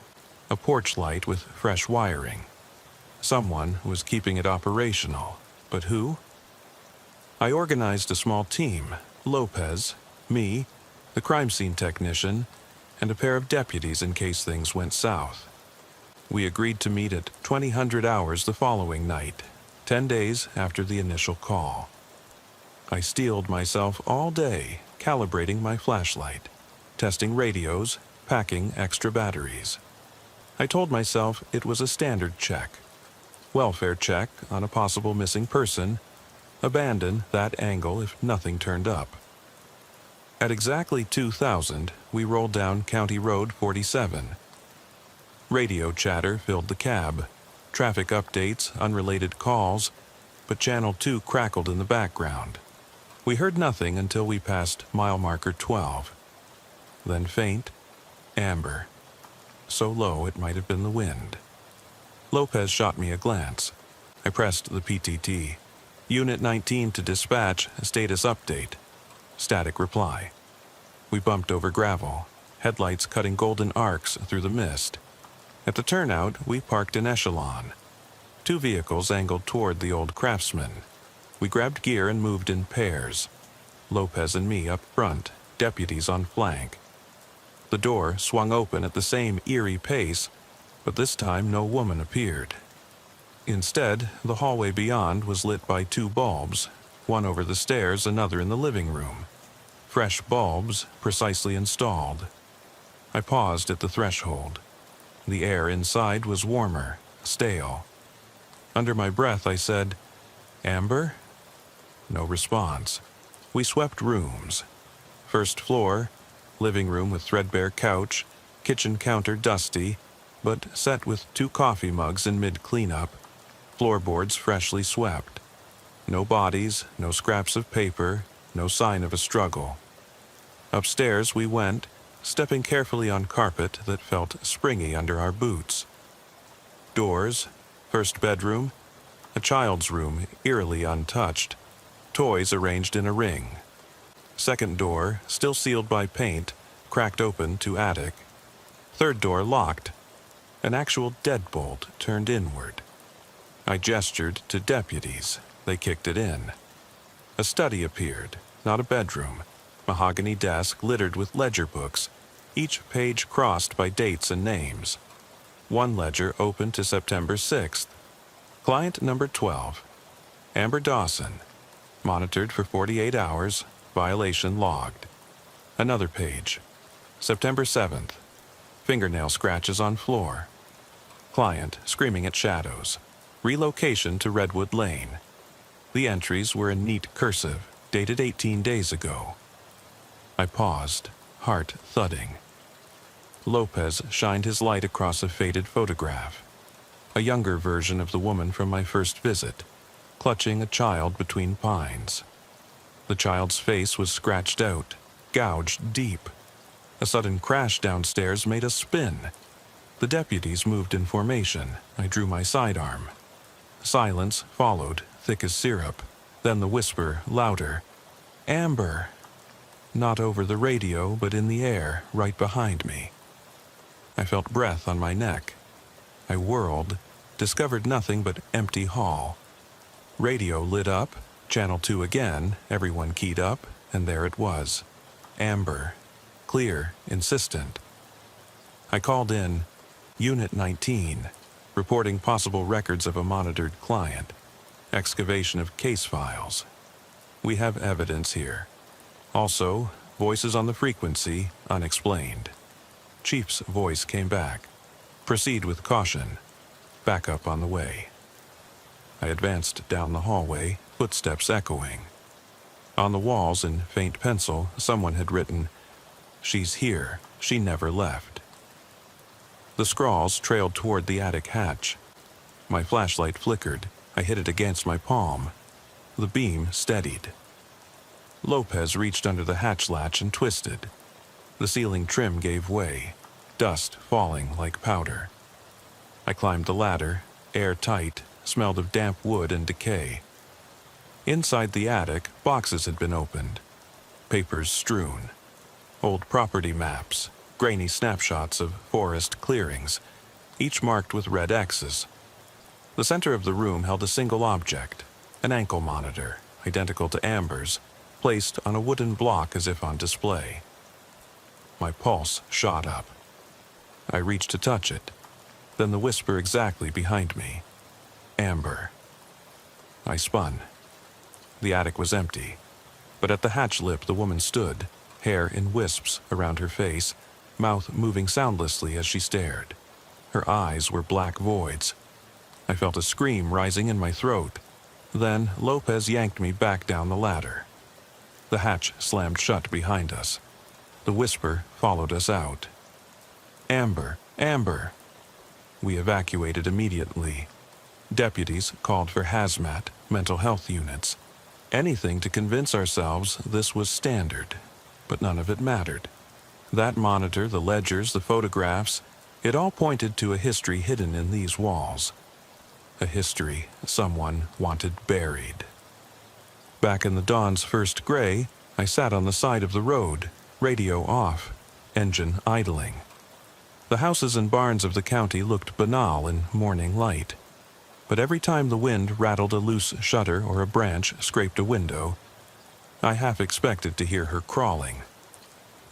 a porch light with fresh wiring. Someone was keeping it operational, but who? I organized a small team: Lopez, me, the crime scene technician, and a pair of deputies in case things went south. We agreed to meet at 2000 hours the following night, 10 days after the initial call. I steeled myself all day, calibrating my flashlight, testing radios, packing extra batteries. I told myself it was a standard check. Welfare check on a possible missing person. Abandon that angle if nothing turned up. At exactly 2000, we rolled down County Road 47. Radio chatter filled the cab. Traffic updates, unrelated calls, but Channel 2 crackled in the background. We heard nothing until we passed mile marker 12. Then faint, amber. So low it might have been the wind. Lopez shot me a glance. I pressed the PTT. Unit 19 to dispatch, status update. Static reply. We bumped over gravel, headlights cutting golden arcs through the mist. At the turnout, we parked in echelon. 2 vehicles angled toward the old Craftsman. We grabbed gear and moved in pairs. Lopez and me up front, deputies on flank. The door swung open at the same eerie pace, but this time no woman appeared. Instead, the hallway beyond was lit by 2 bulbs, one over the stairs, another in the living room. Fresh bulbs, precisely installed. I paused at the threshold. The air inside was warmer, stale. Under my breath, I said, "Amber?" No response. We swept rooms. First floor, living room with threadbare couch, kitchen counter dusty, but set with 2 coffee mugs in mid-cleanup, floorboards freshly swept. No bodies, no scraps of paper, no sign of a struggle. Upstairs we went, stepping carefully on carpet that felt springy under our boots. Doors, first bedroom, a child's room eerily untouched, toys arranged in a ring. Second door, still sealed by paint, cracked open to attic. Third door locked. An actual deadbolt turned inward. I gestured to deputies. They kicked it in. A study appeared, not a bedroom. Mahogany desk littered with ledger books, each page crossed by dates and names. One ledger open to September 6th. Client number 12. Amber Dawson. Monitored for 48 hours. Violation logged. Another page. September 7th. Fingernail scratches on floor. Client screaming at shadows. Relocation to Redwood Lane. The entries were in neat cursive, dated 18 days ago. I paused, heart thudding. Lopez shined his light across a faded photograph. A younger version of the woman from my first visit, clutching a child between pines. The child's face was scratched out, gouged deep. A sudden crash downstairs made us spin. The deputies moved in formation. I drew my sidearm. Silence followed, thick as syrup. Then the whisper, louder. "Amber!" Not over the radio, but in the air, right behind me. I felt breath on my neck. I whirled, discovered nothing but empty hall. Radio lit up, Channel 2 again, everyone keyed up, and there it was. Amber. Clear, insistent. I called in, Unit 19, reporting possible records of a monitored client. Excavation of case files. We have evidence here. Also, voices on the frequency, unexplained. Chief's voice came back. Proceed with caution. Backup on the way. I advanced down the hallway, footsteps echoing. On the walls in faint pencil, someone had written, "She's here. She never left." The scrawls trailed toward the attic hatch. My flashlight flickered. I hit it against my palm. The beam steadied. Lopez reached under the hatch latch and twisted. The ceiling trim gave way, dust falling like powder. I climbed the ladder, airtight, smelled of damp wood and decay. Inside the attic, boxes had been opened, papers strewn, old property maps, grainy snapshots of forest clearings, each marked with red X's. The center of the room held a single object, an ankle monitor, identical to Amber's, placed on a wooden block as if on display. My pulse shot up. I reached to touch it, then the whisper exactly behind me. "Amber." I spun. The attic was empty, but at the hatch lip the woman stood, hair in wisps around her face, mouth moving soundlessly as she stared. Her eyes were black voids. I felt a scream rising in my throat. Then Lopez yanked me back down the ladder. The hatch slammed shut behind us. The whisper followed us out. "Amber, Amber." we evacuated immediately. Deputies called for hazmat, mental health units. Anything to convince ourselves this was standard, but none of it mattered. That monitor, the ledgers, the photographs, it all pointed to a history hidden in these walls. A history someone wanted buried. Back in the dawn's first gray, I sat on the side of the road, radio off, engine idling. The houses and barns of the county looked banal in morning light. But every time the wind rattled a loose shutter or a branch scraped a window, I half expected to hear her crawling,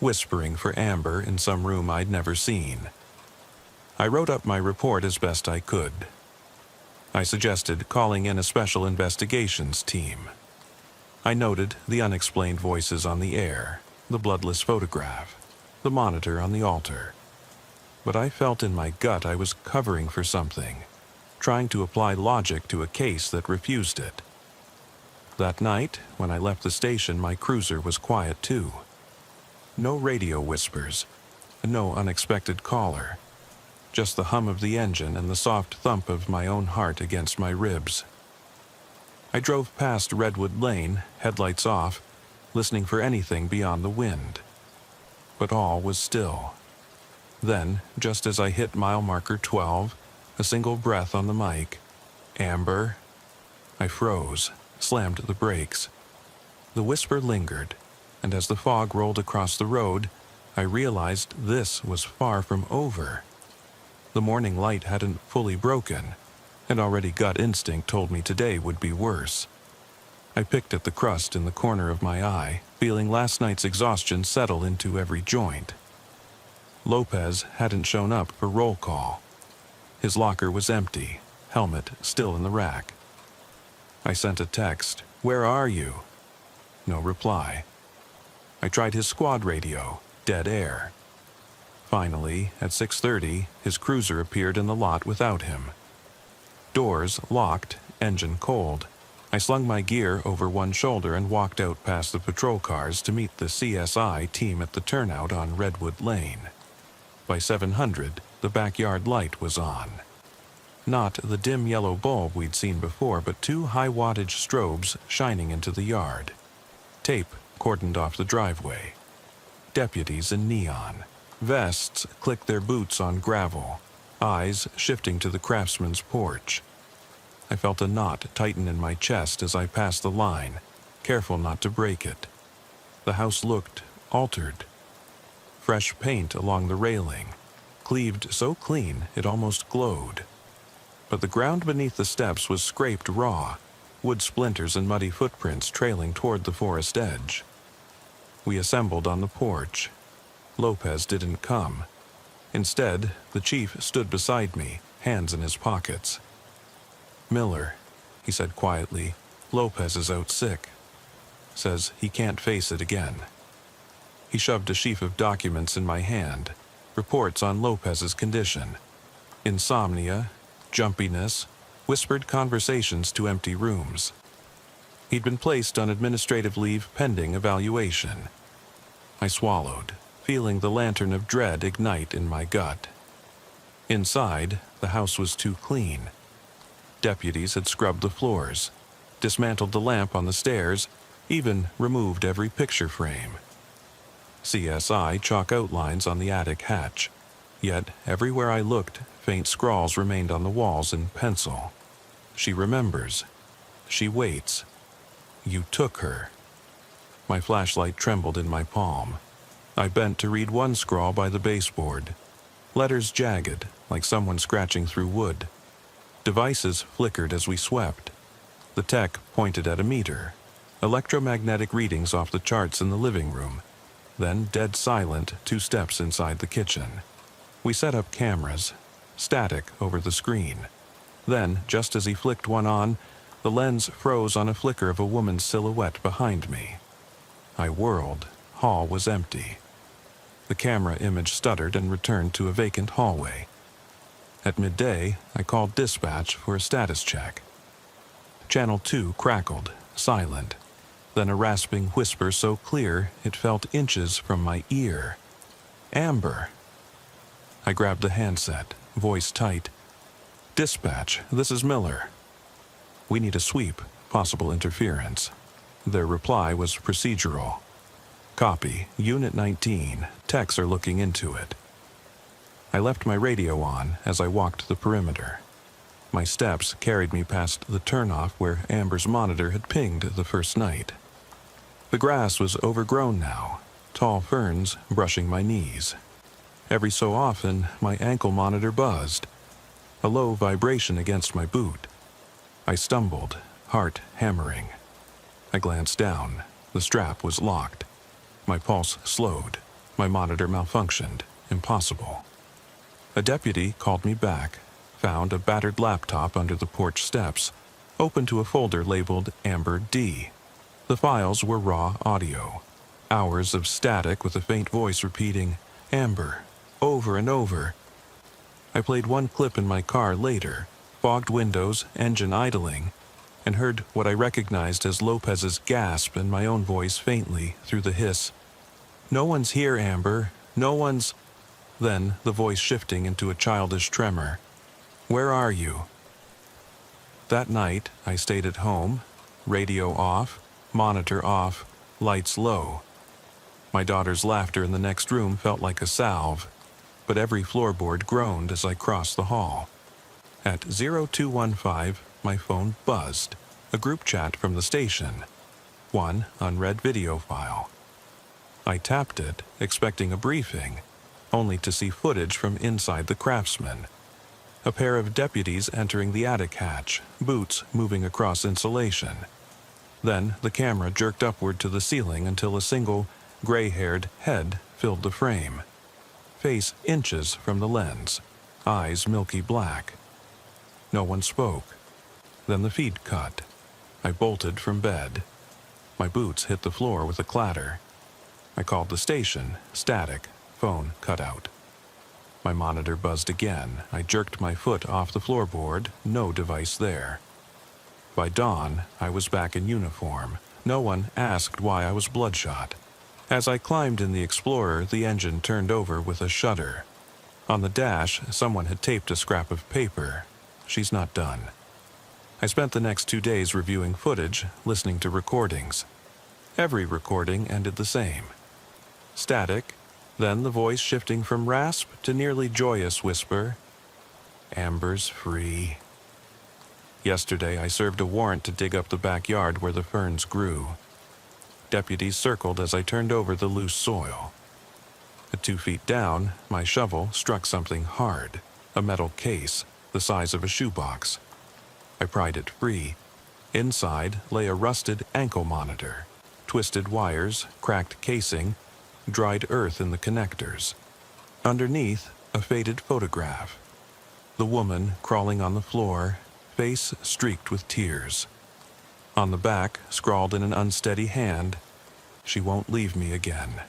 whispering for Amber in some room I'd never seen. I wrote up my report as best I could. I suggested calling in a special investigations team. I noted the unexplained voices on the air, the bloodless photograph, the monitor on the altar. But I felt in my gut I was covering for something, trying to apply logic to a case that refused it. That night, when I left the station, my cruiser was quiet too. No radio whispers, no unexpected caller, just the hum of the engine and the soft thump of my own heart against my ribs. I drove past Redwood Lane, headlights off, listening for anything beyond the wind. But all was still. Then, just as I hit mile marker 12, a single breath on the mic. Amber. I froze, slammed the brakes. The whisper lingered, and as the fog rolled across the road, I realized this was far from over. The morning light hadn't fully broken, and already gut instinct told me today would be worse. I picked at the crust in the corner of my eye, feeling last night's exhaustion settle into every joint. Lopez hadn't shown up for roll call. His locker was empty, helmet still in the rack. I sent a text, "Where are you?" No reply. I tried his squad radio, dead air. Finally, at 6:30, his cruiser appeared in the lot without him. Doors locked, engine cold. I slung my gear over one shoulder and walked out past the patrol cars to meet the CSI team at the turnout on Redwood Lane. By 700, the backyard light was on. Not the dim yellow bulb we'd seen before, but two high-wattage strobes shining into the yard. Tape cordoned off the driveway. Deputies in neon. Vests clicked their boots on gravel, eyes shifting to the craftsman's porch. I felt a knot tighten in my chest as I passed the line, careful not to break it. The house looked altered. Fresh paint along the railing, cleaved so clean it almost glowed. But the ground beneath the steps was scraped raw, wood splinters and muddy footprints trailing toward the forest edge. We assembled on the porch. Lopez didn't come. Instead, the chief stood beside me, hands in his pockets. "Miller," he said quietly, "Lopez is out sick. Says he can't face it again." He shoved a sheaf of documents in my hand, reports on Lopez's condition. Insomnia, jumpiness, whispered conversations to empty rooms. He'd been placed on administrative leave pending evaluation. I swallowed, feeling the lantern of dread ignite in my gut. Inside, the house was too clean. Deputies had scrubbed the floors, dismantled the lamp on the stairs, even removed every picture frame. CSI chalk outlines on the attic hatch, yet everywhere I looked, faint scrawls remained on the walls in pencil. "She remembers. She waits. You took her." My flashlight trembled in my palm. I bent to read one scrawl by the baseboard. Letters jagged, like someone scratching through wood. Devices flickered as we swept. The tech pointed at a meter. Electromagnetic readings off the charts in the living room. Then dead silent 2 steps inside the kitchen. We set up cameras, static over the screen. Then, just as he flicked one on, the lens froze on a flicker of a woman's silhouette behind me. I whirled. Hall was empty. The camera image stuttered and returned to a vacant hallway. At midday, I called dispatch for a status check. Channel 2 crackled, silent. Then a rasping whisper so clear it felt inches from my ear. "Amber." I grabbed the handset, voice tight, Dispatch, this is Miller. We need a sweep, possible interference. Their reply was procedural. Copy, Unit 19, techs are looking into it. I left my radio on as I walked the perimeter. My steps carried me past the turnoff where Amber's monitor had pinged the first night. The grass was overgrown now, tall ferns brushing my knees. Every so often, my ankle monitor buzzed, a low vibration against my boot. I stumbled, heart hammering. I glanced down. The strap was locked. My pulse slowed. My monitor malfunctioned. Impossible. A deputy called me back, found a battered laptop under the porch steps, opened to a folder labeled Amber D. The files were raw audio. Hours of static with a faint voice repeating, Amber, over and over. I played one clip in my car later, fogged windows, engine idling, and heard what I recognized as Lopez's gasp and my own voice faintly through the hiss. No one's here, Amber. No one's... Then the voice shifting into a childish tremor. Where are you? That night, I stayed at home, radio off, monitor off, lights low. My daughter's laughter in the next room felt like a salve, but every floorboard groaned as I crossed the hall. At 0215, my phone buzzed, a group chat from the station. One unread video file. I tapped it, expecting a briefing, only to see footage from inside the Craftsman. A pair of deputies entering the attic hatch, boots moving across insulation. Then the camera jerked upward to the ceiling until a single, gray-haired head filled the frame. Face inches from the lens, eyes milky black. No one spoke. Then the feed cut. I bolted from bed. My boots hit the floor with a clatter. I called the station, static, phone cut out. My monitor buzzed again. I jerked my foot off the floorboard, no device there. By dawn, I was back in uniform. No one asked why I was bloodshot. As I climbed in the Explorer, the engine turned over with a shudder. On the dash, someone had taped a scrap of paper. She's not done. I spent the next 2 days reviewing footage, listening to recordings. Every recording ended the same. Static, then the voice shifting from rasp to nearly joyous whisper, Amber's free. Yesterday I served a warrant to dig up the backyard where the ferns grew. Deputies circled as I turned over the loose soil. At 2 feet down, my shovel struck something hard, a metal case, the size of a shoebox. I pried it free. Inside lay a rusted ankle monitor, twisted wires, cracked casing, dried earth in the connectors. Underneath, a faded photograph. The woman crawling on the floor, face streaked with tears. On the back, scrawled in an unsteady hand, "She won't leave me again."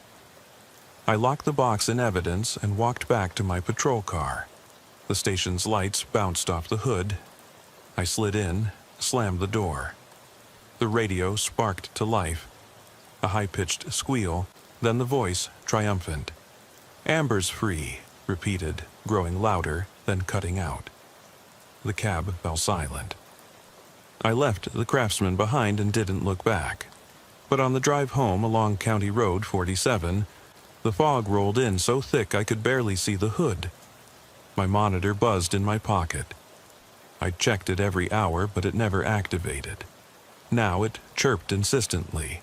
I locked the box in evidence and walked back to my patrol car. The station's lights bounced off the hood. I slid in, slammed the door. The radio sparked to life. A high-pitched squeal, then the voice, triumphant. "Amber's free," repeated, growing louder, then cutting out. The cab fell silent. I left the Craftsman behind and didn't look back. But on the drive home along County Road 47, the fog rolled in so thick I could barely see the hood. My monitor buzzed in my pocket. I checked it every hour, but it never activated. Now it chirped insistently.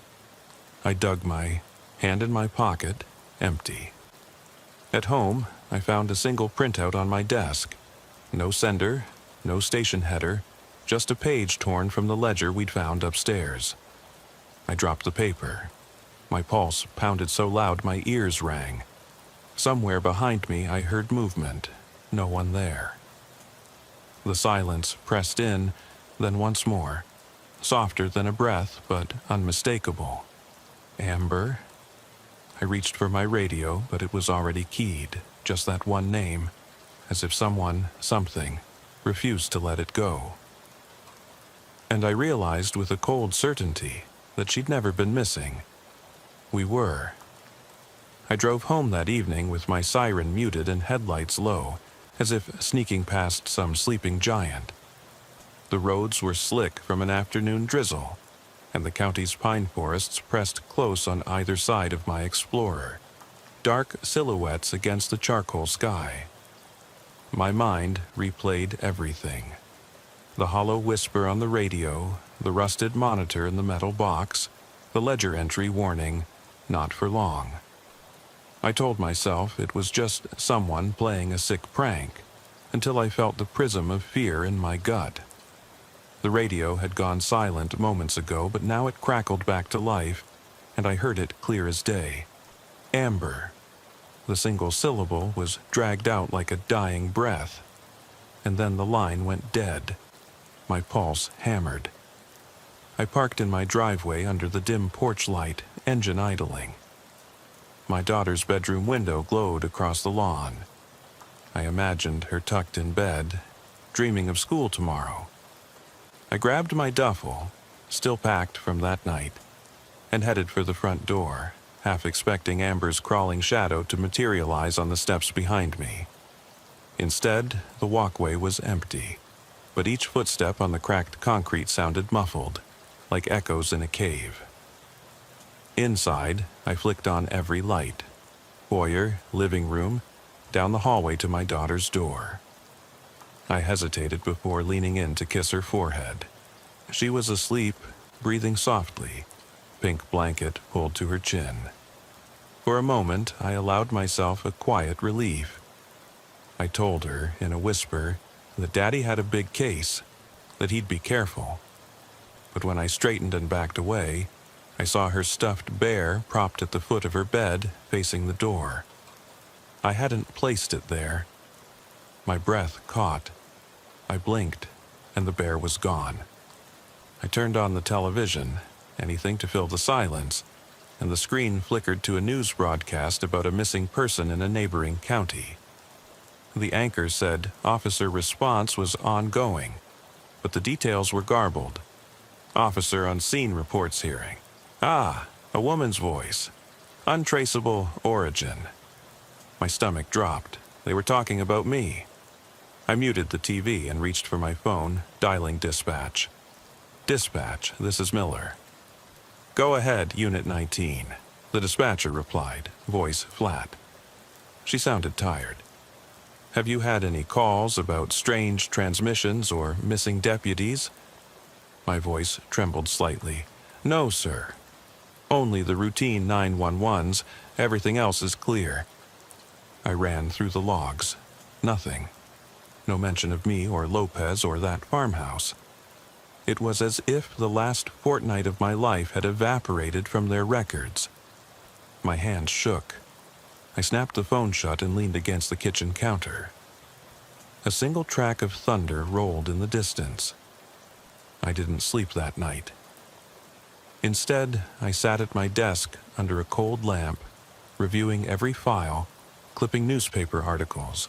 I dug my hand in my pocket, empty. At home, I found a single printout on my desk. No sender, no station header, just a page torn from the ledger we'd found upstairs. I dropped the paper. My pulse pounded so loud my ears rang. Somewhere behind me I heard movement. No one there. The silence pressed in, then once more. Softer than a breath, but unmistakable. Amber? I reached for my radio, but it was already keyed. Just that one name. As if someone, something, refused to let it go. And I realized with a cold certainty that she'd never been missing. We were. I drove home that evening with my siren muted and headlights low, as if sneaking past some sleeping giant. The roads were slick from an afternoon drizzle, and the county's pine forests pressed close on either side of my Explorer, dark silhouettes against the charcoal sky. My mind replayed everything. The hollow whisper on the radio, the rusted monitor in the metal box, the ledger entry warning, "Not for long." I told myself it was just someone playing a sick prank, until I felt the prism of fear in my gut. The radio had gone silent moments ago, but now it crackled back to life, and I heard it clear as day. Amber. The single syllable was dragged out like a dying breath, and then the line went dead. My pulse hammered. I parked in my driveway under the dim porch light, engine idling. My daughter's bedroom window glowed across the lawn. I imagined her tucked in bed, dreaming of school tomorrow. I grabbed my duffel, still packed from that night, and headed for the front door, half expecting Amber's crawling shadow to materialize on the steps behind me. Instead, the walkway was empty, but each footstep on the cracked concrete sounded muffled, like echoes in a cave. Inside, I flicked on every light. Foyer, living room, down the hallway to my daughter's door. I hesitated before leaning in to kiss her forehead. She was asleep, breathing softly, pink blanket pulled to her chin. For a moment, I allowed myself a quiet relief. I told her, in a whisper, that Daddy had a big case, that he'd be careful. But when I straightened and backed away, I saw her stuffed bear propped at the foot of her bed, facing the door. I hadn't placed it there. My breath caught. I blinked, and the bear was gone. I turned on the television, anything to fill the silence, and the screen flickered to a news broadcast about a missing person in a neighboring county. The anchor said officer response was ongoing, but the details were garbled. Officer on scene reports hearing. Ah, a woman's voice. Untraceable origin. My stomach dropped. They were talking about me. I muted the TV and reached for my phone, dialing dispatch. Dispatch, this is Miller. Go ahead, Unit 19, the dispatcher replied, voice flat. She sounded tired. Have you had any calls about strange transmissions or missing deputies? My voice trembled slightly. No, sir. Only the routine 911s. Everything else is clear. I ran through the logs. Nothing. No mention of me or Lopez or that farmhouse. It was as if the last fortnight of my life had evaporated from their records. My hands shook. I snapped the phone shut and leaned against the kitchen counter. A single track of thunder rolled in the distance. I didn't sleep that night. Instead, I sat at my desk under a cold lamp, reviewing every file, clipping newspaper articles,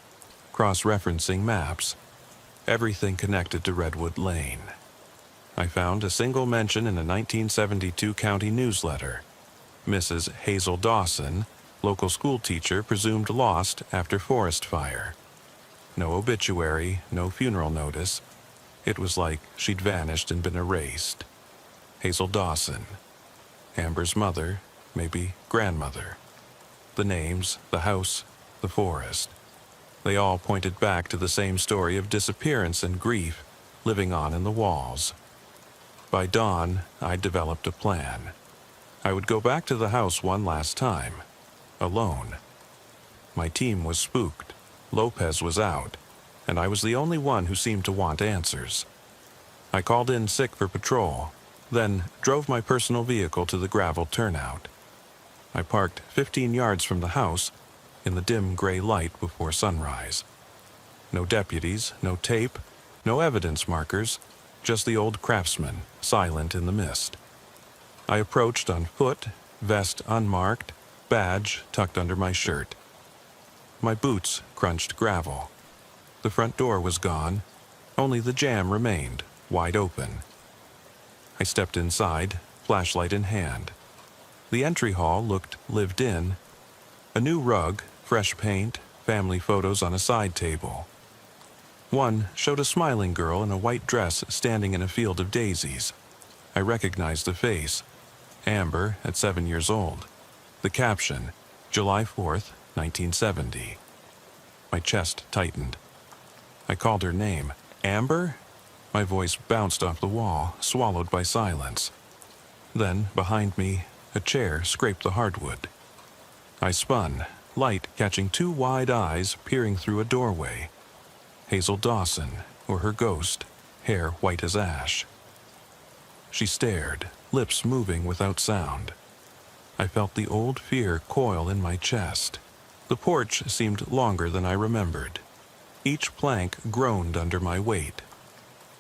cross-referencing maps, everything connected to Redwood Lane. I found a single mention in a 1972 county newsletter. Mrs. Hazel Dawson, local school teacher, presumed lost after forest fire. No obituary, no funeral notice. It was like she'd vanished and been erased. Hazel Dawson. Amber's mother, maybe grandmother. The names, the house, the forest. They all pointed back to the same story of disappearance and grief living on in the walls. By dawn, I'd developed a plan. I would go back to the house one last time, alone. My team was spooked. Lopez was out, and I was the only one who seemed to want answers. I called in sick for patrol, then drove my personal vehicle to the gravel turnout. I parked 15 yards from the house, in the dim gray light before sunrise. No deputies, no tape, no evidence markers, just the old craftsman, silent in the mist. I approached on foot, vest unmarked, badge tucked under my shirt. My boots crunched gravel. The front door was gone. Only the jamb remained, wide open. I stepped inside, flashlight in hand. The entry hall looked lived in. A new rug, fresh paint, family photos on a side table. One showed a smiling girl in a white dress standing in a field of daisies. I recognized the face. Amber, at 7 years old. The caption, July 4th, 1970. My chest tightened. I called her name. Amber? My voice bounced off the wall, swallowed by silence. Then, behind me, a chair scraped the hardwood. I spun, light catching two wide eyes peering through a doorway. Hazel Dawson, or her ghost, hair white as ash. She stared, lips moving without sound. I felt the old fear coil in my chest. The porch seemed longer than I remembered. Each plank groaned under my weight.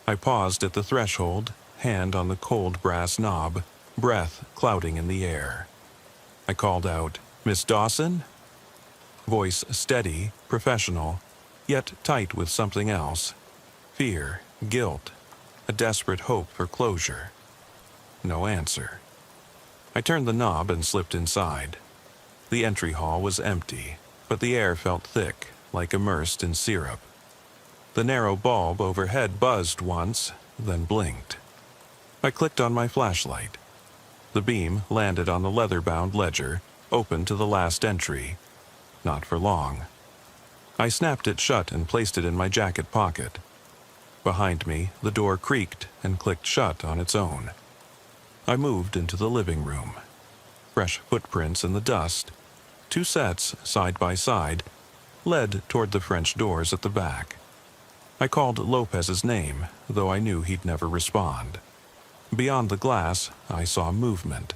I paused at the threshold, hand on the cold brass knob, breath clouding in the air. I called out, "Miss Dawson?" Voice steady, professional, yet tight with something else. Fear, guilt, a desperate hope for closure. No answer. I turned the knob and slipped inside. The entry hall was empty, but the air felt thick, like immersed in syrup. The narrow bulb overhead buzzed once, then blinked. I clicked on my flashlight. The beam landed on the leather-bound ledger, open to the last entry. Not for long. I snapped it shut and placed it in my jacket pocket. Behind me, the door creaked and clicked shut on its own. I moved into the living room. Fresh footprints in the dust, two sets, side by side, led toward the French doors at the back. I called Lopez's name, though I knew he'd never respond. Beyond the glass, I saw movement.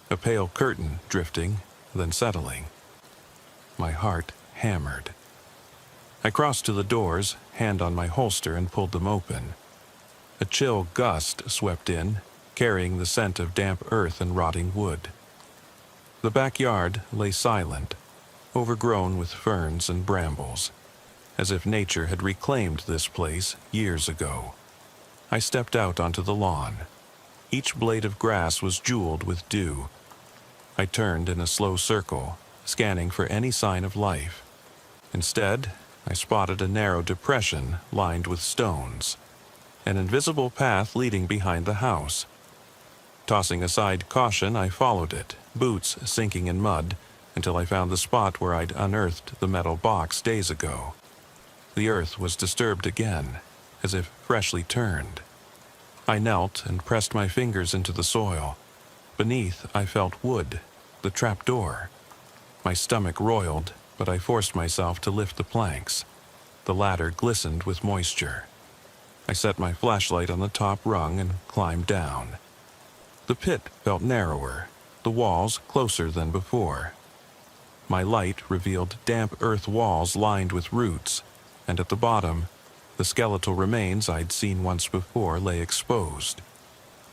A pale curtain drifting, then settling. My heart hammered. I crossed to the doors, hand on my holster, and pulled them open. A chill gust swept in, carrying the scent of damp earth and rotting wood. The backyard lay silent, overgrown with ferns and brambles, as if nature had reclaimed this place years ago. I stepped out onto the lawn. Each blade of grass was jeweled with dew. I turned in a slow circle, scanning for any sign of life. Instead, I spotted a narrow depression lined with stones, an invisible path leading behind the house. Tossing aside caution, I followed it, boots sinking in mud, until I found the spot where I'd unearthed the metal box days ago. The earth was disturbed again, as if freshly turned. I knelt and pressed my fingers into the soil. Beneath, I felt wood, the trapdoor. My stomach roiled, but I forced myself to lift the planks. The ladder glistened with moisture. I set my flashlight on the top rung and climbed down. The pit felt narrower, the walls closer than before. My light revealed damp earth walls lined with roots, and at the bottom, the skeletal remains I'd seen once before lay exposed.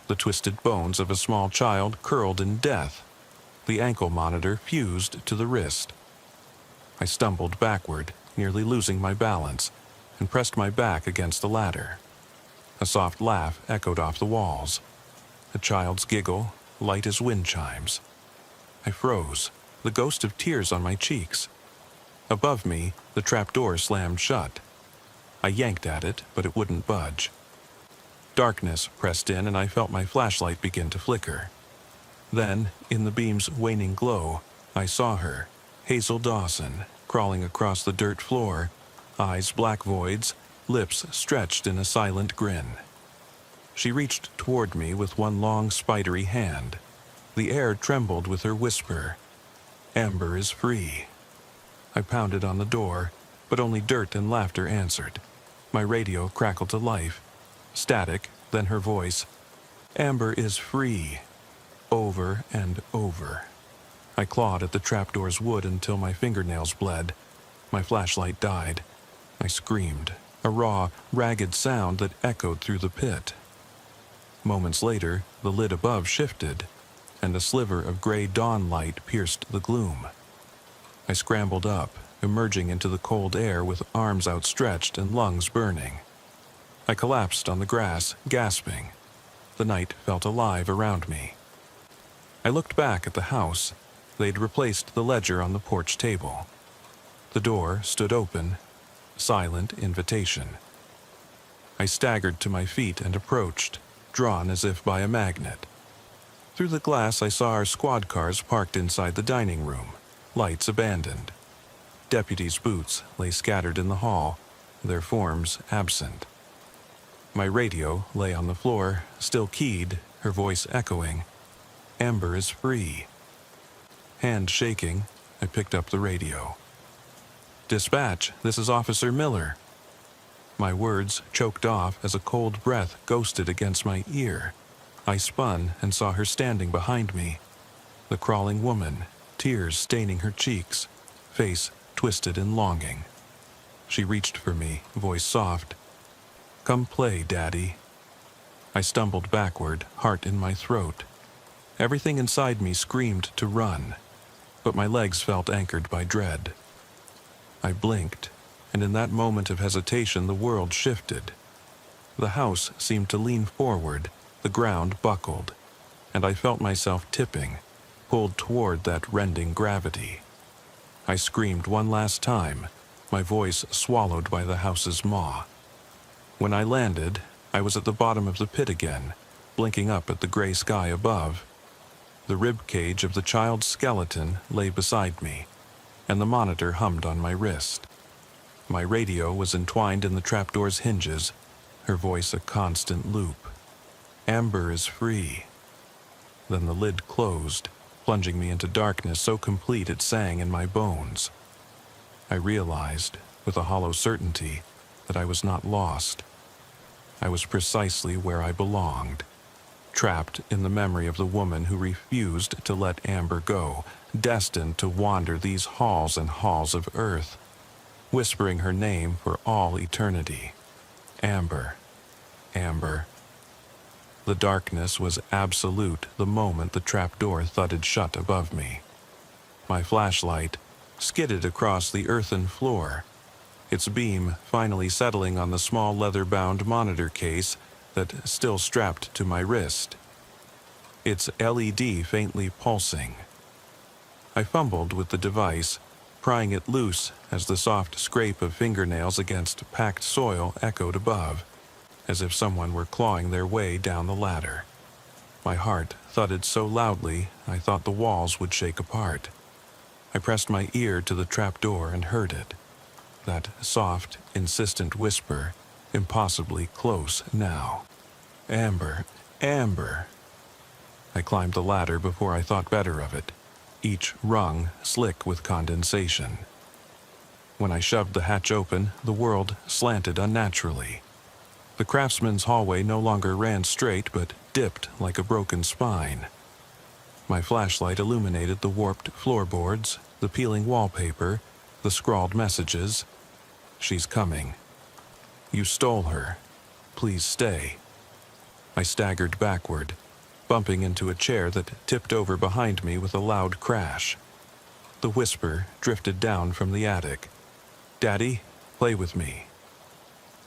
The twisted bones of a small child curled in death. The ankle monitor fused to the wrist. I stumbled backward, nearly losing my balance, and pressed my back against the ladder. A soft laugh echoed off the walls. A child's giggle, light as wind chimes. I froze, the ghost of tears on my cheeks. Above me, the trapdoor slammed shut. I yanked at it, but it wouldn't budge. Darkness pressed in, and I felt my flashlight begin to flicker. Then, in the beam's waning glow, I saw her, Hazel Dawson, crawling across the dirt floor, eyes black voids, lips stretched in a silent grin. She reached toward me with one long, spidery hand. The air trembled with her whisper, "Amber is free." I pounded on the door, but only dirt and laughter answered. My radio crackled to life. Static, then her voice, "Amber is free." Over and over. I clawed at the trapdoor's wood until my fingernails bled. My flashlight died. I screamed, a raw, ragged sound that echoed through the pit. Moments later, the lid above shifted, and a sliver of gray dawn light pierced the gloom. I scrambled up, emerging into the cold air with arms outstretched and lungs burning. I collapsed on the grass, gasping. The night felt alive around me. I looked back at the house. They'd replaced the ledger on the porch table. The door stood open, silent invitation. I staggered to my feet and approached, drawn as if by a magnet. Through the glass I saw our squad cars parked inside the dining room, lights abandoned. Deputies' boots lay scattered in the hall, their forms absent. My radio lay on the floor, still keyed, her voice echoing. "Amber is free." Hand shaking, I picked up the radio. "Dispatch, this is Officer Miller." My words choked off as a cold breath ghosted against my ear. I spun and saw her standing behind me. The crawling woman, tears staining her cheeks, face twisted in longing. She reached for me, voice soft. "Come play, Daddy." I stumbled backward, heart in my throat. Everything inside me screamed to run, but my legs felt anchored by dread. I blinked, and in that moment of hesitation the world shifted. The house seemed to lean forward, the ground buckled, and I felt myself tipping, pulled toward that rending gravity. I screamed one last time, my voice swallowed by the house's maw. When I landed, I was at the bottom of the pit again, blinking up at the gray sky above. The rib cage of the child's skeleton lay beside me, and the monitor hummed on my wrist. My radio was entwined in the trapdoor's hinges, her voice a constant loop. "Amber is free." Then the lid closed, plunging me into darkness so complete it sang in my bones. I realized, with a hollow certainty, that I was not lost. I was precisely where I belonged, trapped in the memory of the woman who refused to let Amber go, destined to wander these halls and halls of earth, whispering her name for all eternity. Amber, Amber. The darkness was absolute the moment the trapdoor thudded shut above me. My flashlight skidded across the earthen floor, its beam finally settling on the small leather-bound monitor case that still strapped to my wrist, its LED faintly pulsing. I fumbled with the device, prying it loose as the soft scrape of fingernails against packed soil echoed above, as if someone were clawing their way down the ladder. My heart thudded so loudly I thought the walls would shake apart. I pressed my ear to the trapdoor and heard it. That soft, insistent whisper, impossibly close now. "Amber, Amber." I climbed the ladder before I thought better of it, each rung slick with condensation. When I shoved the hatch open, the world slanted unnaturally. The craftsman's hallway no longer ran straight but dipped like a broken spine. My flashlight illuminated the warped floorboards, the peeling wallpaper, the scrawled messages. "She's coming. You stole her. Please stay." I staggered backward, bumping into a chair that tipped over behind me with a loud crash. The whisper drifted down from the attic. "Daddy, play with me."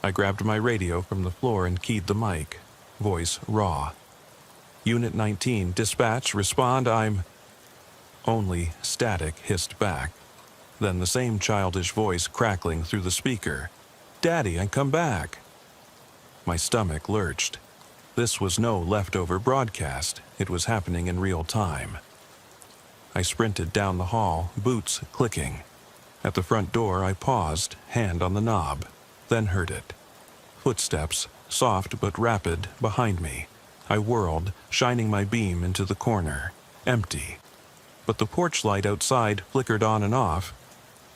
I grabbed my radio from the floor and keyed the mic, voice raw. "Unit 19, dispatch, respond, I'm—" Only static hissed back. Then the same childish voice crackling through the speaker. "Daddy, I come back." My stomach lurched. This was no leftover broadcast. It was happening in real time. I sprinted down the hall, boots clicking. At the front door, I paused, hand on the knob, then heard it. Footsteps, soft but rapid, behind me. I whirled, shining my beam into the corner. Empty. But the porch light outside flickered on and off,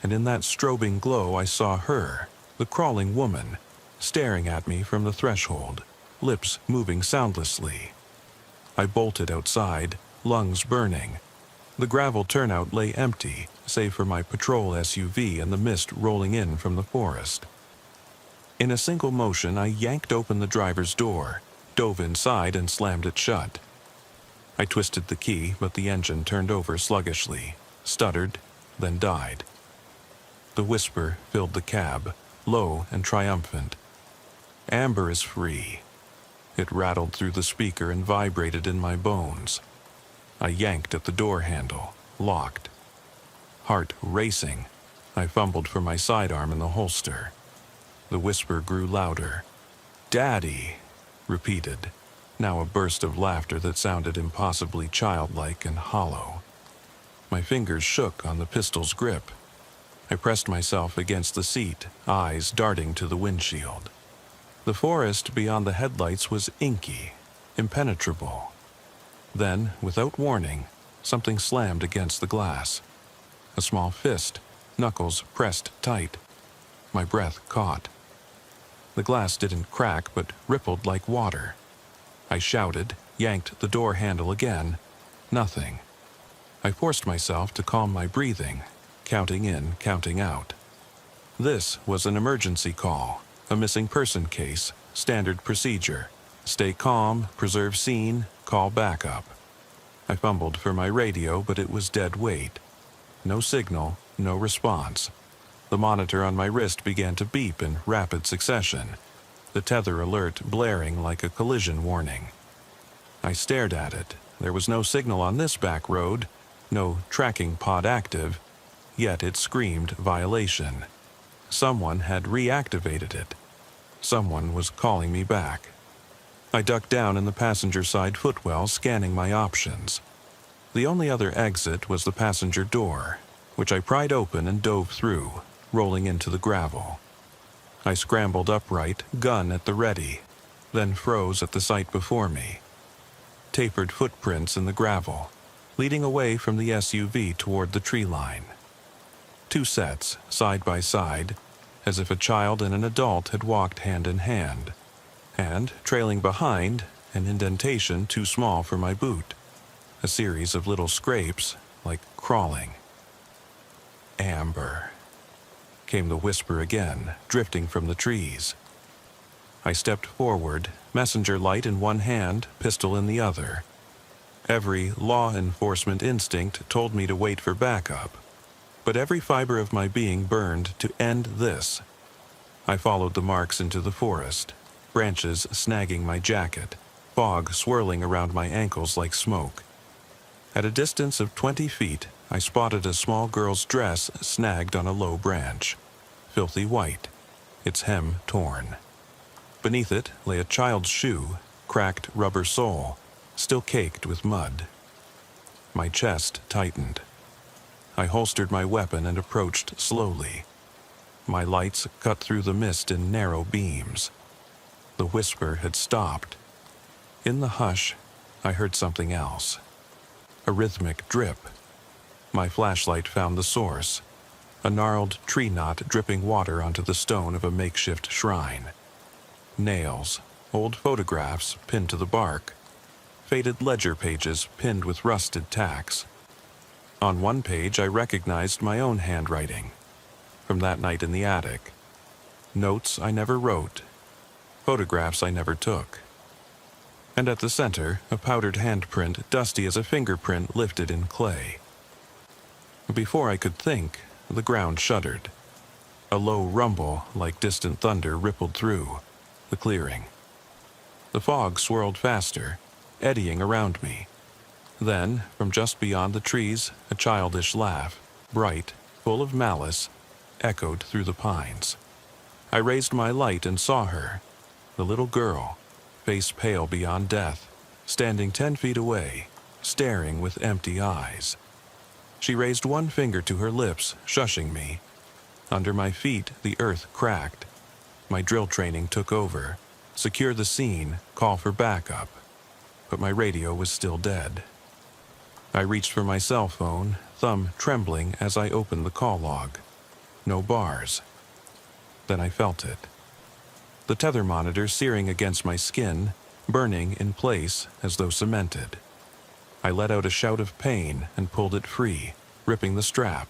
and in that strobing glow I saw her, the crawling woman, staring at me from the threshold, lips moving soundlessly. I bolted outside, lungs burning. The gravel turnout lay empty, save for my patrol SUV and the mist rolling in from the forest. In a single motion, I yanked open the driver's door, dove inside and slammed it shut. I twisted the key, but the engine turned over sluggishly, stuttered, then died. The whisper filled the cab, low and triumphant. "Amber is free." It rattled through the speaker and vibrated in my bones. I yanked at the door handle, locked. Heart racing, I fumbled for my sidearm in the holster. The whisper grew louder. Daddy, repeated, now a burst of laughter that sounded impossibly childlike and hollow. My fingers shook on the pistol's grip. I pressed myself against the seat, eyes darting to the windshield. The forest beyond the headlights was inky, impenetrable. Then, without warning, something slammed against the glass. A small fist, knuckles pressed tight. My breath caught. The glass didn't crack, but rippled like water. I shouted, yanked the door handle again. Nothing. I forced myself to calm my breathing, counting in, counting out. This was an emergency call, a missing person case, standard procedure. Stay calm, preserve scene, call backup. I fumbled for my radio, but it was dead weight. No signal, no response. The monitor on my wrist began to beep in rapid succession, the tether alert blaring like a collision warning. I stared at it. There was no signal on this back road, no tracking pod active, yet it screamed violation. Someone had reactivated it. Someone was calling me back. I ducked down in the passenger side footwell, scanning my options. The only other exit was the passenger door, which I pried open and dove through, rolling into the gravel. I scrambled upright, gun at the ready, then froze at the sight before me. Tapered footprints in the gravel, leading away from the SUV toward the tree line. Two sets, side by side, as if a child and an adult had walked hand in hand. And, trailing behind, an indentation too small for my boot. A series of little scrapes, like crawling. Amber, came the whisper again, drifting from the trees. I stepped forward, messenger light in one hand, pistol in the other. Every law enforcement instinct told me to wait for backup, but every fiber of my being burned to end this. I followed the marks into the forest, branches snagging my jacket, fog swirling around my ankles like smoke. At a distance of 20 feet, I spotted a small girl's dress snagged on a low branch, filthy white, its hem torn. Beneath it lay a child's shoe, cracked rubber sole, still caked with mud. My chest tightened. I holstered my weapon and approached slowly. My lights cut through the mist in narrow beams. The whisper had stopped. In the hush, I heard something else. A rhythmic drip. My flashlight found the source, a gnarled tree knot dripping water onto the stone of a makeshift shrine. Nails, old photographs pinned to the bark, faded ledger pages pinned with rusted tacks. On one page I recognized my own handwriting, from that night in the attic. Notes I never wrote, photographs I never took. And at the center, a powdered handprint dusty as a fingerprint lifted in clay. Before I could think, the ground shuddered. A low rumble, like distant thunder, rippled through the clearing. The fog swirled faster, eddying around me. Then, from just beyond the trees, a childish laugh, bright, full of malice, echoed through the pines. I raised my light and saw her, the little girl, face pale beyond death, standing 10 feet away, staring with empty eyes. She raised one finger to her lips, shushing me. Under my feet, the earth cracked. My drill training took over. Secure the scene, call for backup. But my radio was still dead. I reached for my cell phone, thumb trembling as I opened the call log. No bars. Then I felt it. The tether monitor searing against my skin, burning in place as though cemented. I let out a shout of pain and pulled it free, ripping the strap.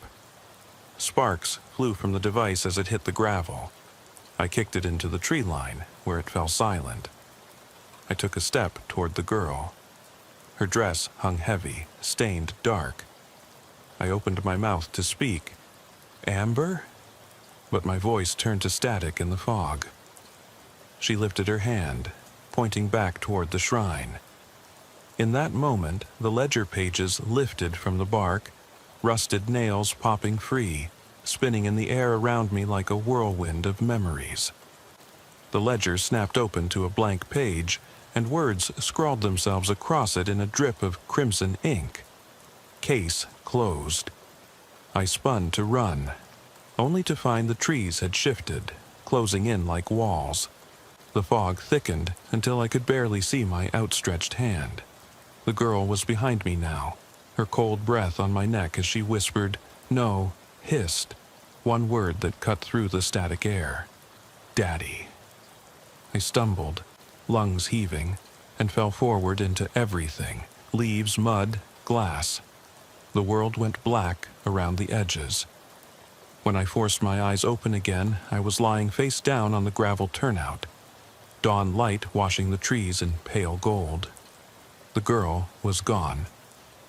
Sparks flew from the device as it hit the gravel. I kicked it into the tree line, where it fell silent. I took a step toward the girl. Her dress hung heavy, stained dark. I opened my mouth to speak. Amber? But my voice turned to static in the fog. She lifted her hand, pointing back toward the shrine. In that moment, the ledger pages lifted from the bark, rusted nails popping free, spinning in the air around me like a whirlwind of memories. The ledger snapped open to a blank page, and words scrawled themselves across it in a drip of crimson ink. Case closed. I spun to run, only to find the trees had shifted, closing in like walls. The fog thickened until I could barely see my outstretched hand. The girl was behind me now, her cold breath on my neck as she whispered, "No," hissed, one word that cut through the static air. "Daddy." I stumbled, lungs heaving, and fell forward into everything, leaves, mud, glass. The world went black around the edges. When I forced my eyes open again, I was lying face down on the gravel turnout, dawn light washing the trees in pale gold. The girl was gone.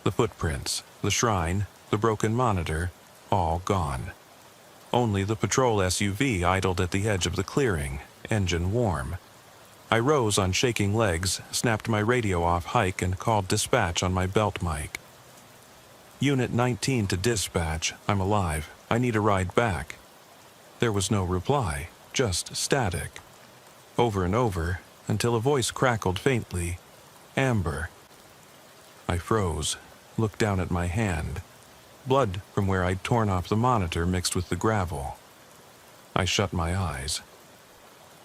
The footprints, the shrine, the broken monitor, all gone. Only the patrol SUV idled at the edge of the clearing, engine warm. I rose on shaking legs, snapped my radio off hike, and called dispatch on my belt mic. "Unit 19 to dispatch. I'm alive. I need a ride back." There was no reply, just static. Over and over, until a voice crackled faintly, "Amber." I froze, looked down at my hand. Blood from where I'd torn off the monitor mixed with the gravel. I shut my eyes.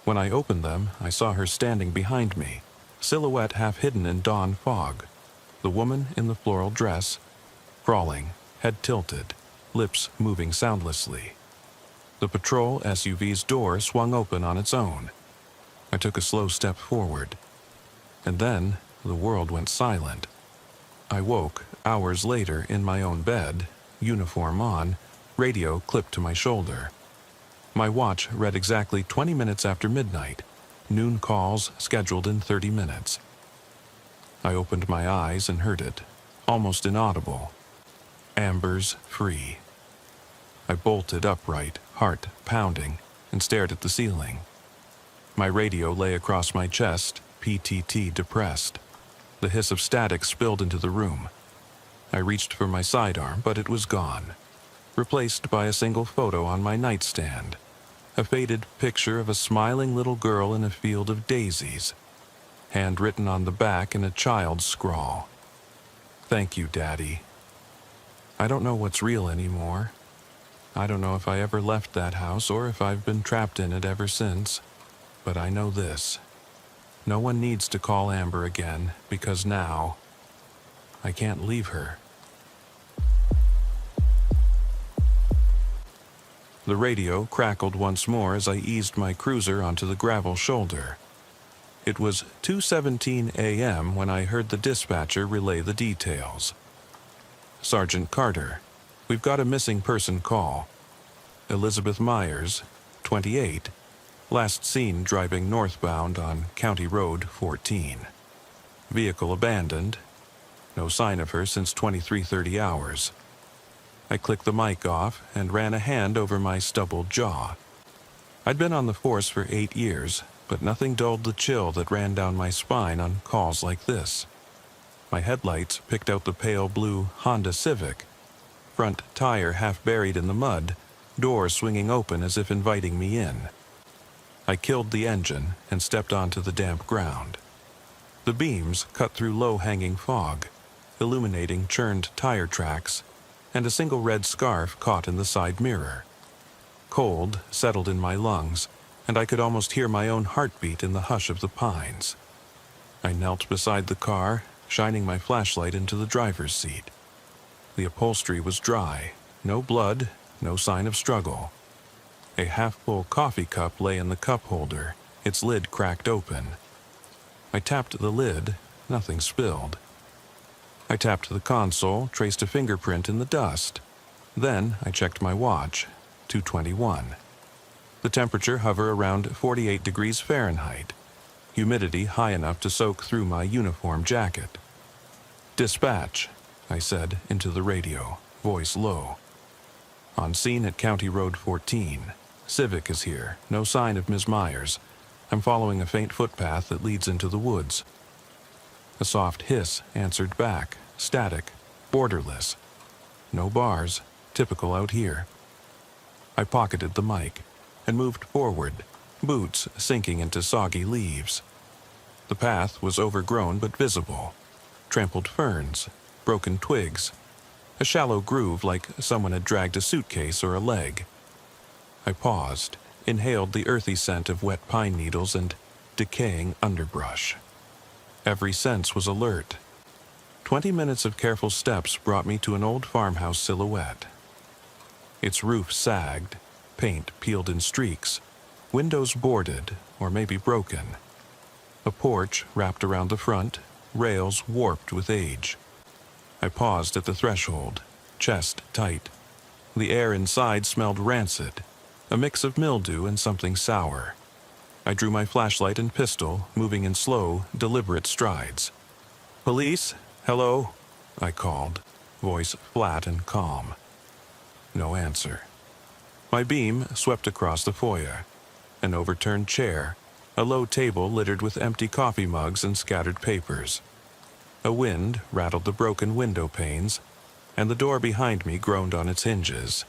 When I opened them, I saw her standing behind me, silhouette half hidden in dawn fog. The woman in the floral dress, crawling, head tilted, lips moving soundlessly. The patrol SUV's door swung open on its own. I took a slow step forward. And then the world went silent. I woke hours later in my own bed, uniform on, radio clipped to my shoulder. My watch read exactly 20 minutes after midnight, noon calls scheduled in 30 minutes. I opened my eyes and heard it, almost inaudible. "Amber's free." I bolted upright, heart pounding, and stared at the ceiling. My radio lay across my chest, PTT depressed. The hiss of static spilled into the room. I reached for my sidearm, but it was gone, replaced by a single photo on my nightstand, a faded picture of a smiling little girl in a field of daisies, handwritten on the back in a child's scrawl. "Thank you, Daddy." I don't know what's real anymore. I don't know if I ever left that house or if I've been trapped in it ever since. But I know this. No one needs to call Amber again, because now I can't leave her. The radio crackled once more as I eased my cruiser onto the gravel shoulder. It was 2:17 a.m. when I heard the dispatcher relay the details. "Sergeant Carter, we've got a missing person call. Elizabeth Myers, 28, last seen driving northbound on County Road 14. Vehicle abandoned. No sign of her since 23:30 hours." I clicked the mic off and ran a hand over my stubbled jaw. I'd been on the force for 8 years, but nothing dulled the chill that ran down my spine on calls like this. My headlights picked out the pale blue Honda Civic, front tire half buried in the mud, door swinging open as if inviting me in. I killed the engine and stepped onto the damp ground. The beams cut through low-hanging fog, illuminating churned tire tracks, and a single red scarf caught in the side mirror. Cold settled in my lungs, and I could almost hear my own heartbeat in the hush of the pines. I knelt beside the car, shining my flashlight into the driver's seat. The upholstery was dry, no blood, no sign of struggle. A half-full coffee cup lay in the cup holder, its lid cracked open. I tapped the lid, nothing spilled. I tapped the console, traced a fingerprint in the dust. Then I checked my watch, 2:21. The temperature hovered around 48 degrees Fahrenheit, humidity high enough to soak through my uniform jacket. "Dispatch," I said into the radio, voice low. "On scene at County Road 14. Civic is here, no sign of Ms. Myers. I'm following a faint footpath that leads into the woods." A soft hiss answered back, static, borderless. No bars, typical out here. I pocketed the mic and moved forward, boots sinking into soggy leaves. The path was overgrown but visible. Trampled ferns, broken twigs, a shallow groove like someone had dragged a suitcase or a leg. I paused, inhaled the earthy scent of wet pine needles and decaying underbrush. Every sense was alert. 20 minutes of careful steps brought me to an old farmhouse silhouette. Its roof sagged, paint peeled in streaks, windows boarded or maybe broken. A porch wrapped around the front, rails warped with age. I paused at the threshold, chest tight. The air inside smelled rancid, a mix of mildew and something sour. I drew my flashlight and pistol, moving in slow, deliberate strides. "Police? Hello?" I called, voice flat and calm. No answer. My beam swept across the foyer. An overturned chair, a low table littered with empty coffee mugs and scattered papers. A wind rattled the broken window panes, and the door behind me groaned on its hinges.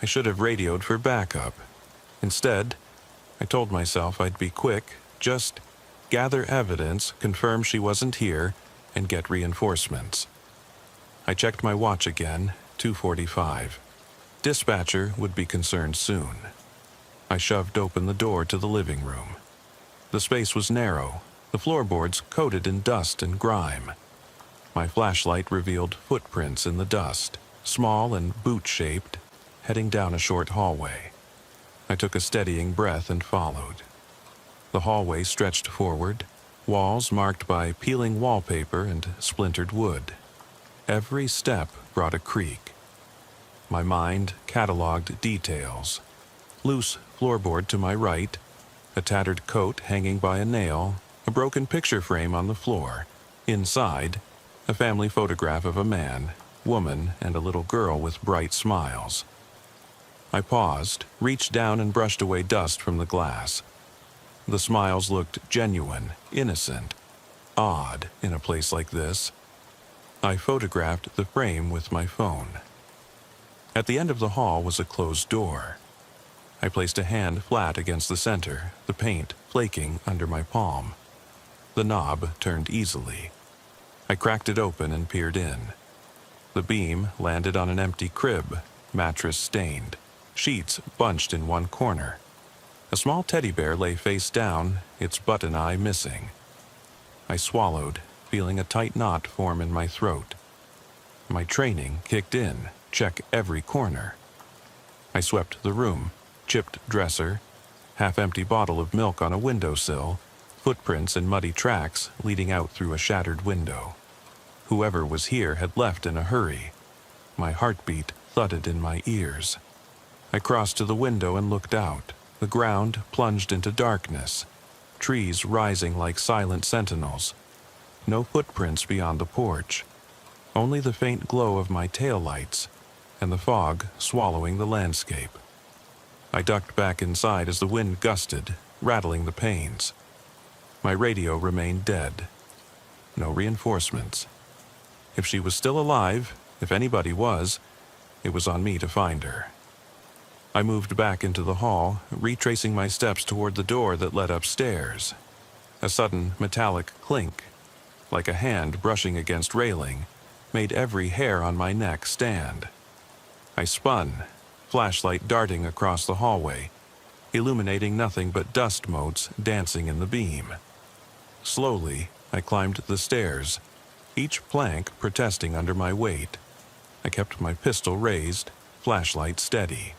I should have radioed for backup. Instead, I told myself I'd be quick, just gather evidence, confirm she wasn't here, and get reinforcements. I checked my watch again, 2:45. Dispatcher would be concerned soon. I shoved open the door to the living room. The space was narrow, the floorboards coated in dust and grime. My flashlight revealed footprints in the dust, small and boot-shaped, heading down a short hallway. I took a steadying breath and followed. The hallway stretched forward, walls marked by peeling wallpaper and splintered wood. Every step brought a creak. My mind cataloged details. Loose floorboard to my right, a tattered coat hanging by a nail, a broken picture frame on the floor. Inside, a family photograph of a man, woman, and a little girl with bright smiles. I paused, reached down and brushed away dust from the glass. The smiles looked genuine, innocent, odd in a place like this. I photographed the frame with my phone. At the end of the hall was a closed door. I placed a hand flat against the center, the paint flaking under my palm. The knob turned easily. I cracked it open and peered in. The beam landed on an empty crib, mattress stained, sheets bunched in one corner. A small teddy bear lay face down, its button eye missing. I swallowed, feeling a tight knot form in my throat. My training kicked in, check every corner. I swept the room, chipped dresser, half-empty bottle of milk on a windowsill, footprints and muddy tracks leading out through a shattered window. Whoever was here had left in a hurry. My heartbeat thudded in my ears. I crossed to the window and looked out. The ground plunged into darkness, trees rising like silent sentinels. No footprints beyond the porch, only the faint glow of my taillights and the fog swallowing the landscape. I ducked back inside as the wind gusted, rattling the panes. My radio remained dead. No reinforcements. If she was still alive, if anybody was, it was on me to find her. I moved back into the hall, retracing my steps toward the door that led upstairs. A sudden metallic clink, like a hand brushing against railing, made every hair on my neck stand. I spun, flashlight darting across the hallway, illuminating nothing but dust motes dancing in the beam. Slowly, I climbed the stairs, each plank protesting under my weight. I kept my pistol raised, flashlight steady.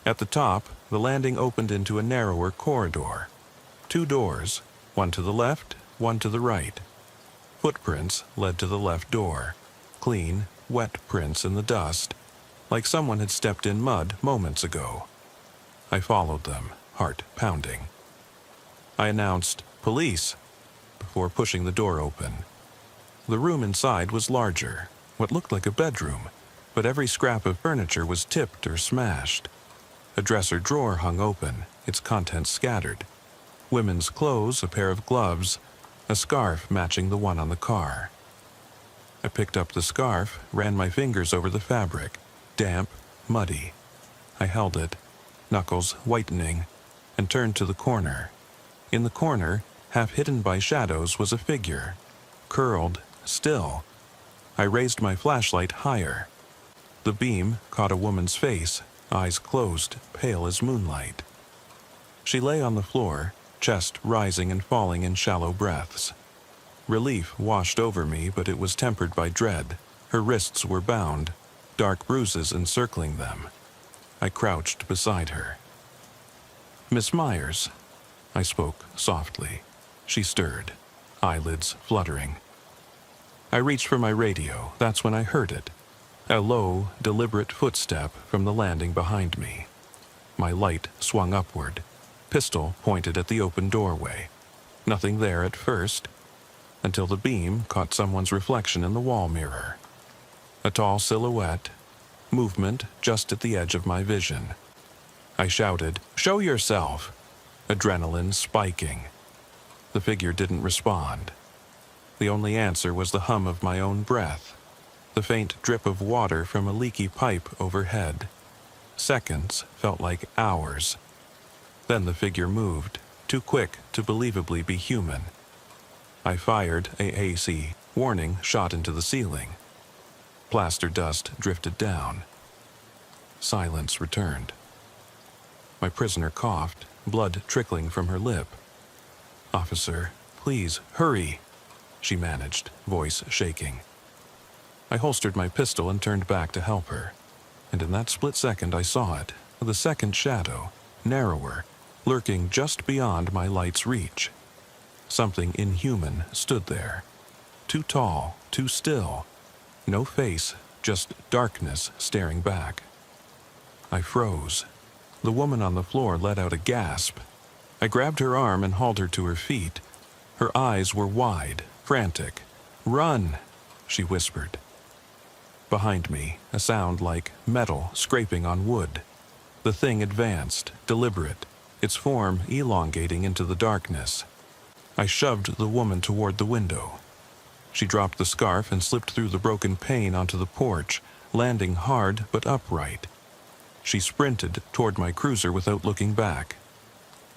At the top, the landing opened into a narrower corridor. 2 doors, one to the left, one to the right. Footprints led to the left door, clean, wet prints in the dust, like someone had stepped in mud moments ago. I followed them, heart pounding. I announced, "Police," before pushing the door open. The room inside was larger, what looked like a bedroom, but every scrap of furniture was tipped or smashed. A dresser drawer hung open, its contents scattered. Women's clothes, a pair of gloves, a scarf matching the one on the car. I picked up the scarf, ran my fingers over the fabric, damp, muddy. I held it, knuckles whitening. and turned to the corner. In the corner, half hidden by shadows, was a figure, curled, still. I raised my flashlight higher. The beam caught a woman's face, eyes closed, pale as moonlight. She lay on the floor, chest rising and falling in shallow breaths. Relief washed over me, but it was tempered by dread. Her wrists were bound, dark bruises encircling them. I crouched beside her. "Miss Myers," I spoke softly. She stirred, eyelids fluttering. I reached for my radio. That's when I heard it. A low, deliberate footstep from the landing behind me. My light swung upward, pistol pointed at the open doorway. Nothing there at first, until the beam caught someone's reflection in the wall mirror. A tall silhouette, movement just at the edge of my vision. I shouted, "Show yourself!" Adrenaline spiking. The figure didn't respond. The only answer was the hum of my own breath, the faint drip of water from a leaky pipe overhead. Seconds felt like hours. Then the figure moved, too quick to believably be human. I fired AAC, warning shot into the ceiling. Plaster dust drifted down. Silence returned. My prisoner coughed, blood trickling from her lip. "Officer, please, hurry," she managed, voice shaking. I holstered my pistol and turned back to help her. And in that split second I saw it, the second shadow, narrower, lurking just beyond my light's reach. Something inhuman stood there. Too tall, too still. No face, just darkness staring back. I froze. The woman on the floor let out a gasp. I grabbed her arm and hauled her to her feet. Her eyes were wide, frantic. "Run!" she whispered. Behind me, a sound like metal scraping on wood. The thing advanced, deliberate, its form elongating into the darkness. I shoved the woman toward the window. She dropped the scarf and slipped through the broken pane onto the porch, landing hard but upright. She sprinted toward my cruiser without looking back.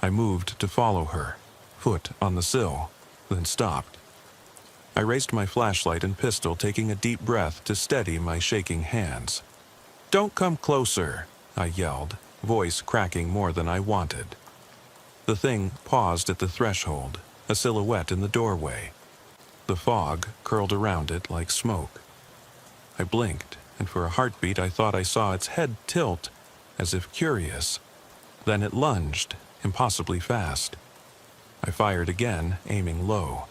I moved to follow her, foot on the sill, then stopped. I raised my flashlight and pistol, taking a deep breath to steady my shaking hands. "Don't come closer," I yelled, voice cracking more than I wanted. The thing paused at the threshold, a silhouette in the doorway. The fog curled around it like smoke. I blinked, and for a heartbeat I thought I saw its head tilt, as if curious. Then it lunged, impossibly fast. I fired again, aiming low.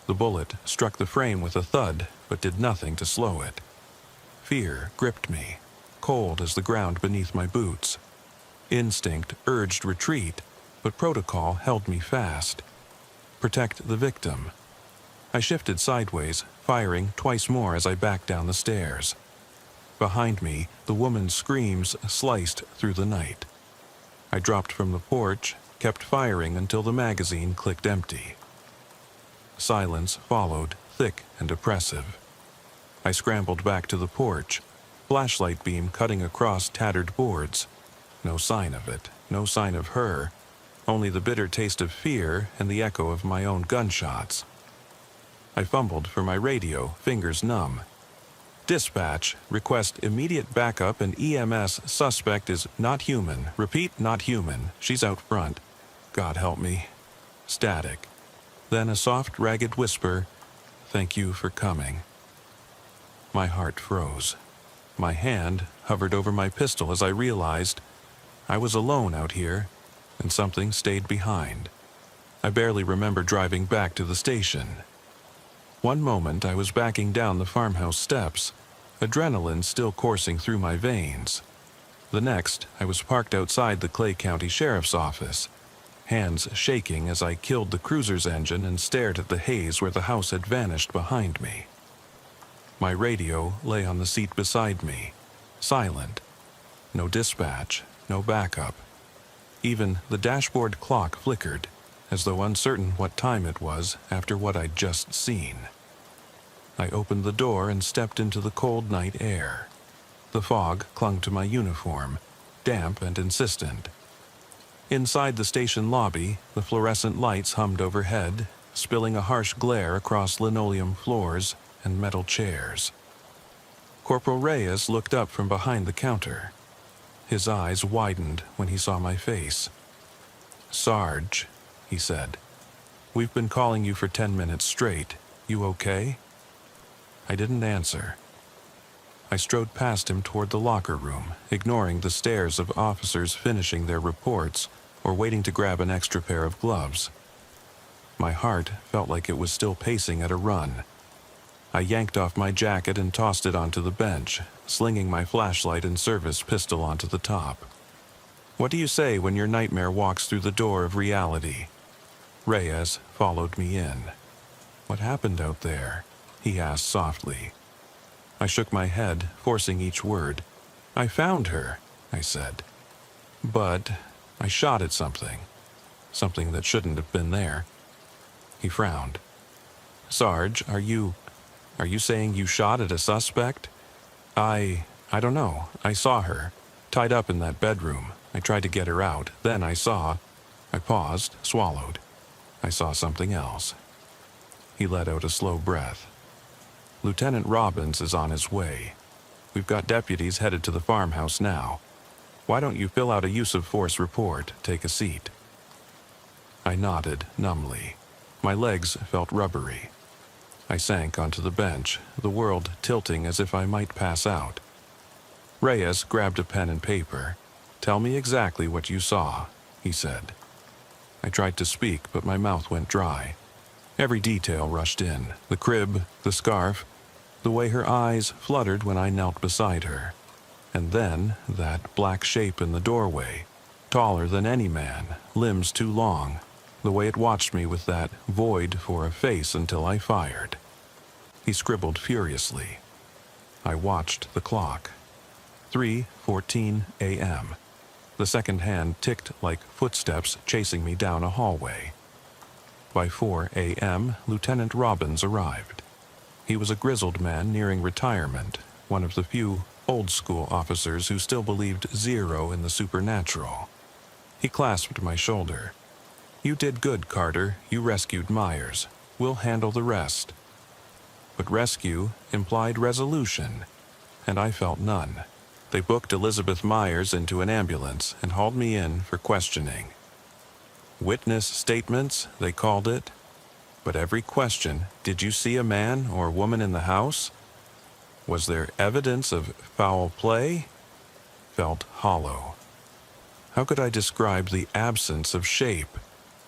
The bullet struck the frame with a thud, but did nothing to slow it. Fear gripped me, cold as the ground beneath my boots. Instinct urged retreat, but protocol held me fast. Protect the victim. I shifted sideways, firing twice more as I backed down the stairs. Behind me, the woman's screams sliced through the night. I dropped from the porch, kept firing until the magazine clicked empty. Silence followed, thick and oppressive. I scrambled back to the porch, flashlight beam cutting across tattered boards. No sign of it, no sign of her, only the bitter taste of fear and the echo of my own gunshots. I fumbled for my radio, fingers numb. "Dispatch, request immediate backup and EMS. Suspect is not human. Repeat, not human. She's out front. God help me." Static. Then a soft, ragged whisper, "Thank you for coming." My heart froze. My hand hovered over my pistol as I realized I was alone out here, and something stayed behind. I barely remember driving back to the station. One moment I was backing down the farmhouse steps, adrenaline still coursing through my veins. The next, I was parked outside the Clay County Sheriff's Office, hands shaking as I killed the cruiser's engine and stared at the haze where the house had vanished behind me. My radio lay on the seat beside me, silent. No dispatch, no backup. Even the dashboard clock flickered, as though uncertain what time it was after what I'd just seen. I opened the door and stepped into the cold night air. The fog clung to my uniform, damp and insistent. Inside the station lobby, the fluorescent lights hummed overhead, spilling a harsh glare across linoleum floors and metal chairs. Corporal Reyes looked up from behind the counter. His eyes widened when he saw my face. "Sarge," he said, "we've been calling you for 10 minutes straight. You okay?" I didn't answer. I strode past him toward the locker room, ignoring the stares of officers finishing their reports or waiting to grab an extra pair of gloves. My heart felt like it was still pacing at a run. I yanked off my jacket and tossed it onto the bench, slinging my flashlight and service pistol onto the top. "What do you say when your nightmare walks through the door of reality?" Reyes followed me in. "What happened out there?" he asked softly. I shook my head, forcing each word. "I found her," I said. "But I shot at something. Something that shouldn't have been there." He frowned. "Sarge, are you saying you shot at a suspect?" I don't know. I saw her, tied up in that bedroom. I tried to get her out. Then I paused, swallowed. I saw something else." He let out a slow breath. "Lieutenant Robbins is on his way. We've got deputies headed to the farmhouse now. Why don't you fill out a use of force report? Take a seat." I nodded numbly. My legs felt rubbery. I sank onto the bench, the world tilting as if I might pass out. Reyes grabbed a pen and paper. "Tell me exactly what you saw," he said. I tried to speak, but my mouth went dry. Every detail rushed in: the crib, the scarf, the way her eyes fluttered when I knelt beside her. And then that black shape in the doorway, taller than any man, limbs too long, the way it watched me with that void for a face until I fired. He scribbled furiously. I watched the clock. 3:14 a.m. The second hand ticked like footsteps chasing me down a hallway. By 4 a.m., Lieutenant Robbins arrived. He was a grizzled man nearing retirement, one of the few old-school officers who still believed zero in the supernatural. He clasped my shoulder. "You did good, Carter. You rescued Myers. We'll handle the rest." But rescue implied resolution, and I felt none. They booked Elizabeth Myers into an ambulance and hauled me in for questioning. Witness statements, they called it. But every question, did you see a man or woman in the house? Was there evidence of foul play? Felt hollow. How could I describe the absence of shape,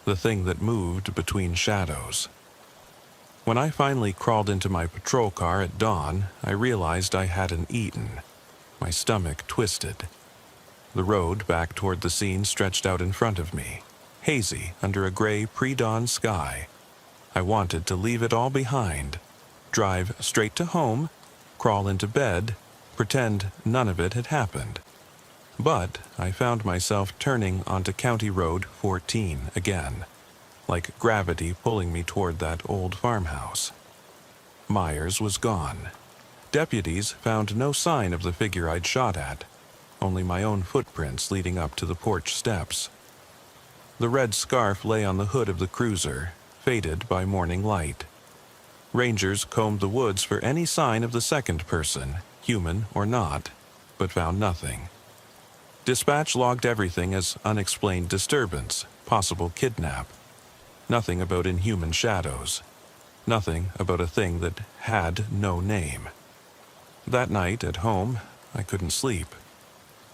the thing that moved between shadows? When I finally crawled into my patrol car at dawn, I realized I hadn't eaten. My stomach twisted. The road back toward the scene stretched out in front of me, hazy under a gray pre-dawn sky. I wanted to leave it all behind, drive straight to home, crawl into bed, pretend none of it had happened. But I found myself turning onto County Road 14 again, like gravity pulling me toward that old farmhouse. Myers was gone. Deputies found no sign of the figure I'd shot at, only my own footprints leading up to the porch steps. The red scarf lay on the hood of the cruiser, faded by morning light. Rangers combed the woods for any sign of the second person, human or not, but found nothing. Dispatch logged everything as unexplained disturbance, possible kidnap. Nothing about inhuman shadows. Nothing about a thing that had no name. That night at home, I couldn't sleep.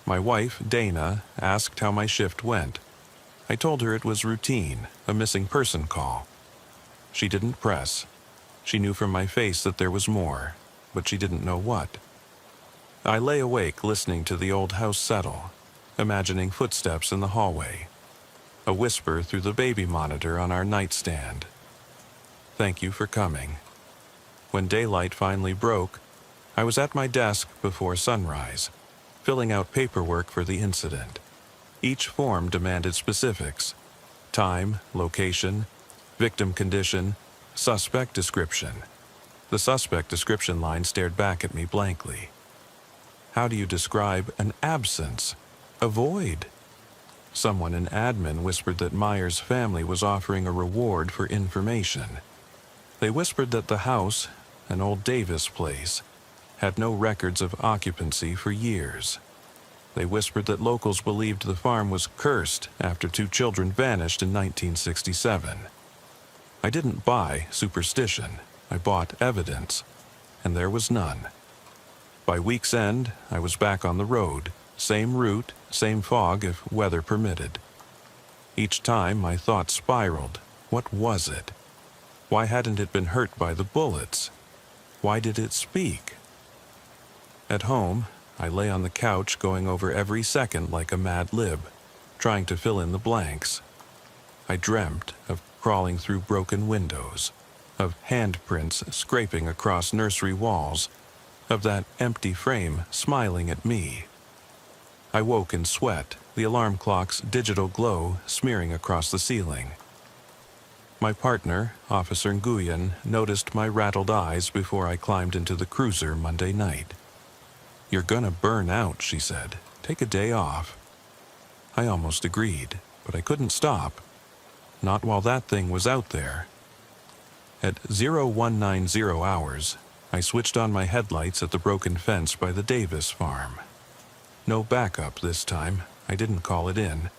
My wife, Dana, asked how my shift went. I told her it was routine, a missing person call. She didn't press. She knew from my face that there was more, but she didn't know what. I lay awake listening to the old house settle, imagining footsteps in the hallway, a whisper through the baby monitor on our nightstand. Thank you for coming. When daylight finally broke, I was at my desk before sunrise, filling out paperwork for the incident. Each form demanded specifics: time, location, victim condition, suspect description. The suspect description line stared back at me blankly. How do you describe an absence? A void? Someone in admin whispered that Meyer's family was offering a reward for information. They whispered that the house, an old Davis place, had no records of occupancy for years. They whispered that locals believed the farm was cursed after 2 children vanished in 1967. I didn't buy superstition. I bought evidence, and there was none. By week's end, I was back on the road, same route, same fog if weather permitted. Each time my thoughts spiraled. What was it? Why hadn't it been hurt by the bullets? Why did it speak? At home, I lay on the couch going over every second like a mad lib, trying to fill in the blanks. I dreamt of crawling through broken windows, of handprints scraping across nursery walls, of that empty frame smiling at me. I woke in sweat, the alarm clock's digital glow smearing across the ceiling. My partner, Officer Nguyen, noticed my rattled eyes before I climbed into the cruiser Monday night. "You're gonna burn out," she said. "Take a day off." I almost agreed, but I couldn't stop. Not while that thing was out there. At 0190 hours, I switched on my headlights at the broken fence by the Davis farm. No backup this time. I didn't call it in.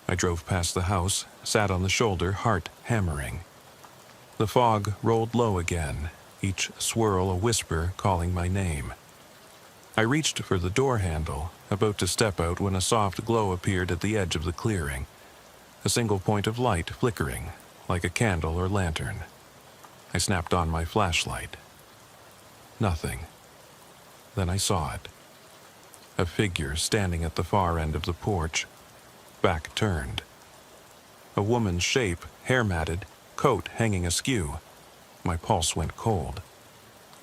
I drove past the house, sat on the shoulder, heart hammering. The fog rolled low again, each swirl a whisper calling my name. I reached for the door handle, about to step out when a soft glow appeared at the edge of the clearing, a single point of light flickering, like a candle or lantern. I snapped on my flashlight. Nothing. Then I saw it. A figure standing at the far end of the porch, back turned. A woman's shape, hair matted, coat hanging askew. My pulse went cold.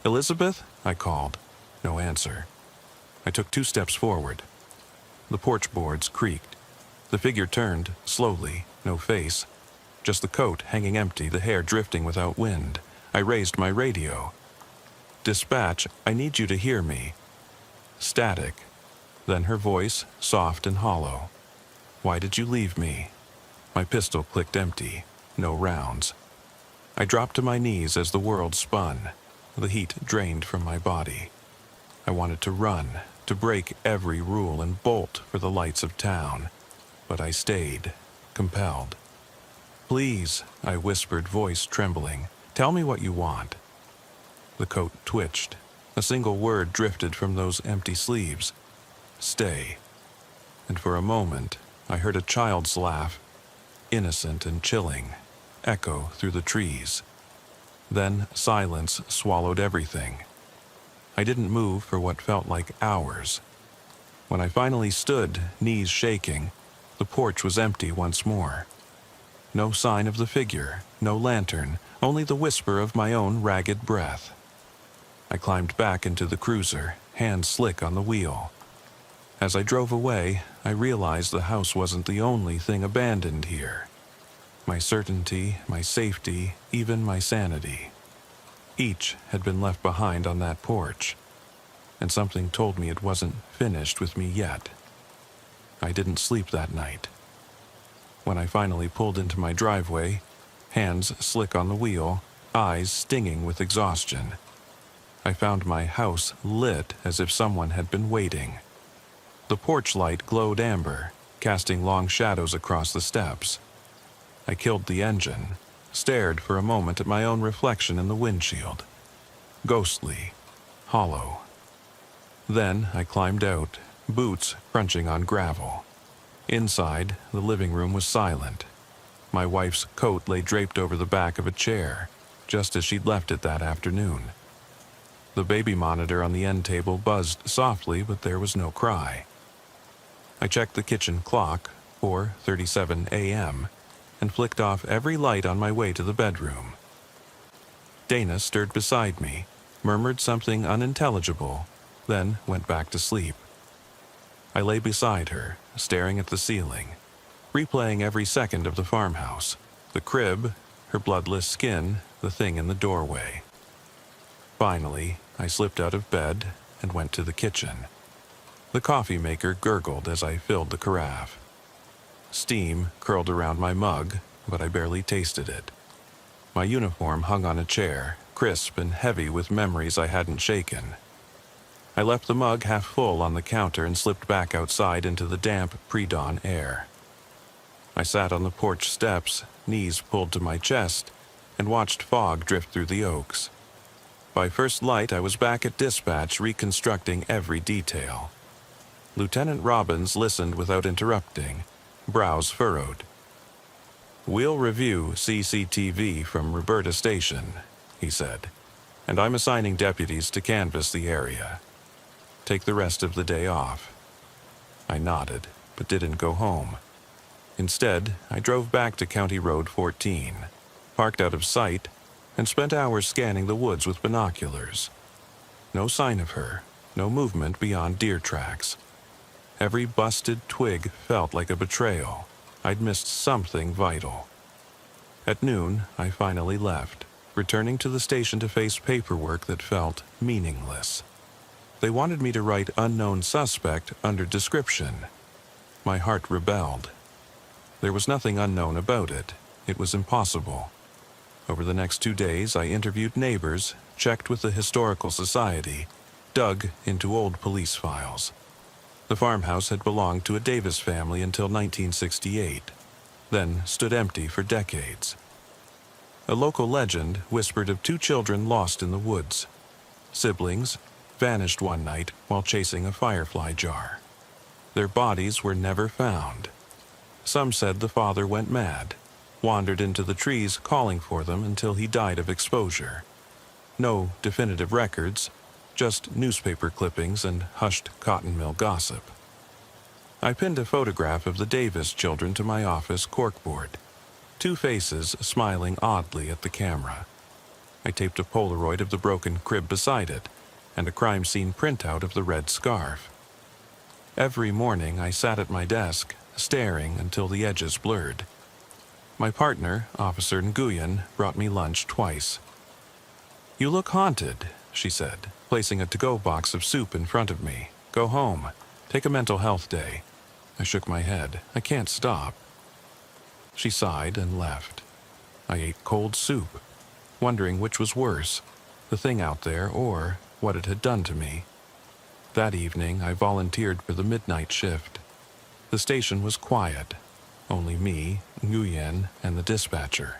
"Elizabeth?" I called. No answer. I took 2 steps forward. The porch boards creaked. The figure turned, slowly, no face. Just the coat hanging empty, the hair drifting without wind. I raised my radio. "Dispatch, I need you to hear me." Static. Then her voice, soft and hollow. "Why did you leave me?" My pistol clicked empty. No rounds. I dropped to my knees as the world spun. The heat drained from my body. I wanted to run, to break every rule and bolt for the lights of town. But I stayed, compelled. "Please," I whispered, voice trembling. "Tell me what you want." The coat twitched. A single word drifted from those empty sleeves. "Stay." And for a moment, I heard a child's laugh, innocent and chilling, echo through the trees. Then silence swallowed everything. I didn't move for what felt like hours. When I finally stood, knees shaking, the porch was empty once more. No sign of the figure, no lantern, only the whisper of my own ragged breath. I climbed back into the cruiser, hands slick on the wheel. As I drove away, I realized the house wasn't the only thing abandoned here. My certainty, my safety, even my sanity. Each had been left behind on that porch, and something told me it wasn't finished with me yet. I didn't sleep that night. When I finally pulled into my driveway, hands slick on the wheel, eyes stinging with exhaustion, I found my house lit as if someone had been waiting. The porch light glowed amber, casting long shadows across the steps. I killed the engine, stared for a moment at my own reflection in the windshield. Ghostly, hollow. Then I climbed out, boots crunching on gravel. Inside, the living room was silent. My wife's coat lay draped over the back of a chair, just as she'd left it that afternoon. The baby monitor on the end table buzzed softly, but there was no cry. I checked the kitchen clock, 4:37 a.m., and flicked off every light on my way to the bedroom. Dana stirred beside me, murmured something unintelligible, then went back to sleep. I lay beside her, staring at the ceiling, replaying every second of the farmhouse, the crib, her bloodless skin, the thing in the doorway. Finally, I slipped out of bed and went to the kitchen. The coffee maker gurgled as I filled the carafe. Steam curled around my mug, but I barely tasted it. My uniform hung on a chair, crisp and heavy with memories I hadn't shaken. I left the mug half full on the counter and slipped back outside into the damp pre-dawn air. I sat on the porch steps, knees pulled to my chest, and watched fog drift through the oaks. By first light, I was back at dispatch reconstructing every detail. Lieutenant Robbins listened without interrupting, brows furrowed. "We'll review CCTV from Roberta Station," he said, "and I'm assigning deputies to canvass the area. Take the rest of the day off." I nodded, but didn't go home. Instead, I drove back to County Road 14, parked out of sight, and spent hours scanning the woods with binoculars. No sign of her, no movement beyond deer tracks. Every busted twig felt like a betrayal. I'd missed something vital. At noon, I finally left, returning to the station to face paperwork that felt meaningless. They wanted me to write unknown suspect under description. My heart rebelled. There was nothing unknown about it. It was impossible. Over the next 2 days, I interviewed neighbors, checked with the Historical Society, dug into old police files. The farmhouse had belonged to a Davis family until 1968, then stood empty for decades. A local legend whispered of 2 children lost in the woods. Siblings vanished one night while chasing a firefly jar. Their bodies were never found. Some said the father went mad, wandered into the trees calling for them until he died of exposure. No definitive records, just newspaper clippings and hushed cotton mill gossip. I pinned a photograph of the Davis children to my office corkboard, 2 faces smiling oddly at the camera. I taped a Polaroid of the broken crib beside it, and a crime scene printout of the red scarf. Every morning I sat at my desk, staring until the edges blurred. My partner, Officer Nguyen, brought me lunch twice. "You look haunted," she said, placing a to-go box of soup in front of me. "Go home. Take a mental health day." I shook my head. "I can't stop." She sighed and left. I ate cold soup, wondering which was worse, the thing out there or what it had done to me. That evening, I volunteered for the midnight shift. The station was quiet. Only me, Nguyen, and the dispatcher.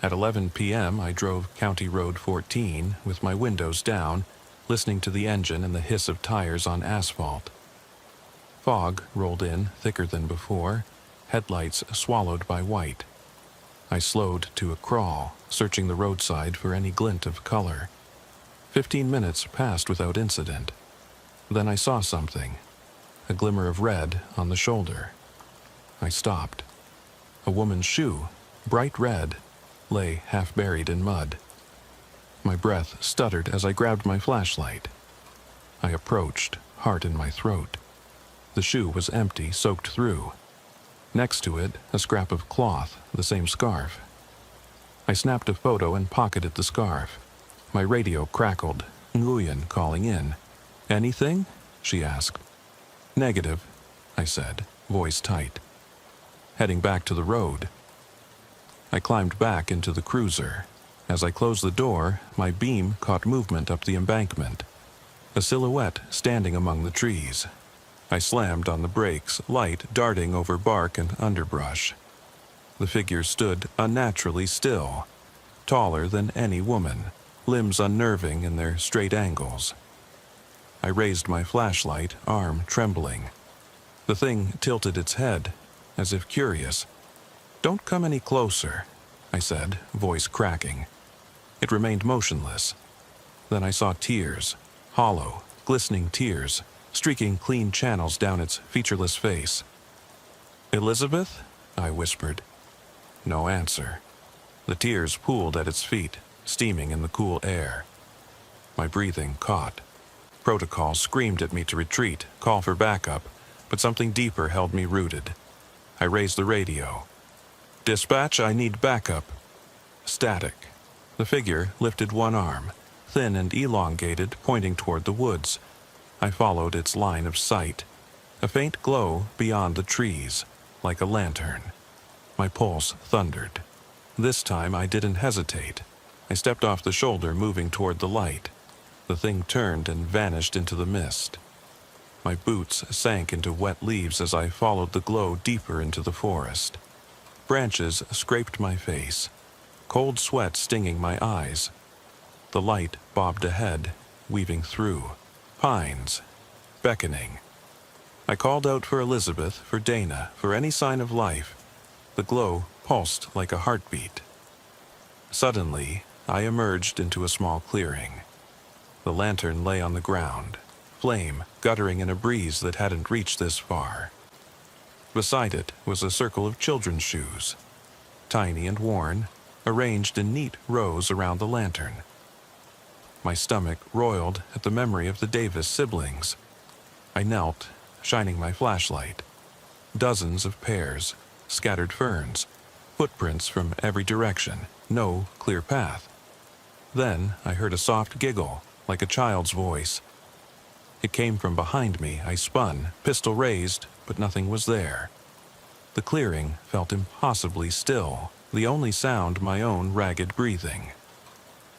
At 11 p.m., I drove County Road 14 with my windows down, listening to the engine and the hiss of tires on asphalt. Fog rolled in thicker than before, headlights swallowed by white. I slowed to a crawl, searching the roadside for any glint of color. 15 minutes passed without incident. Then I saw something, a glimmer of red on the shoulder. I stopped. A woman's shoe, bright red, lay half buried in mud. My breath stuttered as I grabbed my flashlight. I approached, heart in my throat. The shoe was empty, soaked through. Next to it, a scrap of cloth, the same scarf. I snapped a photo and pocketed the scarf. My radio crackled, Nguyen calling in. "Anything?" she asked. "Negative," I said, voice tight. Heading back to the road. I climbed back into the cruiser. As I closed the door, my beam caught movement up the embankment. A silhouette standing among the trees. I slammed on the brakes, light darting over bark and underbrush. The figure stood unnaturally still, taller than any woman, limbs unnerving in their straight angles. I raised my flashlight, arm trembling. The thing tilted its head, as if curious. "Don't come any closer," I said, voice cracking. It remained motionless. Then I saw tears, hollow, glistening tears, streaking clean channels down its featureless face. "Elizabeth?" I whispered. No answer. The tears pooled at its feet, steaming in the cool air. My breathing caught. Protocol screamed at me to retreat, call for backup, but something deeper held me rooted. I raised the radio. "Dispatch, I need backup." Static. The figure lifted one arm, thin and elongated, pointing toward the woods. I followed its line of sight. A faint glow beyond the trees. like a lantern. My pulse thundered. This time I didn't hesitate. I stepped off the shoulder, moving toward the light. The thing turned and vanished into the mist. My boots sank into wet leaves as I followed the glow deeper into the forest. Branches scraped my face, cold sweat stinging my eyes. The light bobbed ahead, weaving through. Pines, beckoning. I called out for Elizabeth, for Dana, for any sign of life. The glow pulsed like a heartbeat. Suddenly, I emerged into a small clearing. The lantern lay on the ground, flame guttering in a breeze that hadn't reached this far. Beside it was a circle of children's shoes, tiny and worn, arranged in neat rows around the lantern. My stomach roiled at the memory of the Davis siblings. I knelt, shining my flashlight. Dozens of pairs, scattered ferns, footprints from every direction, no clear path. Then I heard a soft giggle, like a child's voice. It came from behind me. I spun, pistol raised, but nothing was there. The clearing felt impossibly still, the only sound my own ragged breathing.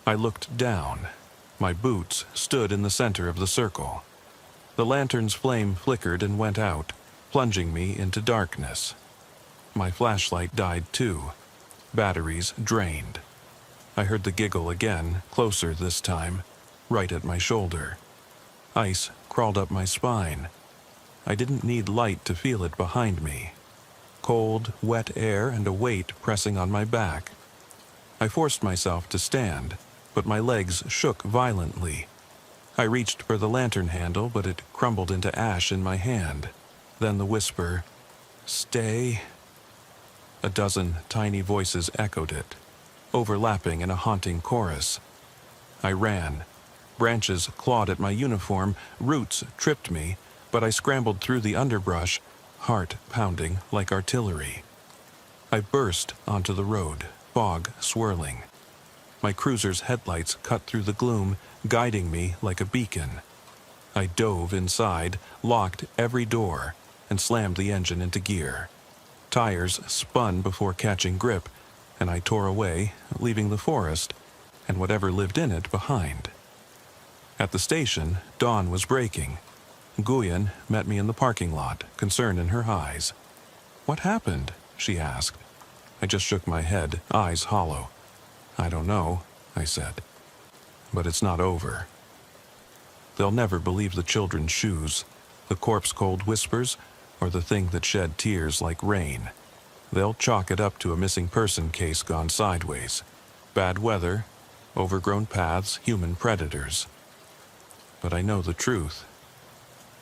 I looked down. My boots stood in the center of the circle. The lantern's flame flickered and went out, plunging me into darkness. My flashlight died too. Batteries drained. I heard the giggle again, closer this time, right at my shoulder. Ice crawled up my spine. I didn't need light to feel it behind me. Cold, wet air and a weight pressing on my back. I forced myself to stand, but my legs shook violently. I reached for the lantern handle, but it crumbled into ash in my hand. Then the whisper, "Stay." A dozen tiny voices echoed it, overlapping in a haunting chorus. I ran. Branches clawed at my uniform, roots tripped me, but I scrambled through the underbrush, heart pounding like artillery. I burst onto the road, fog swirling. My cruiser's headlights cut through the gloom, guiding me like a beacon. I dove inside, locked every door, and slammed the engine into gear. Tires spun before catching grip, and I tore away, leaving the forest and whatever lived in it behind. At the station, dawn was breaking. Nguyen met me in the parking lot, concern in her eyes. "What happened?" she asked. I just shook my head, eyes hollow. "I don't know," I said. "But it's not over." They'll never believe the children's shoes, the corpse-cold whispers, or the thing that shed tears like rain. They'll chalk it up to a missing person case gone sideways. Bad weather, overgrown paths, human predators. But I know the truth.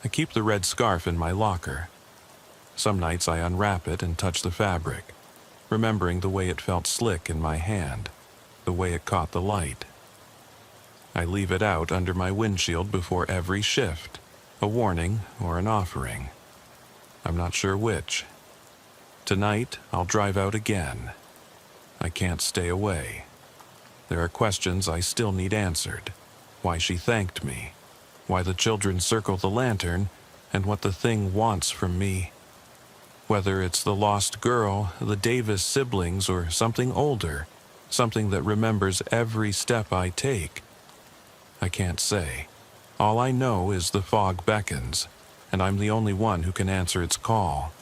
I keep the red scarf in my locker. Some nights I unwrap it and touch the fabric, remembering the way it felt slick in my hand, the way it caught the light. I leave it out under my windshield before every shift, a warning or an offering. I'm not sure which. Tonight, I'll drive out again. I can't stay away. There are questions I still need answered. Why she thanked me, why the children circle the lantern, and what the thing wants from me. Whether it's the lost girl, the Davis siblings, or something older, something that remembers every step I take. I can't say. All I know is the fog beckons, and I'm the only one who can answer its call.